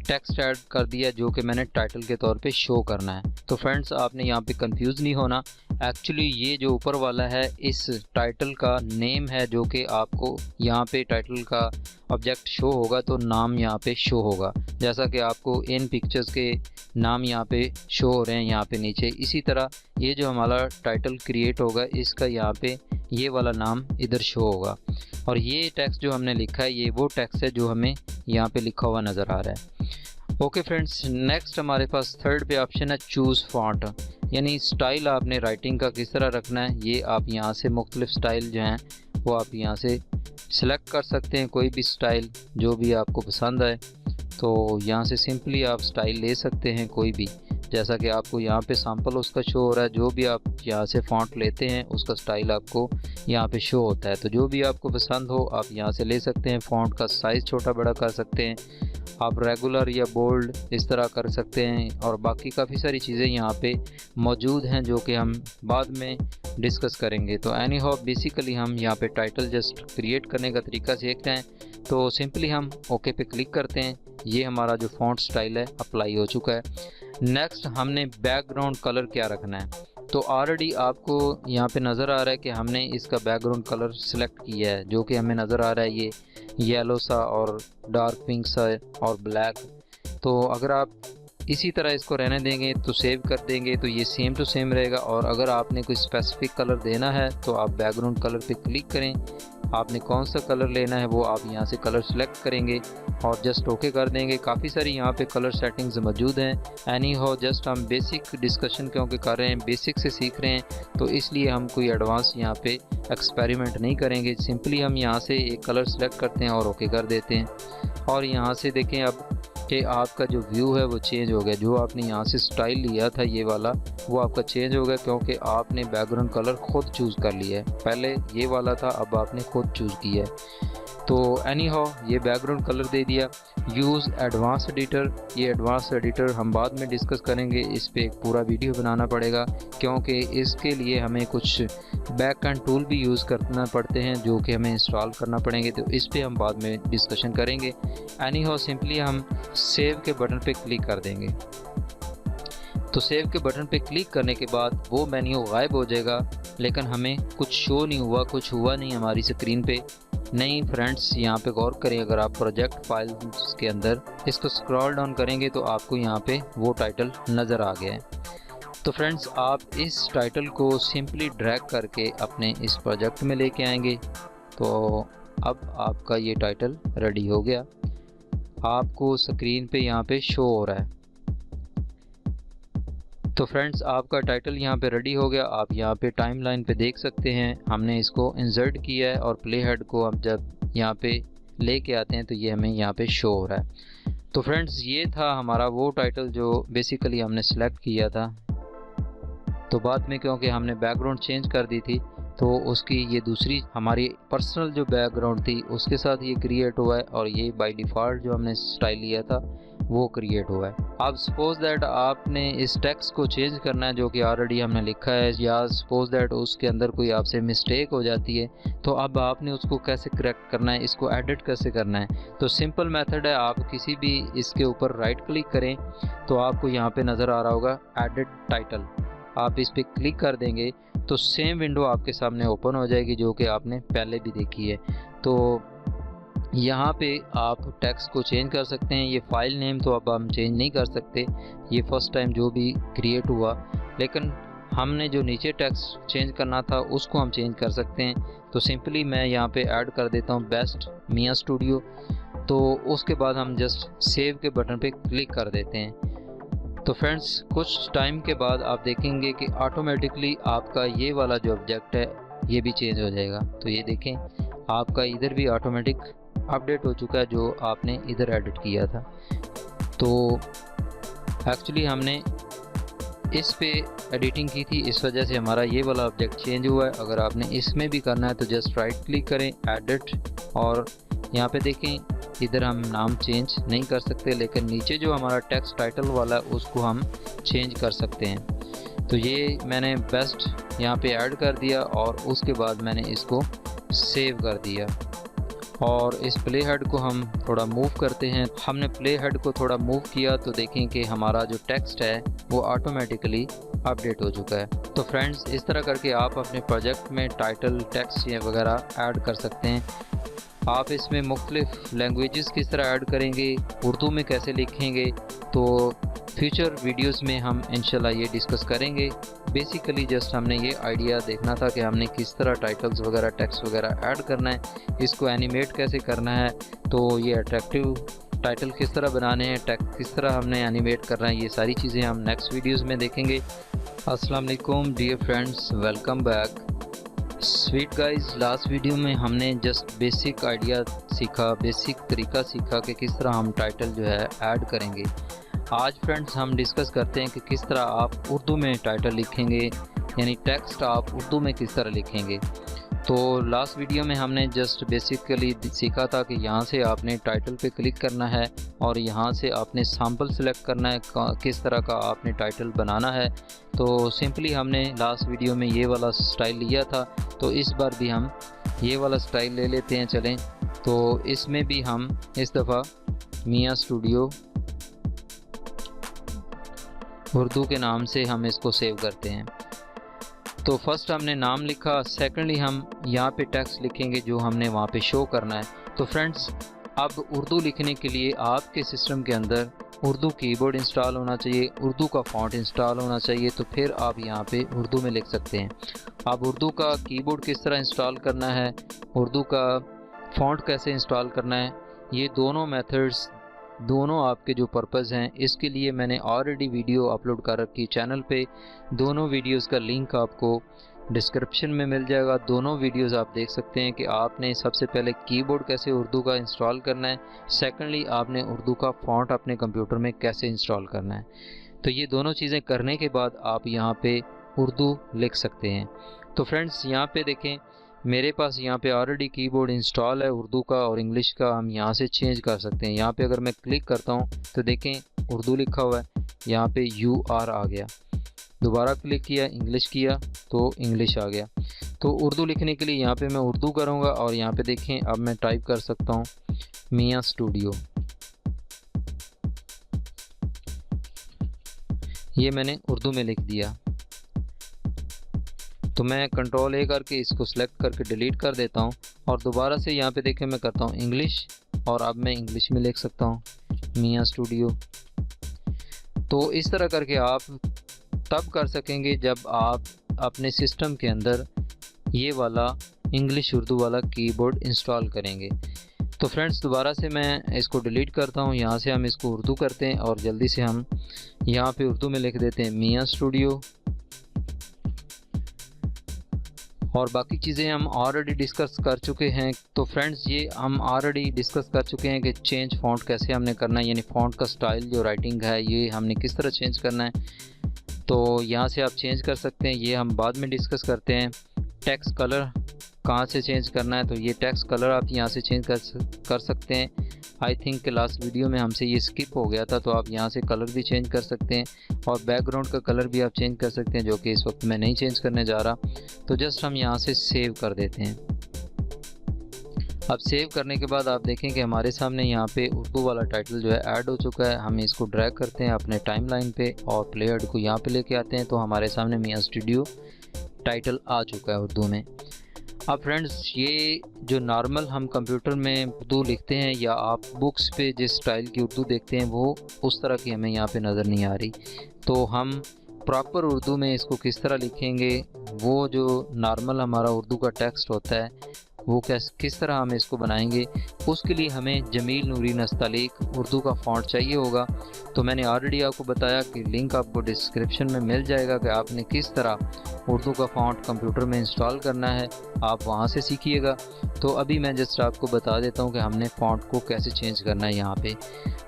टेक्स्ट ऐड कर दिया जो कि मैंने टाइटल के तौर पे शो करना है। तो फ्रेंड्स, आपने यहाँ पे कंफ्यूज नहीं होना। एक्चुअली ये जो ऊपर वाला है इस टाइटल का नेम है, जो कि आपको यहाँ पे टाइटल का ऑब्जेक्ट शो होगा तो नाम यहाँ पे शो होगा, जैसा कि आपको इन पिक्चर्स के नाम यहाँ पे शो हो रहे हैं यहाँ पे नीचे। इसी तरह ये जो हमारा टाइटल क्रिएट होगा इसका यहाँ पे ये वाला नाम इधर शो होगा। और ये टेक्स्ट जो हमने लिखा है ये वो टेक्स्ट है जो हमें यहाँ पे लिखा हुआ नज़र आ रहा है। ओके फ्रेंड्स, नेक्स्ट हमारे पास थर्ड पे ऑप्शन है चूज़ फॉन्ट, यानी स्टाइल आपने राइटिंग का किस तरह रखना है। ये आप यहाँ से मुख्तलिफ स्टाइल जो हैं वो आप यहाँ से सिलेक्ट कर सकते हैं, कोई भी स्टाइल जो भी आपको पसंद आए। तो यहाँ से सिंपली आप स्टाइल ले सकते हैं कोई भी, जैसा कि आपको यहाँ पे सैम्पल उसका शो हो रहा है। जो भी आप यहाँ से फ़ॉन्ट लेते हैं उसका स्टाइल आपको यहाँ पे शो होता है। तो जो भी आपको पसंद हो आप यहाँ से ले सकते हैं। फ़ॉन्ट का साइज़ छोटा बड़ा कर सकते हैं, आप रेगुलर या बोल्ड इस तरह कर सकते हैं, और बाकी काफ़ी सारी चीज़ें यहाँ पे मौजूद हैं जो कि हम बाद में डिस्कस करेंगे। तो एनी हाउ बेसिकली हम यहाँ पे टाइटल जस्ट क्रिएट करने का तरीका सीख रहे हैं। तो सिंपली हम ओके पे क्लिक करते हैं। ये हमारा जो फ़ॉन्ट स्टाइल है अप्लाई हो चुका है। नेक्स्ट हमने बैकग्राउंड कलर क्या रखना है। तो ऑलरेडी आपको यहाँ पे नज़र आ रहा है कि हमने इसका बैकग्राउंड कलर सिलेक्ट किया है, जो कि हमें नज़र आ रहा है ये येलो सा और डार्क पिंक सा और ब्लैक। तो अगर आप इसी तरह इसको रहने देंगे तो सेव कर देंगे तो ये सेम टू सेम रहेगा। और अगर आपने कोई स्पेसिफिक कलर देना है तो आप बैकग्राउंड कलर पे क्लिक करें, आपने कौन सा कलर लेना है वो आप यहाँ से कलर सेलेक्ट करेंगे और जस्ट ओके कर देंगे। काफ़ी सारी यहाँ पे कलर सेटिंग्स मौजूद हैं। एनी हाउ जस्ट हम बेसिक डिस्कशन क्योंकि कर रहे हैं, बेसिक से सीख रहे हैं, तो इसलिए हम कोई एडवांस यहाँ पे एक्सपेरिमेंट नहीं करेंगे। सिंपली हम यहाँ से एक कलर सेलेक्ट करते हैं और ओके कर देते हैं। और यहाँ से देखें अब कि आपका जो व्यू है वो चेंज हो गया। जो आपने यहाँ से स्टाइल लिया था ये वाला, वो आपका चेंज हो गया क्योंकि आपने बैकग्राउंड कलर खुद चूज़ कर लिया है। पहले ये वाला था, अब आपने खुद चूज़ किया है। तो एनी हाउ ये बैकग्राउंड कलर दे दिया। यूज़ एडवांस एडिटर, ये एडवांस एडिटर हम बाद में डिस्कस करेंगे। इस पर एक पूरा वीडियो बनाना पड़ेगा क्योंकि इसके लिए हमें कुछ बैक एंड टूल भी यूज़ करना पड़ते हैं जो कि हमें इंस्टॉल करना पड़ेंगे, तो इस पर हम बाद में डिस्कशन करेंगे। एनी हाउ सिंपली हम सेव के बटन पे क्लिक कर देंगे। तो सेव के बटन पे क्लिक करने के बाद वो मेन्यू गायब हो जाएगा, लेकिन हमें कुछ शो नहीं हुआ, कुछ हुआ नहीं हमारी स्क्रीन पे। नहीं फ्रेंड्स, यहाँ पे गौर करें, अगर आप प्रोजेक्ट फाइल्स के अंदर इसको स्क्रॉल डाउन करेंगे तो आपको यहाँ पे वो टाइटल नज़र आ गया है। तो फ्रेंड्स, आप इस टाइटल को सिंपली ड्रैग करके अपने इस प्रोजेक्ट में लेके आएंगे। तो अब आपका ये टाइटल रेडी हो गया, आपको स्क्रीन पे यहाँ पे शो हो रहा है। तो फ्रेंड्स, आपका टाइटल यहाँ पे रेडी हो गया। आप यहाँ पे टाइमलाइन पे देख सकते हैं, हमने इसको इंसर्ट किया है और प्ले हेड को अब जब यहाँ पे लेके आते हैं तो ये हमें यहाँ पे शो हो रहा है। तो फ्रेंड्स, ये था हमारा वो टाइटल जो बेसिकली हमने सेलेक्ट किया था। तो बाद में क्योंकि हमने बैकग्राउंड चेंज कर दी थी तो उसकी ये दूसरी हमारी पर्सनल जो बैकग्राउंड थी उसके साथ ये क्रिएट हुआ है, और ये बाय डिफ़ॉल्ट जो हमने स्टाइल लिया था वो क्रिएट हुआ है। अब सपोज दैट आपने इस टेक्स्ट को चेंज करना है जो कि ऑलरेडी हमने लिखा है, या सपोज दैट उसके अंदर कोई आपसे मिस्टेक हो जाती है, तो अब आपने उसको कैसे करेक्ट करना है, इसको एडिट कैसे करना है। तो सिंपल मेथड है, आप किसी भी इसके ऊपर राइट क्लिक करें तो आपको यहाँ पे नज़र आ रहा होगा एडिट टाइटल। आप इस पर क्लिक कर देंगे तो सेम विंडो आपके सामने ओपन हो जाएगी जो कि आपने पहले भी देखी है। तो यहाँ पे आप टेक्स्ट को चेंज कर सकते हैं। ये फाइल नेम तो अब हम चेंज नहीं कर सकते, ये फर्स्ट टाइम जो भी क्रिएट हुआ, लेकिन हमने जो नीचे टेक्स्ट चेंज करना था उसको हम चेंज कर सकते हैं। तो सिंपली मैं यहाँ पे ऐड कर देता हूँ बेस्ट मियाँ स्टूडियो। तो उसके बाद हम जस्ट सेव के बटन पे क्लिक कर देते हैं। तो फ्रेंड्स, कुछ टाइम के बाद आप देखेंगे कि ऑटोमेटिकली आपका ये वाला जो ऑब्जेक्ट है ये भी चेंज हो जाएगा। तो ये देखें, आपका इधर भी ऑटोमेटिक अपडेट हो चुका है जो आपने इधर एडिट किया था। तो एक्चुअली हमने इस पे एडिटिंग की थी, इस वजह से हमारा ये वाला ऑब्जेक्ट चेंज हुआ है। अगर आपने इसमें भी करना है तो जस्ट राइट क्लिक करें, एडिट, और यहाँ पे देखें इधर हम नाम चेंज नहीं कर सकते, लेकिन नीचे जो हमारा टेक्स्ट टाइटल वाला है उसको हम चेंज कर सकते हैं। तो ये मैंने बेस्ट यहाँ पे ऐड कर दिया और उसके बाद मैंने इसको सेव कर दिया। और इस प्ले हेड को हम थोड़ा मूव करते हैं। हमने प्ले हेड को थोड़ा मूव किया तो देखें कि हमारा जो टेक्स्ट है वो ऑटोमेटिकली अपडेट हो चुका है। तो फ्रेंड्स, इस तरह करके आप अपने प्रोजेक्ट में टाइटल, टेक्स्ट वगैरह ऐड कर सकते हैं। आप इसमें मुख्तलिफ लैंग्वेजेस किस तरह ऐड करेंगे, उर्दू में कैसे लिखेंगे, तो फ्यूचर वीडियोस में हम इंशाल्लाह ये डिस्कस करेंगे। बेसिकली जस्ट हमने ये आइडिया देखना था कि हमने किस तरह टाइटल्स वगैरह, टेक्स्ट वगैरह ऐड करना है, इसको एनिमेट कैसे करना है, तो ये अट्रैक्टिव टाइटल किस तरह बनाने हैं, टेक्स्ट किस तरह हमने एनिमेट करना है, ये सारी चीज़ें हम नेक्स्ट वीडियोज़ में देखेंगे। अस्सलाम वालेकुम dear friends, welcome back. Sweet guys, last video में हमने जस्ट बेसिक आइडिया सीखा, बेसिक तरीका सीखा कि किस तरह हम टाइटल जो है ऐड करेंगे। आज फ्रेंड्स हम डिस्कस करते हैं कि किस तरह आप उर्दू में टाइटल लिखेंगे, यानी टेक्स्ट आप उर्दू में किस तरह लिखेंगे। तो लास्ट वीडियो में हमने जस्ट बेसिकली सीखा था कि यहाँ से आपने टाइटल पे क्लिक करना है और यहाँ से आपने सैम्पल सेलेक्ट करना है, किस तरह का आपने टाइटल बनाना है। तो सिंपली हमने लास्ट वीडियो में ये वाला स्टाइल लिया था, तो इस बार भी हम ये वाला स्टाइल ले लेते हैं। चलें, तो इसमें भी हम इस दफ़ा मियाँ स्टूडियो उर्दू के नाम से हम इसको सेव करते हैं। तो फर्स्ट हमने नाम लिखा, सेकेंडली हम यहाँ पे टेक्स्ट लिखेंगे जो हमने वहाँ पे शो करना है। तो फ्रेंड्स, अब उर्दू लिखने के लिए आपके सिस्टम के अंदर उर्दू कीबोर्ड इंस्टॉल होना चाहिए, उर्दू का फ़ॉन्ट इंस्टॉल होना चाहिए, तो फिर आप यहाँ पे उर्दू में लिख सकते हैं। अब उर्दू का कीबोर्ड किस तरह इंस्टॉल करना है, उर्दू का फ़ॉन्ट कैसे इंस्टॉल करना है, ये दोनों मेथड्स, दोनों आपके जो पर्पज़ हैं, इसके लिए मैंने ऑलरेडी वीडियो अपलोड कर रखी चैनल पे। दोनों वीडियोस का लिंक आपको डिस्क्रिप्शन में मिल जाएगा। दोनों वीडियोस आप देख सकते हैं कि आपने सबसे पहले कीबोर्ड कैसे उर्दू का इंस्टॉल करना है, सेकेंडली आपने उर्दू का फ़ॉन्ट अपने कंप्यूटर में कैसे इंस्टॉल करना है। तो ये दोनों चीज़ें करने के बाद आप यहाँ पे उर्दू लिख सकते हैं। तो फ्रेंड्स, यहाँ पे देखें, मेरे पास यहाँ पे ऑलरेडी कीबोर्ड इंस्टॉल है उर्दू का और इंग्लिश का। हम यहाँ से चेंज कर सकते हैं। यहाँ पे अगर मैं क्लिक करता हूँ तो देखें उर्दू लिखा हुआ है, यहाँ पे UR आ गया। दोबारा क्लिक किया, इंग्लिश किया तो इंग्लिश आ गया। तो उर्दू लिखने के लिए यहाँ पे मैं उर्दू करूँगा और यहाँ पे देखें अब मैं टाइप कर सकता हूँ मियाँ स्टूडियो। ये मैंने उर्दू में लिख दिया। तो मैं कंट्रोल ए करके इसको सिलेक्ट करके डिलीट कर देता हूँ और दोबारा से यहाँ पे देखें मैं करता हूँ इंग्लिश, और अब मैं इंग्लिश में लिख सकता हूँ मियाँ स्टूडियो। तो इस तरह करके आप तब कर सकेंगे जब आप अपने सिस्टम के अंदर ये वाला इंग्लिश उर्दू वाला कीबोर्ड इंस्टॉल करेंगे। तो फ्रेंड्स दोबारा से मैं इसको डिलीट करता हूँ, यहाँ से हम इसको उर्दू करते हैं और जल्दी से हम यहाँ पे उर्दू में लिख देते हैं मियाँ स्टूडियो। और बाकी चीज़ें हम ऑलरेडी डिस्कस कर चुके हैं। तो फ्रेंड्स ये हम ऑलरेडी डिस्कस कर चुके हैं कि चेंज फ़ॉन्ट कैसे हमने करना है, यानी फ़ॉन्ट का स्टाइल जो राइटिंग है ये हमने किस तरह चेंज करना है। तो यहाँ से आप चेंज कर सकते हैं, ये हम बाद में डिस्कस करते हैं। टेक्स्ट कलर कहाँ से चेंज करना है, तो ये टेक्स्ट कलर आप यहाँ से चेंज कर सकते हैं। आई थिंक कि लास्ट वीडियो में हमसे ये स्किप हो गया था, तो आप यहाँ से कलर भी चेंज कर सकते हैं और बैकग्राउंड का कलर भी आप चेंज कर सकते हैं, जो कि इस वक्त मैं नहीं चेंज करने जा रहा। तो जस्ट हम यहाँ से सेव कर देते हैं। अब सेव करने के बाद आप देखें कि हमारे सामने यहाँ पे उर्दू वाला टाइटल जो है ऐड हो चुका है। हम इसको ड्रैग करते हैं अपने टाइमलाइन पे और प्ले हेड को यहाँ पे लेके आते हैं, तो हमारे सामने मियाँ स्टूडियो टाइटल आ चुका है उर्दू में। अब फ्रेंड्स ये जो नॉर्मल हम कंप्यूटर में उर्दू लिखते हैं या आप बुक्स पे जिस स्टाइल की उर्दू देखते हैं वो उस तरह की हमें यहाँ पे नज़र नहीं आ रही। तो हम प्रॉपर उर्दू में इसको किस तरह लिखेंगे, वो जो नॉर्मल हमारा उर्दू का टेक्स्ट होता है वो किस तरह हम इसको बनाएंगे, उसके लिए हमें जमील नूरी नस्तालिक उर्दू का फ़ॉन्ट चाहिए होगा। तो मैंने ऑलरेडी आपको बताया कि लिंक आपको डिस्क्रिप्शन में मिल जाएगा कि आपने किस तरह उर्दू का फ़ॉन्ट कंप्यूटर में इंस्टॉल करना है, आप वहां से सीखिएगा। तो अभी मैं जस्ट आपको बता देता हूं कि हमने फ़ॉन्ट को कैसे चेंज करना है यहाँ पे।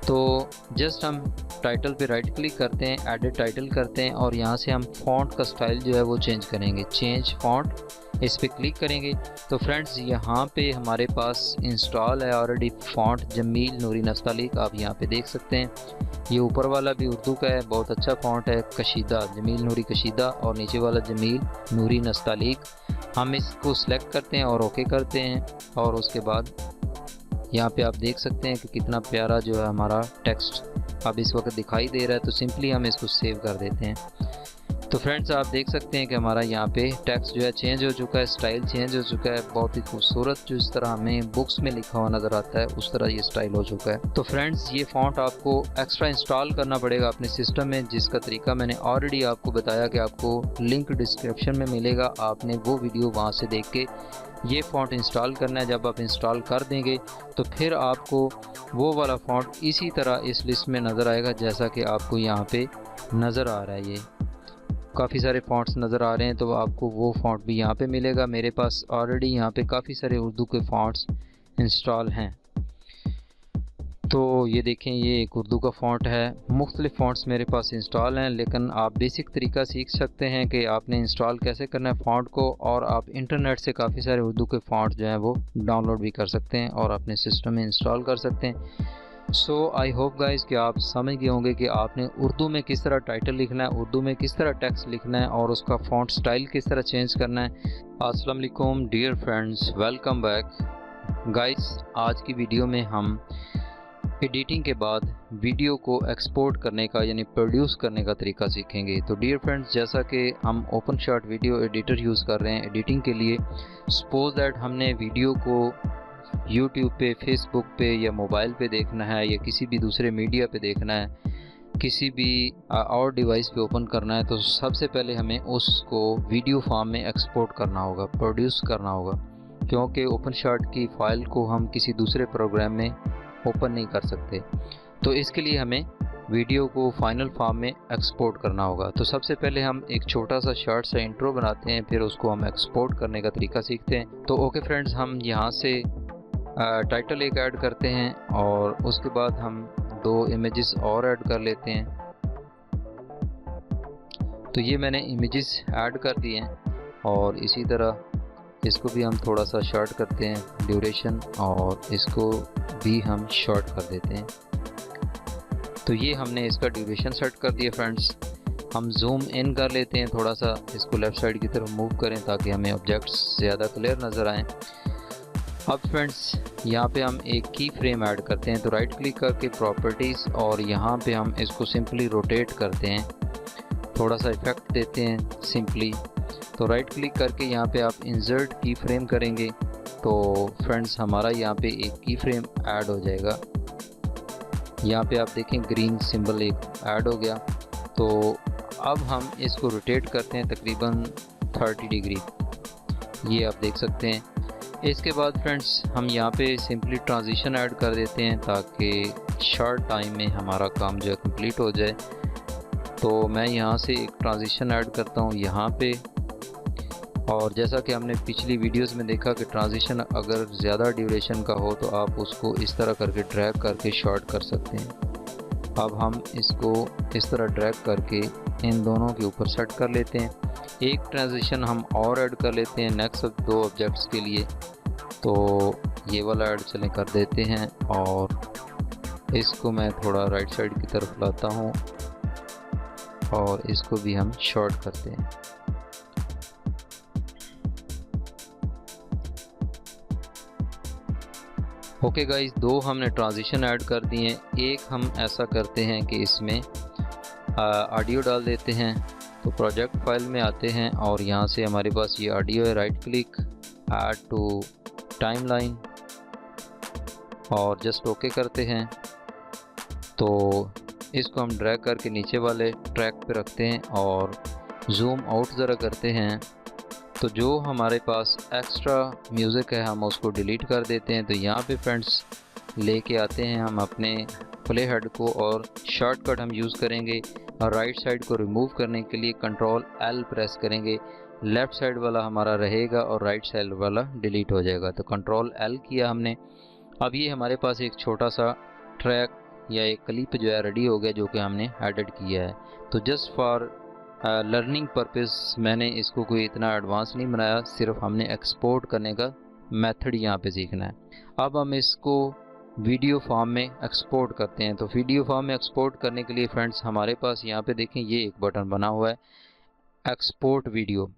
तो जस्ट हम टाइटल पे राइट क्लिक करते हैं, एडिट टाइटल करते हैं और यहाँ से हम फ़ॉन्ट का स्टाइल जो है वो चेंज करेंगे। चेंज फ़ॉन्ट इस पर क्लिक करेंगे। तो फ्रेंड्स यहाँ पे हमारे पास इंस्टॉल है ऑलरेडी फ़ॉन्ट जमील नूरी नस्तालिक, आप यहाँ पे देख सकते हैं। ये ऊपर वाला भी उर्दू का है, बहुत अच्छा फ़ॉन्ट है, कशीदा जमील नूरी कशीदा, और नीचे वाला जमील नूरी नस्तालिक। हम इसको सिलेक्ट करते हैं और ओके करते हैं और उसके बाद यहाँ पे आप देख सकते हैं कि कितना प्यारा जो है हमारा टेक्स्ट अब इस वक्त दिखाई दे रहा है। तो सिंपली हम इसको सेव कर देते हैं। तो फ्रेंड्स आप देख सकते हैं कि हमारा यहाँ पे टेक्स्ट जो है चेंज हो चुका है, स्टाइल चेंज हो चुका है, बहुत ही खूबसूरत जो इस तरह हमें बुक्स में लिखा हुआ नज़र आता है उस तरह ये स्टाइल हो चुका है। तो फ्रेंड्स ये फ़ॉन्ट आपको एक्स्ट्रा इंस्टॉल करना पड़ेगा अपने सिस्टम में, जिसका तरीका मैंने ऑलरेडी आपको बताया कि आपको लिंक डिस्क्रिप्शन में मिलेगा। आपने वो वीडियो वहाँ से देख के ये फ़ॉन्ट इंस्टॉल करना है। जब आप इंस्टॉल कर देंगे तो फिर आपको वो वाला फ़ॉन्ट इसी तरह इस लिस्ट में नज़र आएगा जैसा कि आपको यहाँ पे नज़र आ रहा है। ये काफ़ी सारे फ़ॉन्ट्स नज़र आ रहे हैं, तो आपको वो फ़ॉन्ट भी यहाँ पे मिलेगा। मेरे पास ऑलरेडी यहाँ पे काफ़ी सारे उर्दू के फ़ॉन्ट्स इंस्टॉल हैं। तो ये देखें, ये एक उर्दू का फ़ॉन्ट है। मुख्तलिफ़ फ़ॉन्ट्स मेरे पास इंस्टॉल हैं, लेकिन आप बेसिक तरीका सीख सकते हैं कि आपने इंस्टॉल कैसे करना है फ़ॉन्ट को, और आप इंटरनेट से काफ़ी सारे उर्दू के फ़ॉन्ट जो हैं वो डाउनलोड भी कर सकते हैं और अपने सिस्टम में इंस्टॉल कर सकते हैं। सो आई होप गाइज़ कि आप समझ गए होंगे कि आपने उर्दू में किस तरह टाइटल लिखना है, उर्दू में किस तरह टेक्स्ट लिखना है और उसका फ़ॉन्ट स्टाइल किस तरह चेंज करना है। अस्सलाम वालेकुम dear friends, welcome back guys. आज की वीडियो में हम एडिटिंग के बाद वीडियो को एक्सपोर्ट करने का यानी प्रोड्यूस करने का तरीका सीखेंगे। तो डियर फ्रेंड्स, जैसा कि हम ओपनशॉट वीडियो एडिटर यूज़ कर रहे हैं एडिटिंग के लिए, सपोज दैट हमने वीडियो को यूट्यूब पे, फेसबुक पे या मोबाइल पे देखना है या किसी भी दूसरे मीडिया पे देखना है, किसी भी और डिवाइस पे ओपन करना है, तो सबसे पहले हमें उसको वीडियो फॉर्म में एक्सपोर्ट करना होगा, प्रोड्यूस करना होगा, क्योंकि ओपनशॉट की फ़ाइल को हम किसी दूसरे प्रोग्राम में ओपन नहीं कर सकते। तो इसके लिए हमें वीडियो को फाइनल फॉर्म में एक्सपोर्ट करना होगा। तो सबसे पहले हम एक छोटा सा शॉर्ट सा इंट्रो बनाते हैं, फिर उसको हम एक्सपोर्ट करने का तरीका सीखते हैं। तो ओके फ्रेंड्स, हम यहाँ से टाइटल एक ऐड करते हैं और उसके बाद हम 2 इमेजेस और ऐड कर लेते हैं। तो ये मैंने इमेजेस ऐड कर दिए हैं और इसी तरह इसको भी हम थोड़ा सा शॉर्ट करते हैं ड्यूरेशन, और इसको भी हम शॉर्ट कर देते हैं। तो ये हमने इसका ड्यूरेशन सेट कर दिया फ्रेंड्स। हम जूम इन कर लेते हैं थोड़ा सा, इसको लेफ़्ट साइड की तरफ मूव करें ताकि हमें ऑब्जेक्ट्स ज़्यादा क्लियर नज़र आएँ। अब फ्रेंड्स यहाँ पे हम एक की फ्रेम ऐड करते हैं। तो राइट क्लिक करके प्रॉपर्टीज़, और यहाँ पे हम इसको सिंपली रोटेट करते हैं थोड़ा सा इफ़ेक्ट देते हैं सिंपली। तो राइट क्लिक करके यहाँ पे आप इंसर्ट की फ्रेम करेंगे तो फ्रेंड्स हमारा यहाँ पे एक की फ्रेम ऐड हो जाएगा। यहाँ पे आप देखें ग्रीन सिंबल एक ऐड हो गया। तो अब हम इसको रोटेट करते हैं तकरीबन 30 डिग्री, ये आप देख सकते हैं। इसके बाद फ्रेंड्स हम यहाँ पे सिंपली ट्रांजिशन ऐड कर देते हैं ताकि शॉर्ट टाइम में हमारा काम जो है कंप्लीट हो जाए। तो मैं यहाँ से एक ट्रांजिशन ऐड करता हूँ यहाँ पे, और जैसा कि हमने पिछली वीडियोस में देखा कि ट्रांजिशन अगर ज़्यादा ड्यूरेशन का हो तो आप उसको इस तरह करके ड्रैग करके शॉर्ट कर सकते हैं। अब हम इसको इस तरह ड्रैग करके इन दोनों के ऊपर सेट कर लेते हैं। एक ट्रांजिशन हम और ऐड कर लेते हैं नेक्स्ट 2 ऑब्जेक्ट्स के लिए। तो ये वाला ऐड चलें कर देते हैं और इसको मैं थोड़ा राइट साइड की तरफ लाता हूँ और इसको भी हम शॉर्ट करते हैं। ओके गाइस, 2 हमने ट्रांजिशन ऐड कर दिए हैं। एक हम ऐसा करते हैं कि इसमें ऑडियो डाल देते हैं। तो प्रोजेक्ट फाइल में आते हैं और यहाँ से हमारे पास ये ऑडियो है, right click add to timeline और जस्ट ओके करते हैं। तो इसको हम ड्रैग करके नीचे वाले ट्रैक पे रखते हैं और जूम आउट ज़रा करते हैं। तो जो हमारे पास एक्स्ट्रा म्यूज़िक है हम उसको डिलीट कर देते हैं। तो यहाँ पे फ्रेंड्स लेके आते हैं हम अपने प्ले हेड को और शॉर्टकट हम यूज़ करेंगे और राइट साइड को रिमूव करने के लिए कंट्रोल L प्रेस करेंगे। लेफ़्ट साइड वाला हमारा रहेगा और राइट साइड वाला डिलीट हो जाएगा। तो कंट्रोल L किया हमने। अब ये हमारे पास एक छोटा सा ट्रैक या एक क्लिप जो है रेडी हो गया जो कि हमने एडिट किया है। तो जस्ट फॉर लर्निंग पर्पस मैंने इसको कोई इतना एडवांस नहीं बनाया, सिर्फ हमने एक्सपोर्ट करने का मेथड यहाँ पे सीखना है। अब हम इसको वीडियो फॉर्म में एक्सपोर्ट करते हैं। तो वीडियो फॉर्म में एक्सपोर्ट करने के लिए फ्रेंड्स हमारे पास यहाँ पे देखें ये एक बटन बना हुआ है एक्सपोर्ट वीडियो।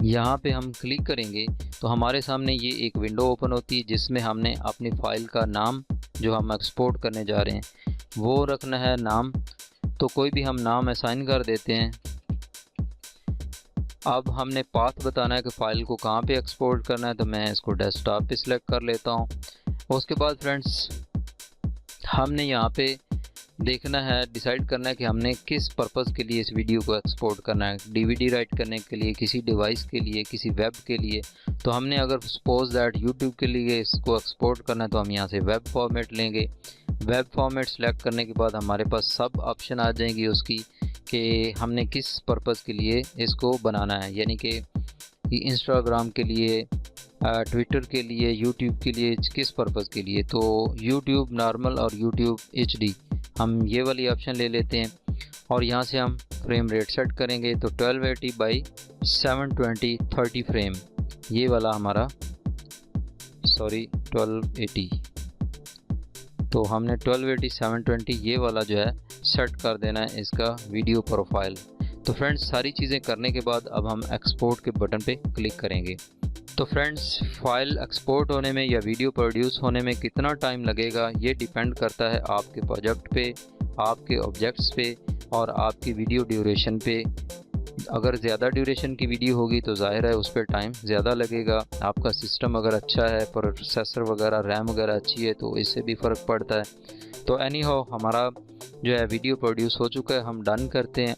यहाँ पे हम क्लिक करेंगे तो हमारे सामने ये एक विंडो ओपन होती है जिसमें हमने अपनी फ़ाइल का नाम जो हम एक्सपोर्ट करने जा रहे हैं वो रखना है नाम। तो कोई भी हम नाम असाइन कर देते हैं। अब हमने पाथ बताना है कि फ़ाइल को कहाँ पे एक्सपोर्ट करना है, तो मैं इसको डेस्कटॉप पे सिलेक्ट कर लेता हूँ। उसके बाद फ्रेंड्स हमने यहाँ पे देखना है, डिसाइड करना है कि हमने किस पर्पज़ के लिए इस वीडियो को एक्सपोर्ट करना है। डीवीडी राइट करने के लिए, किसी डिवाइस के लिए, किसी वेब के लिए। तो हमने अगर सपोज दैट यूट्यूब के लिए इसको एक्सपोर्ट करना है तो हम यहाँ से वेब फॉर्मेट लेंगे। वेब फॉर्मेट सेलेक्ट करने के बाद हमारे पास सब ऑप्शन आ जाएंगी उसकी कि हमने किस पर्पज़ के लिए इसको बनाना है, यानी कि इंस्टाग्राम के लिए, ट्विटर के लिए, यूट्यूब के लिए, किस पर्पज़ के लिए। तो यूट्यूब नॉर्मल और यूट्यूब HD हम ये वाली ऑप्शन ले लेते हैं और यहाँ से हम फ्रेम रेट सेट करेंगे। तो 1280 बाई 720 30 फ्रेम ये वाला हमारा 1280। तो हमने 1280 720 ये वाला जो है सेट कर देना है इसका वीडियो प्रोफाइल। तो फ्रेंड्स सारी चीज़ें करने के बाद अब हम एक्सपोर्ट के बटन पे क्लिक करेंगे। तो फ्रेंड्स फ़ाइल एक्सपोर्ट होने में या वीडियो प्रोड्यूस होने में कितना टाइम लगेगा ये डिपेंड करता है आपके प्रोजेक्ट पे, आपके ऑब्जेक्ट्स पे और आपकी वीडियो ड्यूरेशन पे। अगर ज़्यादा ड्यूरेशन की वीडियो होगी तो ज़ाहिर है उस पर टाइम ज़्यादा लगेगा। आपका सिस्टम अगर अच्छा है, प्रोसेसर वगैरह, रैम वगैरह अच्छी है तो इससे भी फ़र्क पड़ता है। तो एनी हाउ हमारा जो है वीडियो प्रोड्यूस हो चुका है, हम डन करते हैं